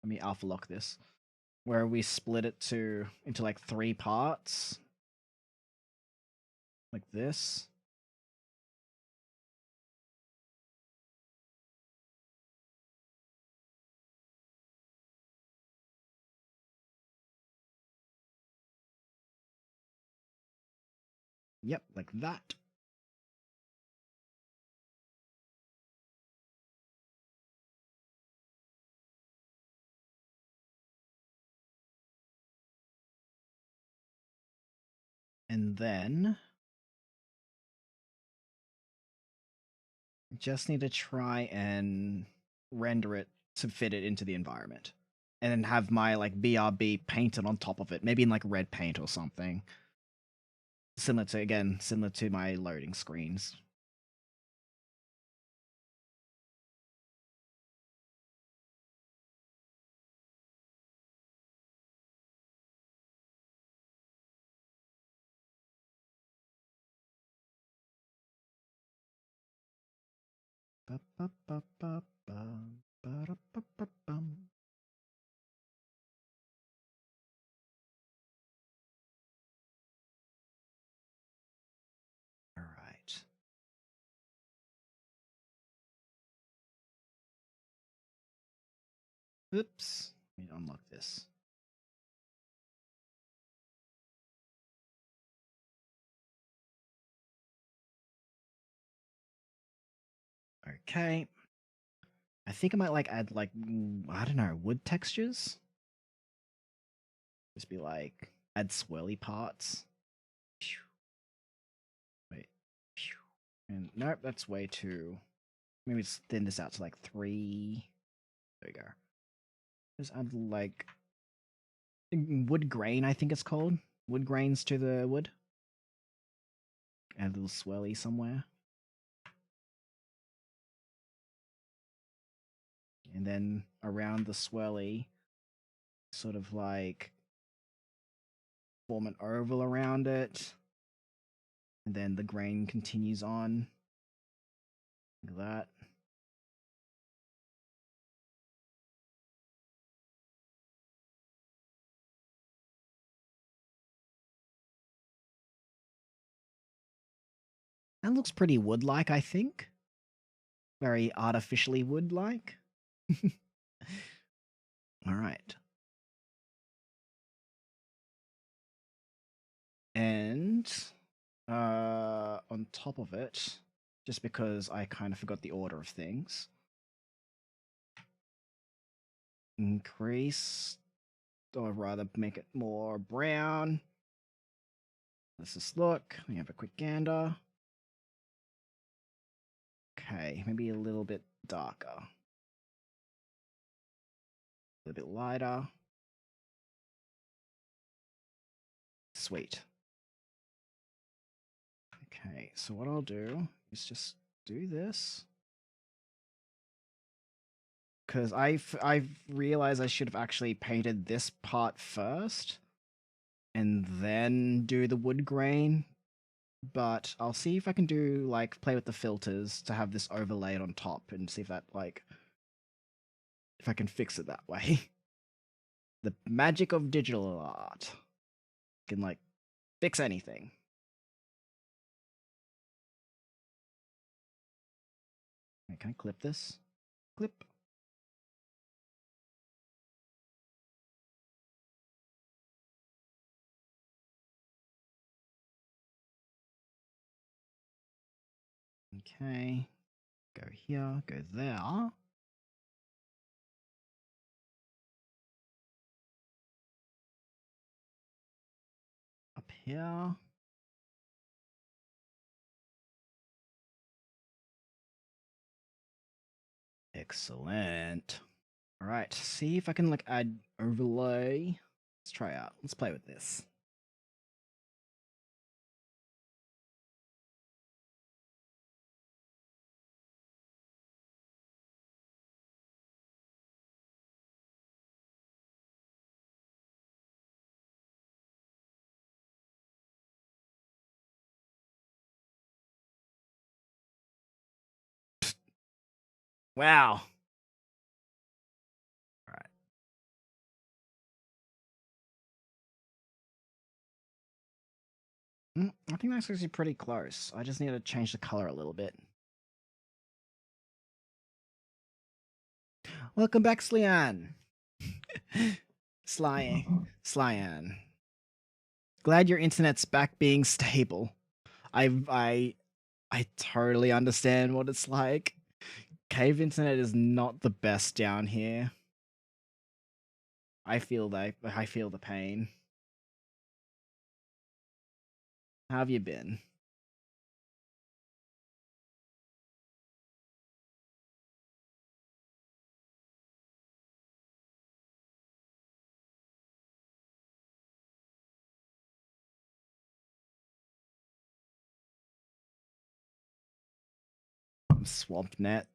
A: let me alpha lock this. Where we split it into like three parts, like this. Yep, like that. And then just need to try and render it to fit it into the environment. And then have my like BRB painted on top of it, maybe in like red paint or something. Similar to my loading screens. All right. Oops. Let me unlock this. Okay. I think I might like add like I don't know, wood textures. Just be like add swirly parts. Wait. And nope, that's way too. Maybe just thin this out to like 3. There we go. Just add like wood grain, I think it's called. Wood grains to the wood. Add a little swirly somewhere. And then around the swirly, sort of like form an oval around it. And then the grain continues on. Like that. That looks pretty wood-like, I think. Very artificially wood-like. All right. And on top of it, just because I kind of forgot the order of things, increase, or rather make it more brown. Let's just look. We have a quick gander. Okay, maybe a little bit darker. A little bit lighter. Sweet. Okay, so what I'll do is just do this. Because I realized I should have actually painted this part first and then do the wood grain. But I'll see if I can do, like, play with the filters to have this overlaid on top and see if that, like, if I can fix it that way. The magic of digital art can, like, fix anything. Okay, can I clip this? Clip. Okay. Go here, go there. Up here. Excellent. All right, see if I can, like, add overlay. Let's try out. Let's play with this. Wow. All right. I think that's actually pretty close. I just need to change the color a little bit. Welcome back, Slyan. Slyan. Glad your internet's back being stable. I totally understand what it's like. Cave internet is not the best down here. I feel the pain. How have you been? Swamp net.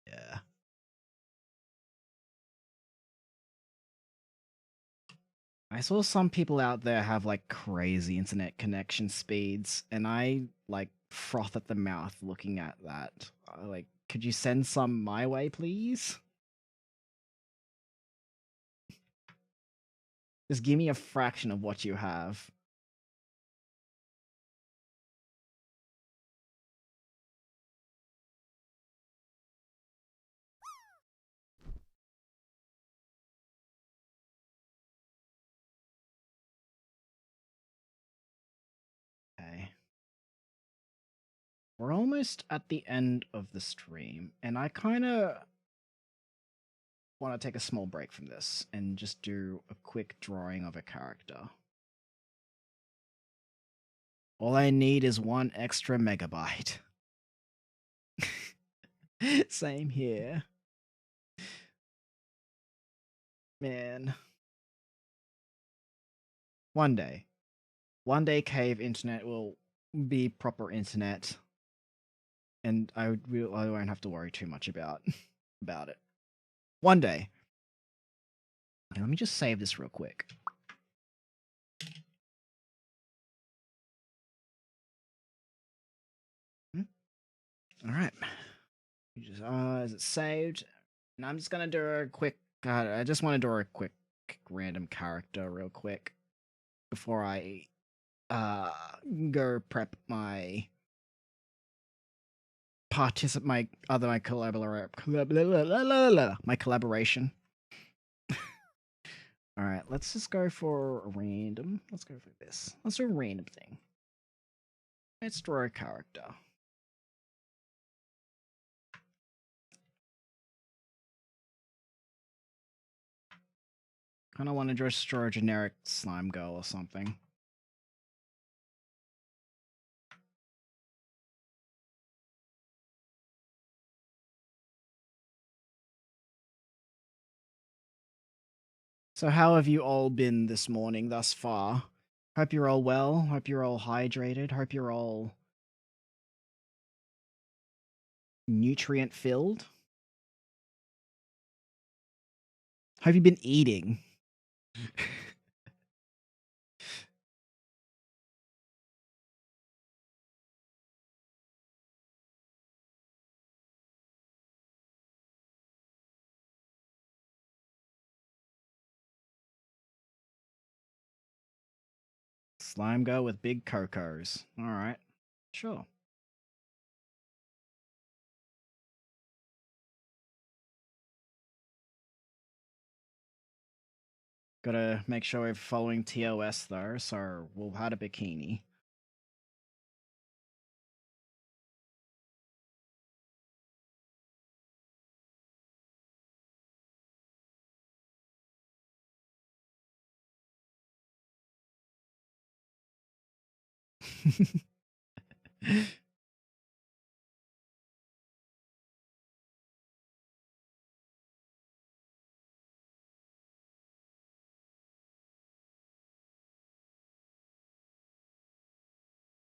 A: Yeah. I saw some people out there have, like, crazy internet connection speeds, and I, like, froth at the mouth looking at that. Like, could you send some my way, please? Just give me a fraction of what you have. Okay. We're almost at the end of the stream, and I kind of want to take a small break from this and just do a quick drawing of a character. All I need is 1 extra megabyte. Same here. Man. One day. One day cave internet will be proper internet. And I won't have to worry too much about it. One day. Okay, let me just save this real quick. All right. Is it saved? And I'm just gonna do a quick. I just want to do a quick random character real quick before I go prep my my collaboration. All right, let's just go for a random. Let's go for this. Let's do a random thing. Let's draw a character. Kind of want to just draw a generic slime girl or something. So how have you all been this morning thus far? Hope you're all well. Hope you're all hydrated. Hope you're all nutrient filled. Have you been eating? Slime go with big cocos. Alright. Sure. Gotta make sure we're following TOS though, so we'll have a bikini.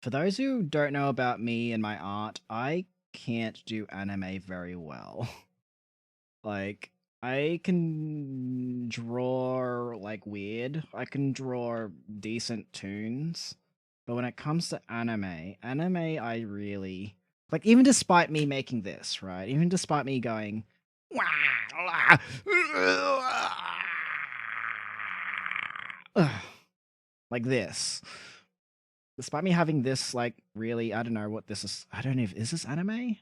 A: For those who don't know about me and my art, I can't do anime very well. Like, I can draw like weird. I can draw decent tunes. But when it comes to anime I really like even despite me making this, right? Even despite me going like this. Despite me having this like really I don't know what this is. I don't know if is this anime?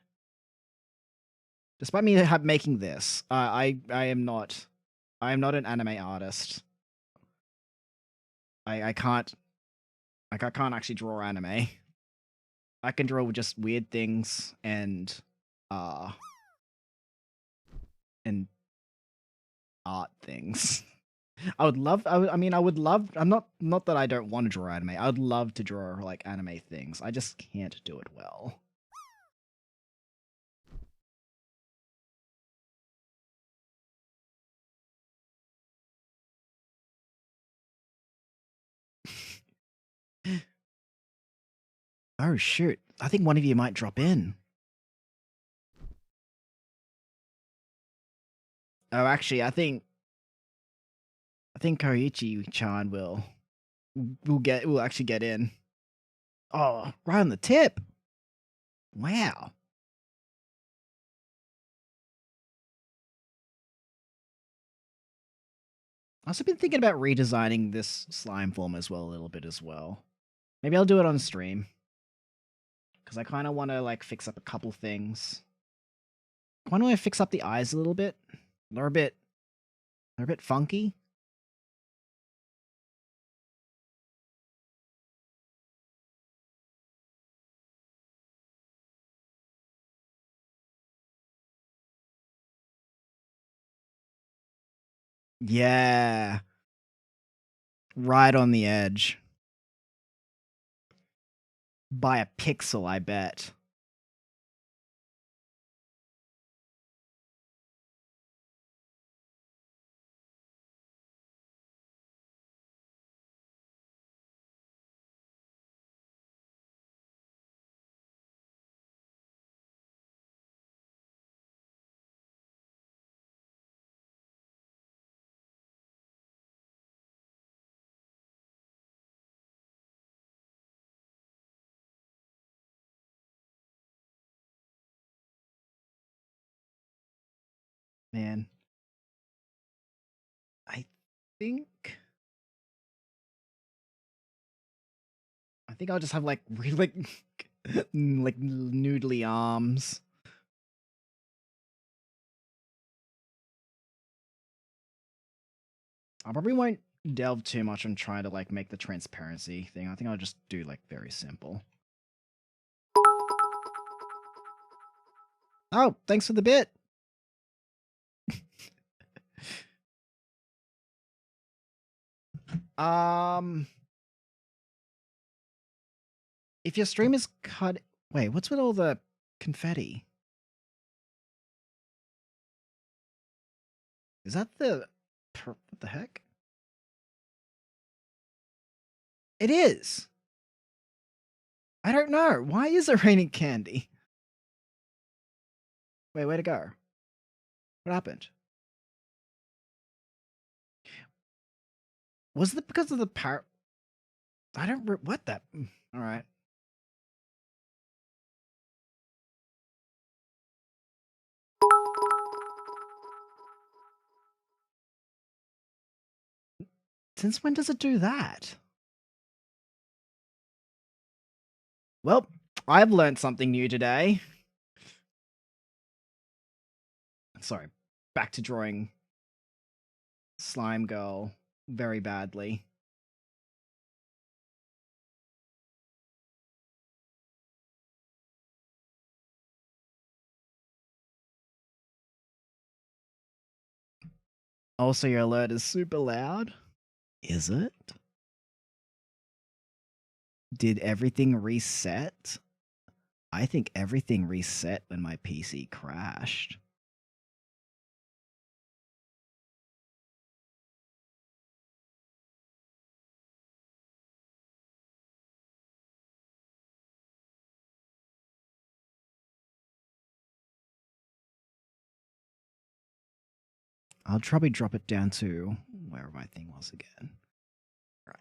A: Despite me making this, I am not an anime artist. I can't I can't actually draw anime. I can draw just weird things uh and art things. I mean I would love I'm not that I don't want to draw anime. I would love to draw like anime things. I just can't do it well. Oh shoot. I think one of you might drop in. Oh actually I think Koichi-chan will actually get in. Oh, right on the tip. Wow. I've also been thinking about redesigning this slime form as well a little bit as well. Maybe I'll do it on stream. Because I kind of want to like fix up a couple things. I want to fix up the eyes a little bit. They're a bit funky. Yeah. Right on the edge. By a pixel, I bet. Man. I think I'll just have like really like noodly arms. I probably won't delve too much on trying to like make the transparency thing. I think I'll just do like very simple. Oh, thanks for the bit. Um if your stream is cut wait, what's with all the confetti? Is that what the heck? It is. I don't know. Why is it raining candy? Wait, where'd it go? What happened? Was it because of the power? I don't. What that? All right. Since when does it do that? Well, I've learned something new today. Sorry, back to drawing Slime Girl very badly. Also, your alert is super loud. Is it? Did everything reset? I think everything reset when my PC crashed. I'll probably drop it down to wherever my thing was again. Right.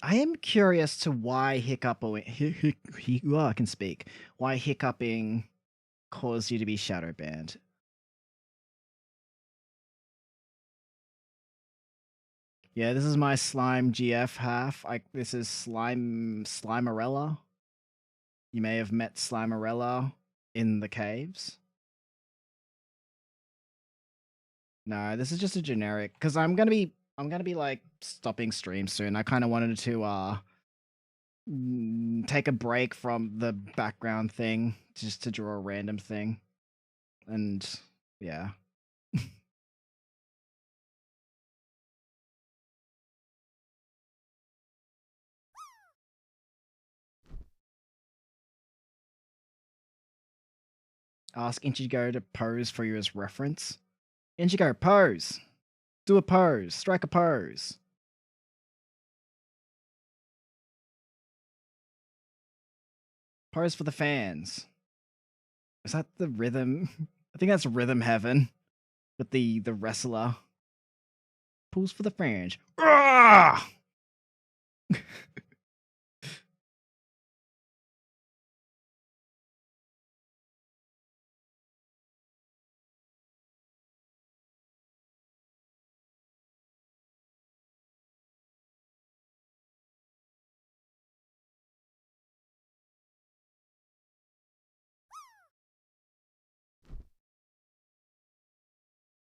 A: I am curious to why I can speak. Why hiccuping caused you to be shadow banned. Yeah, this is my slime GF half. This is Slimerella. You may have met Slimerella in the caves. No, this is just a generic because I'm gonna be like stopping stream soon. I kind of wanted to take a break from the background thing just to draw a random thing, and yeah. Ask Ichigo to pose for you as reference. Ichigo, pose. Do a pose. Strike a pose. Pose for the fans. Is that the rhythm? I think that's Rhythm Heaven with the wrestler. Pose for the fans. Ah!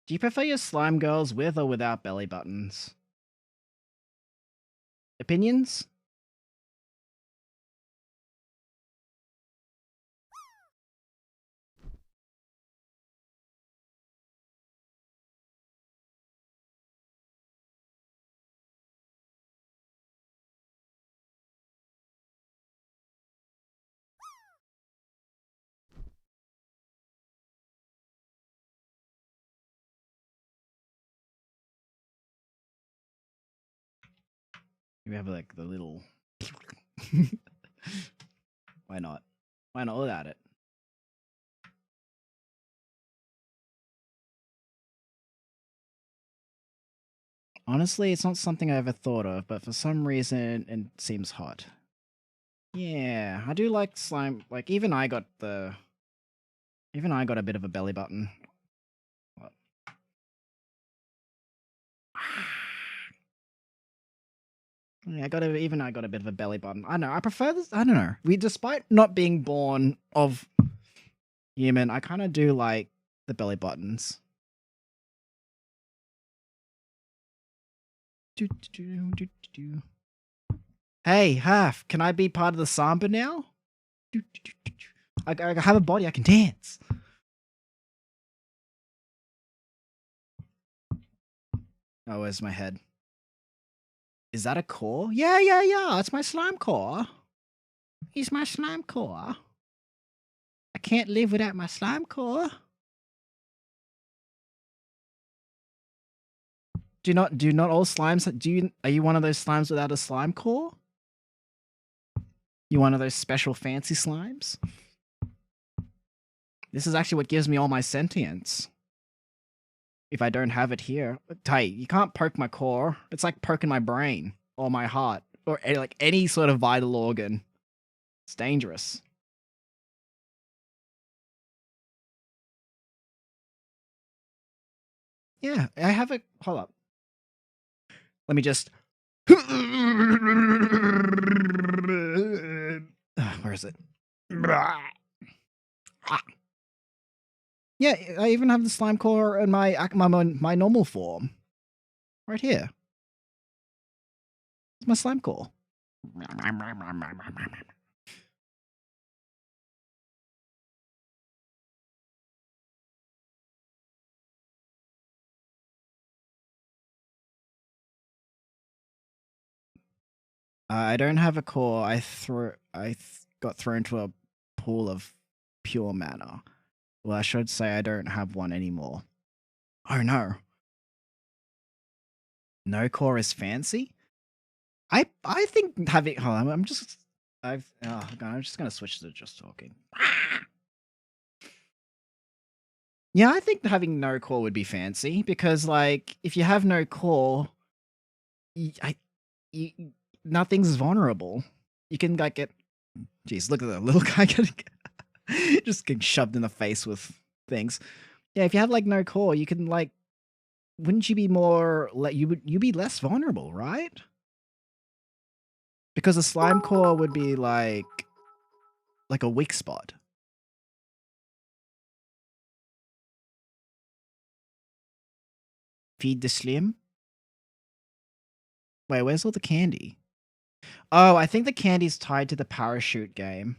A: Do you prefer your slime girls with or without belly buttons? Opinions? We have like the little. Why not? Why not without it? Honestly, it's not something I ever thought of, but for some reason it seems hot. Yeah, I do like slime. Like even I got a bit of a belly button. What? Yeah, I got a bit of a belly button. I don't know. I prefer this. I don't know. Despite not being born of human, I kind of do like the belly buttons. Hey, Half, can I be part of the samba now? I have a body. I can dance. Oh, where's my head? Is that a core? Yeah. It's my slime core. He's my slime core. can't live without my slime core. Do not all slimes are you one of those slimes without a slime core? You one of those special fancy slimes? This is actually what gives me all my sentience. If I don't have it here. Tight, you can't poke my core. It's like poking my brain or my heart or like any sort of vital organ. It's dangerous. Yeah, I have it. Hold up. Let me just. Where is it? Yeah, I even have the slime core in my normal form. Right here. It's my slime core. I don't have a core. Got thrown to a pool of pure mana. Well, I should say I don't have one anymore. Oh no. No core is fancy? I think having hold on, I'm just gonna switch to just talking. Yeah, I think having no core would be fancy because like if you have no core, nothing's vulnerable. You can like get jeez, look at that little guy just getting shoved in the face with things. Yeah, if you have like no core, you can like wouldn't you be more you be less vulnerable, right? Because a slime core would be like a weak spot. Feed the slim? Wait, where's all the candy? Oh, I think the candy's tied to the parachute game.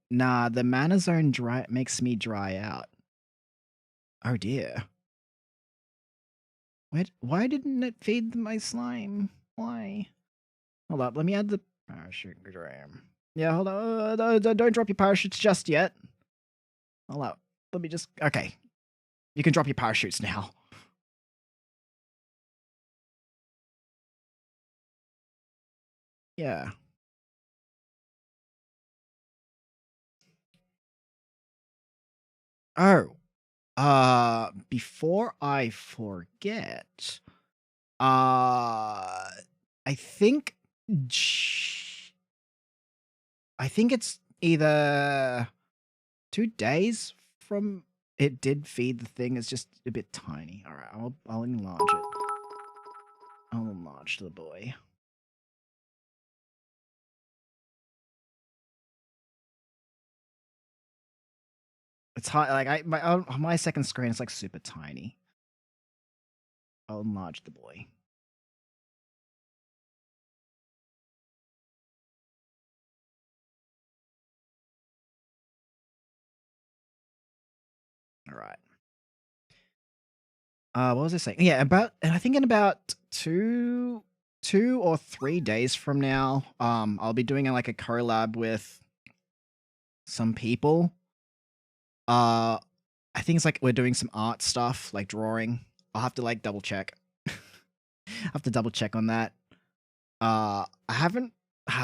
A: Nah, the mana zone makes me dry out. Oh dear. Why didn't it feed my slime? Why? Hold up, let me add the parachute gram. Yeah, hold on. Don't drop your parachutes just yet. Hold up. Let me just. Okay. You can drop your parachutes now. Yeah. Oh. Before I forget, I think it's either 2 days from it did feed the thing. It's just a bit tiny. All right, I'll enlarge it. I'll enlarge the boy. It's high. Like my second screen is like super tiny. I'll enlarge the boy. All right. What was I saying? Yeah, I think in about two or 3 days from now, I'll be doing like a collab with some people. I think it's like we're doing some art stuff, like drawing. I'll have to like double check. I have to double check on that. I haven't.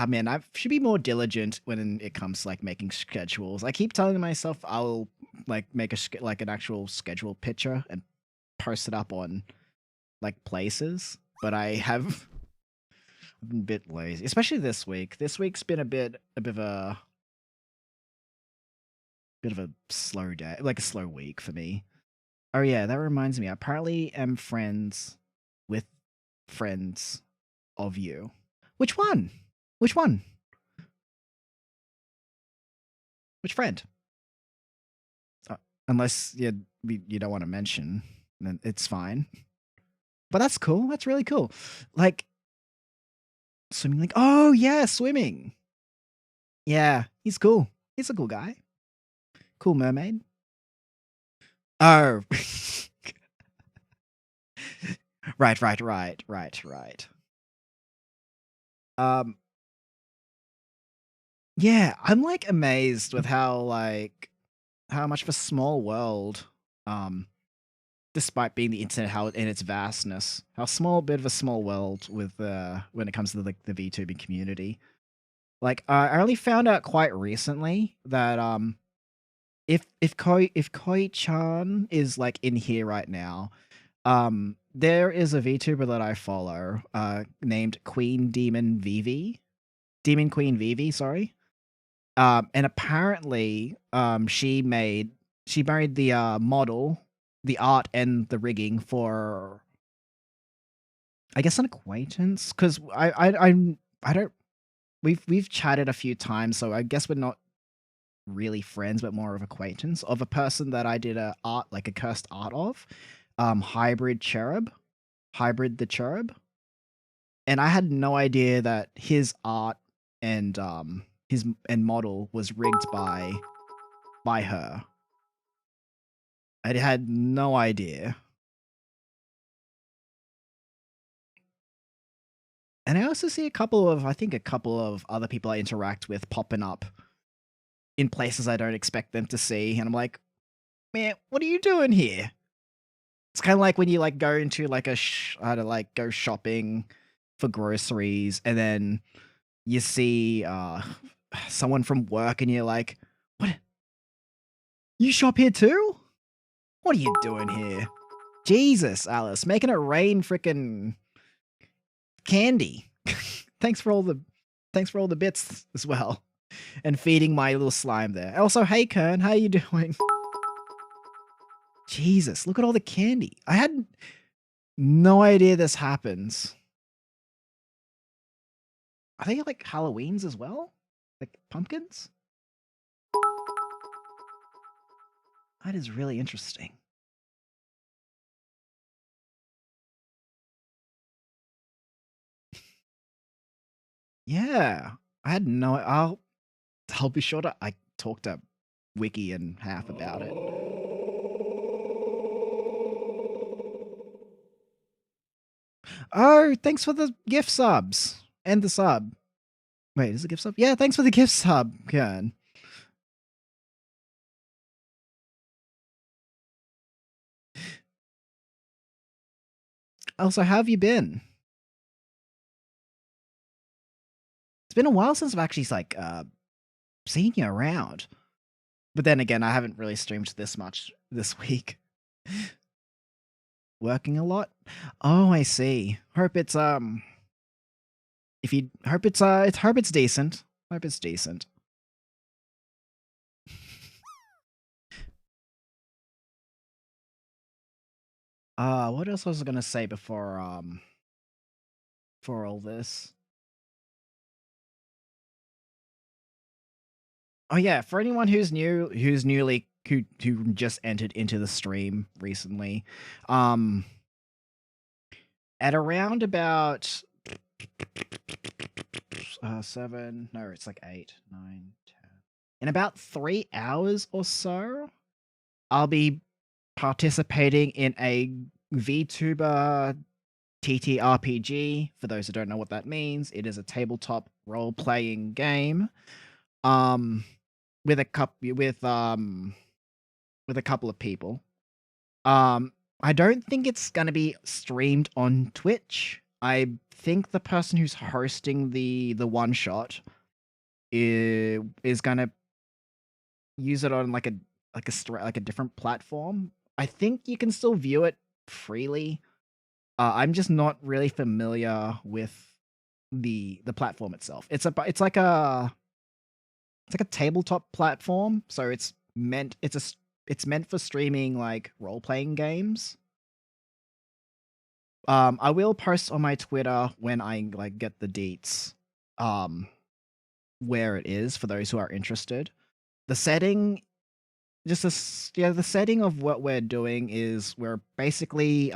A: Man, I should be more diligent when it comes to like making schedules. I keep telling myself I'll like make an actual schedule picture and post it up on like places, but I've been a bit lazy, especially this week. This week's been a bit of a slow day, like a slow week for me. Oh yeah, that reminds me. I apparently am friends with friends of you. Which one? Which one? Which friend? Unless you don't want to mention, then it's fine. But that's cool. That's really cool. Like swimming, like oh yeah, swimming. Yeah, he's cool. He's a cool guy. Cool mermaid. Oh. Right. Um Yeah, I'm, like, amazed with how, like how much of a small world, um, despite being the internet, how in its vastness, how small bit of a small world with, when it comes to, like, the VTubing community. Like, I only found out quite recently that, if Koi-chan is, like, in here right now, there is a VTuber that I follow, named Queen Demon Vivi. Demon Queen Vivi, sorry. And apparently, she married the model, the art, and the rigging for, I guess, an acquaintance. Because I don't. We've chatted a few times, so I guess we're not really friends, but more of acquaintance of a person that I did a art, like a cursed art of, Hybrid the Cherub, and I had no idea that his art and his and model was rigged by her. I had no idea. And I also see I think a couple of other people I interact with popping up in places I don't expect them to see, and I'm like, man, what are you doing here? It's kind of like when you like go into like I don't like go shopping for groceries, and then you see someone from work, and you're like, what? You shop here too? What are you doing here? Jesus, Alice, making it rain frickin' candy. thanks for all the thanks for all the bits as well. And feeding my little slime there. Also, hey Kern, how you doing? Jesus, look at all the candy. I had no idea this happens. Are they like Halloweens as well? Like pumpkins? That is really interesting. Yeah. I had no I'll be sure to I talk to Wiki and Half about it. Oh, thanks for the gift subs and the sub. Wait, is it a gift sub? Yeah, thanks for the gift sub, Kern. Also, how have you been? It's been a while since I've actually like seen you around. But then again, I haven't really streamed this much this week. Working a lot? Oh, I see. Hope it's if you hope it's decent. Hope it's decent. What else was I gonna say before for all this? Oh yeah, for anyone who just entered into the stream recently, um at around about 7, no, it's like 8, 9, 10. In about 3 hours or so, I'll be participating in a VTuber TTRPG. For those who don't know what that means, it is a tabletop role-playing game. Um, with a with a couple of people. I don't think it's gonna be streamed on Twitch. I think the person who's hosting the one shot is gonna use it on like a different platform. I think you can still view it freely. I'm just not really familiar with the platform itself. It's like a tabletop platform, so it's meant for streaming like role playing games. I will post on my Twitter when I like get the deets, um, where it is for those who are interested. The setting, the setting of what we're doing is we're basically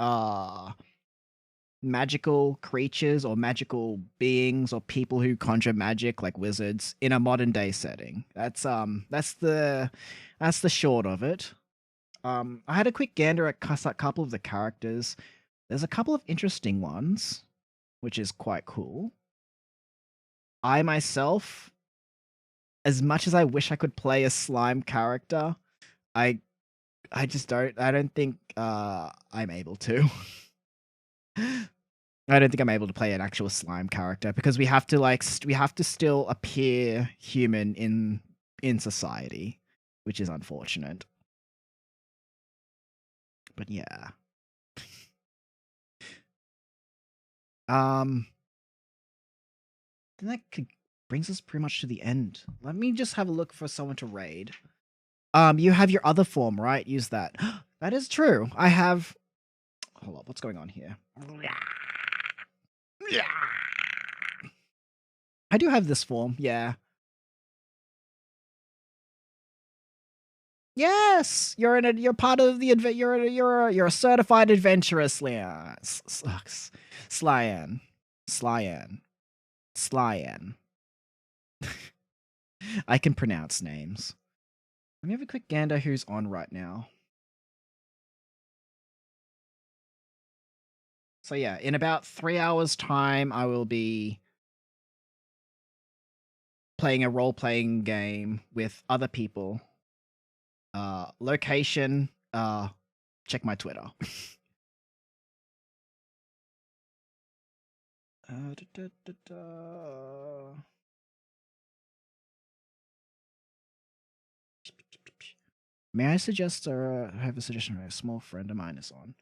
A: magical creatures or magical beings or people who conjure magic like wizards in a modern day setting. That's the short of it. I had a quick gander at a couple of the characters. There's a couple of interesting ones, which is quite cool. I myself as much as I wish I could play a slime character, I I don't think I'm able to. I don't think I'm able to play an actual slime character because we have to like we have to still appear human in society, which is unfortunate. But yeah. Um then brings us pretty much to the end. Let me just have a look for someone to raid. You have your other form, right? Use that. That is true. I have hold on, what's going on here? I do have this form, yeah. Yes, you're part of the you're a certified adventurer, Slyan, Slyan, Slyan. I can pronounce names. Let me have a quick gander who's on right now. So yeah, in about 3 hours time, I will be playing a role-playing game with other people. Location, check my Twitter. Da, da, da, da. May I suggest or have a suggestion for a small friend of mine is on?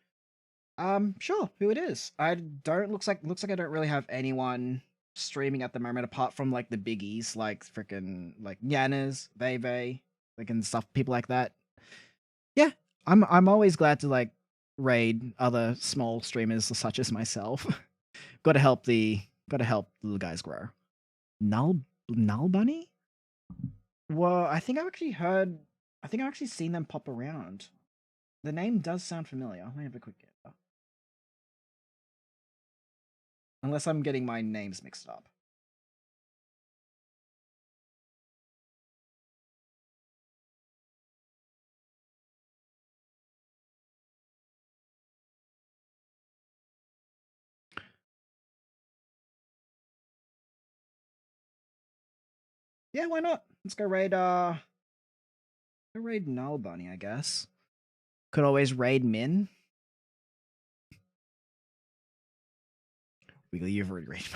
A: Sure, who it is. I don't looks like I don't really have anyone streaming at the moment apart from like the biggies like freaking like Yanas, Veve, like and stuff, people like that. Yeah, I'm always glad to like raid other small streamers such as myself. Gotta help the guys grow. Null Bunny? Well, I think I've actually seen them pop around. The name does sound familiar. Let me have a quick guess. Unless I'm getting my names mixed up. Yeah, why not? Let's go raid Null Bunny, I guess. Could always raid Min. Wiggly, you've already raided.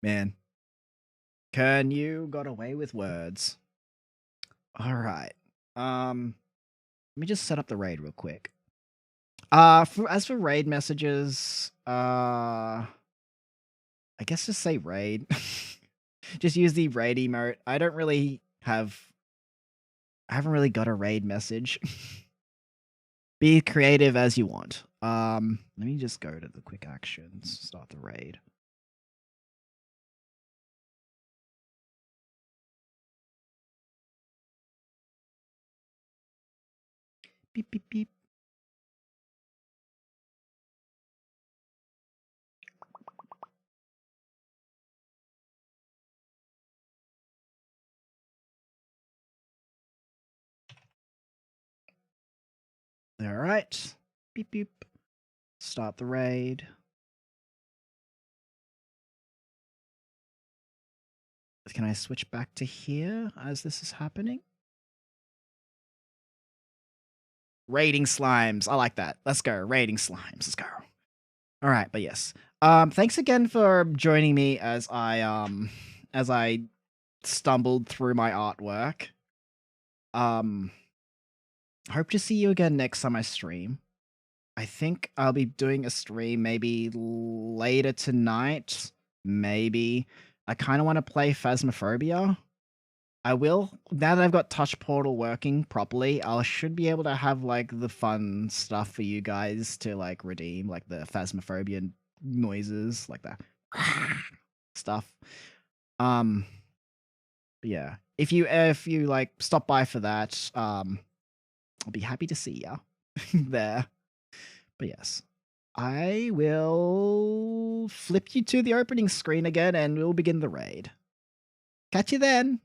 A: Man. Kern, you got away with words. Alright. Let me just set up the raid real quick. As for raid messages, I guess just say raid. Just use the raid emote. I haven't really got a raid message. Be creative as you want. Let me just go to the quick actions, start the raid. Beep, beep, beep. All right. Beep, beep. Start the raid. Can I switch back to here as this is happening? Raiding slimes. I like that. Let's go. Raiding slimes. Let's go. All right, but yes. Thanks again for joining me as I stumbled through my artwork. Hope to see you again next time I stream. I think I'll be doing a stream maybe later tonight. Maybe. I kind of want to play Phasmophobia. I will. Now that I've got Touch Portal working properly, I should be able to have like the fun stuff for you guys to like redeem, like the Phasmophobia noises, like that stuff. Yeah. If you like stop by for that, I'll be happy to see ya there. But yes, I will flip you to the opening screen again and we'll begin the raid. Catch you then.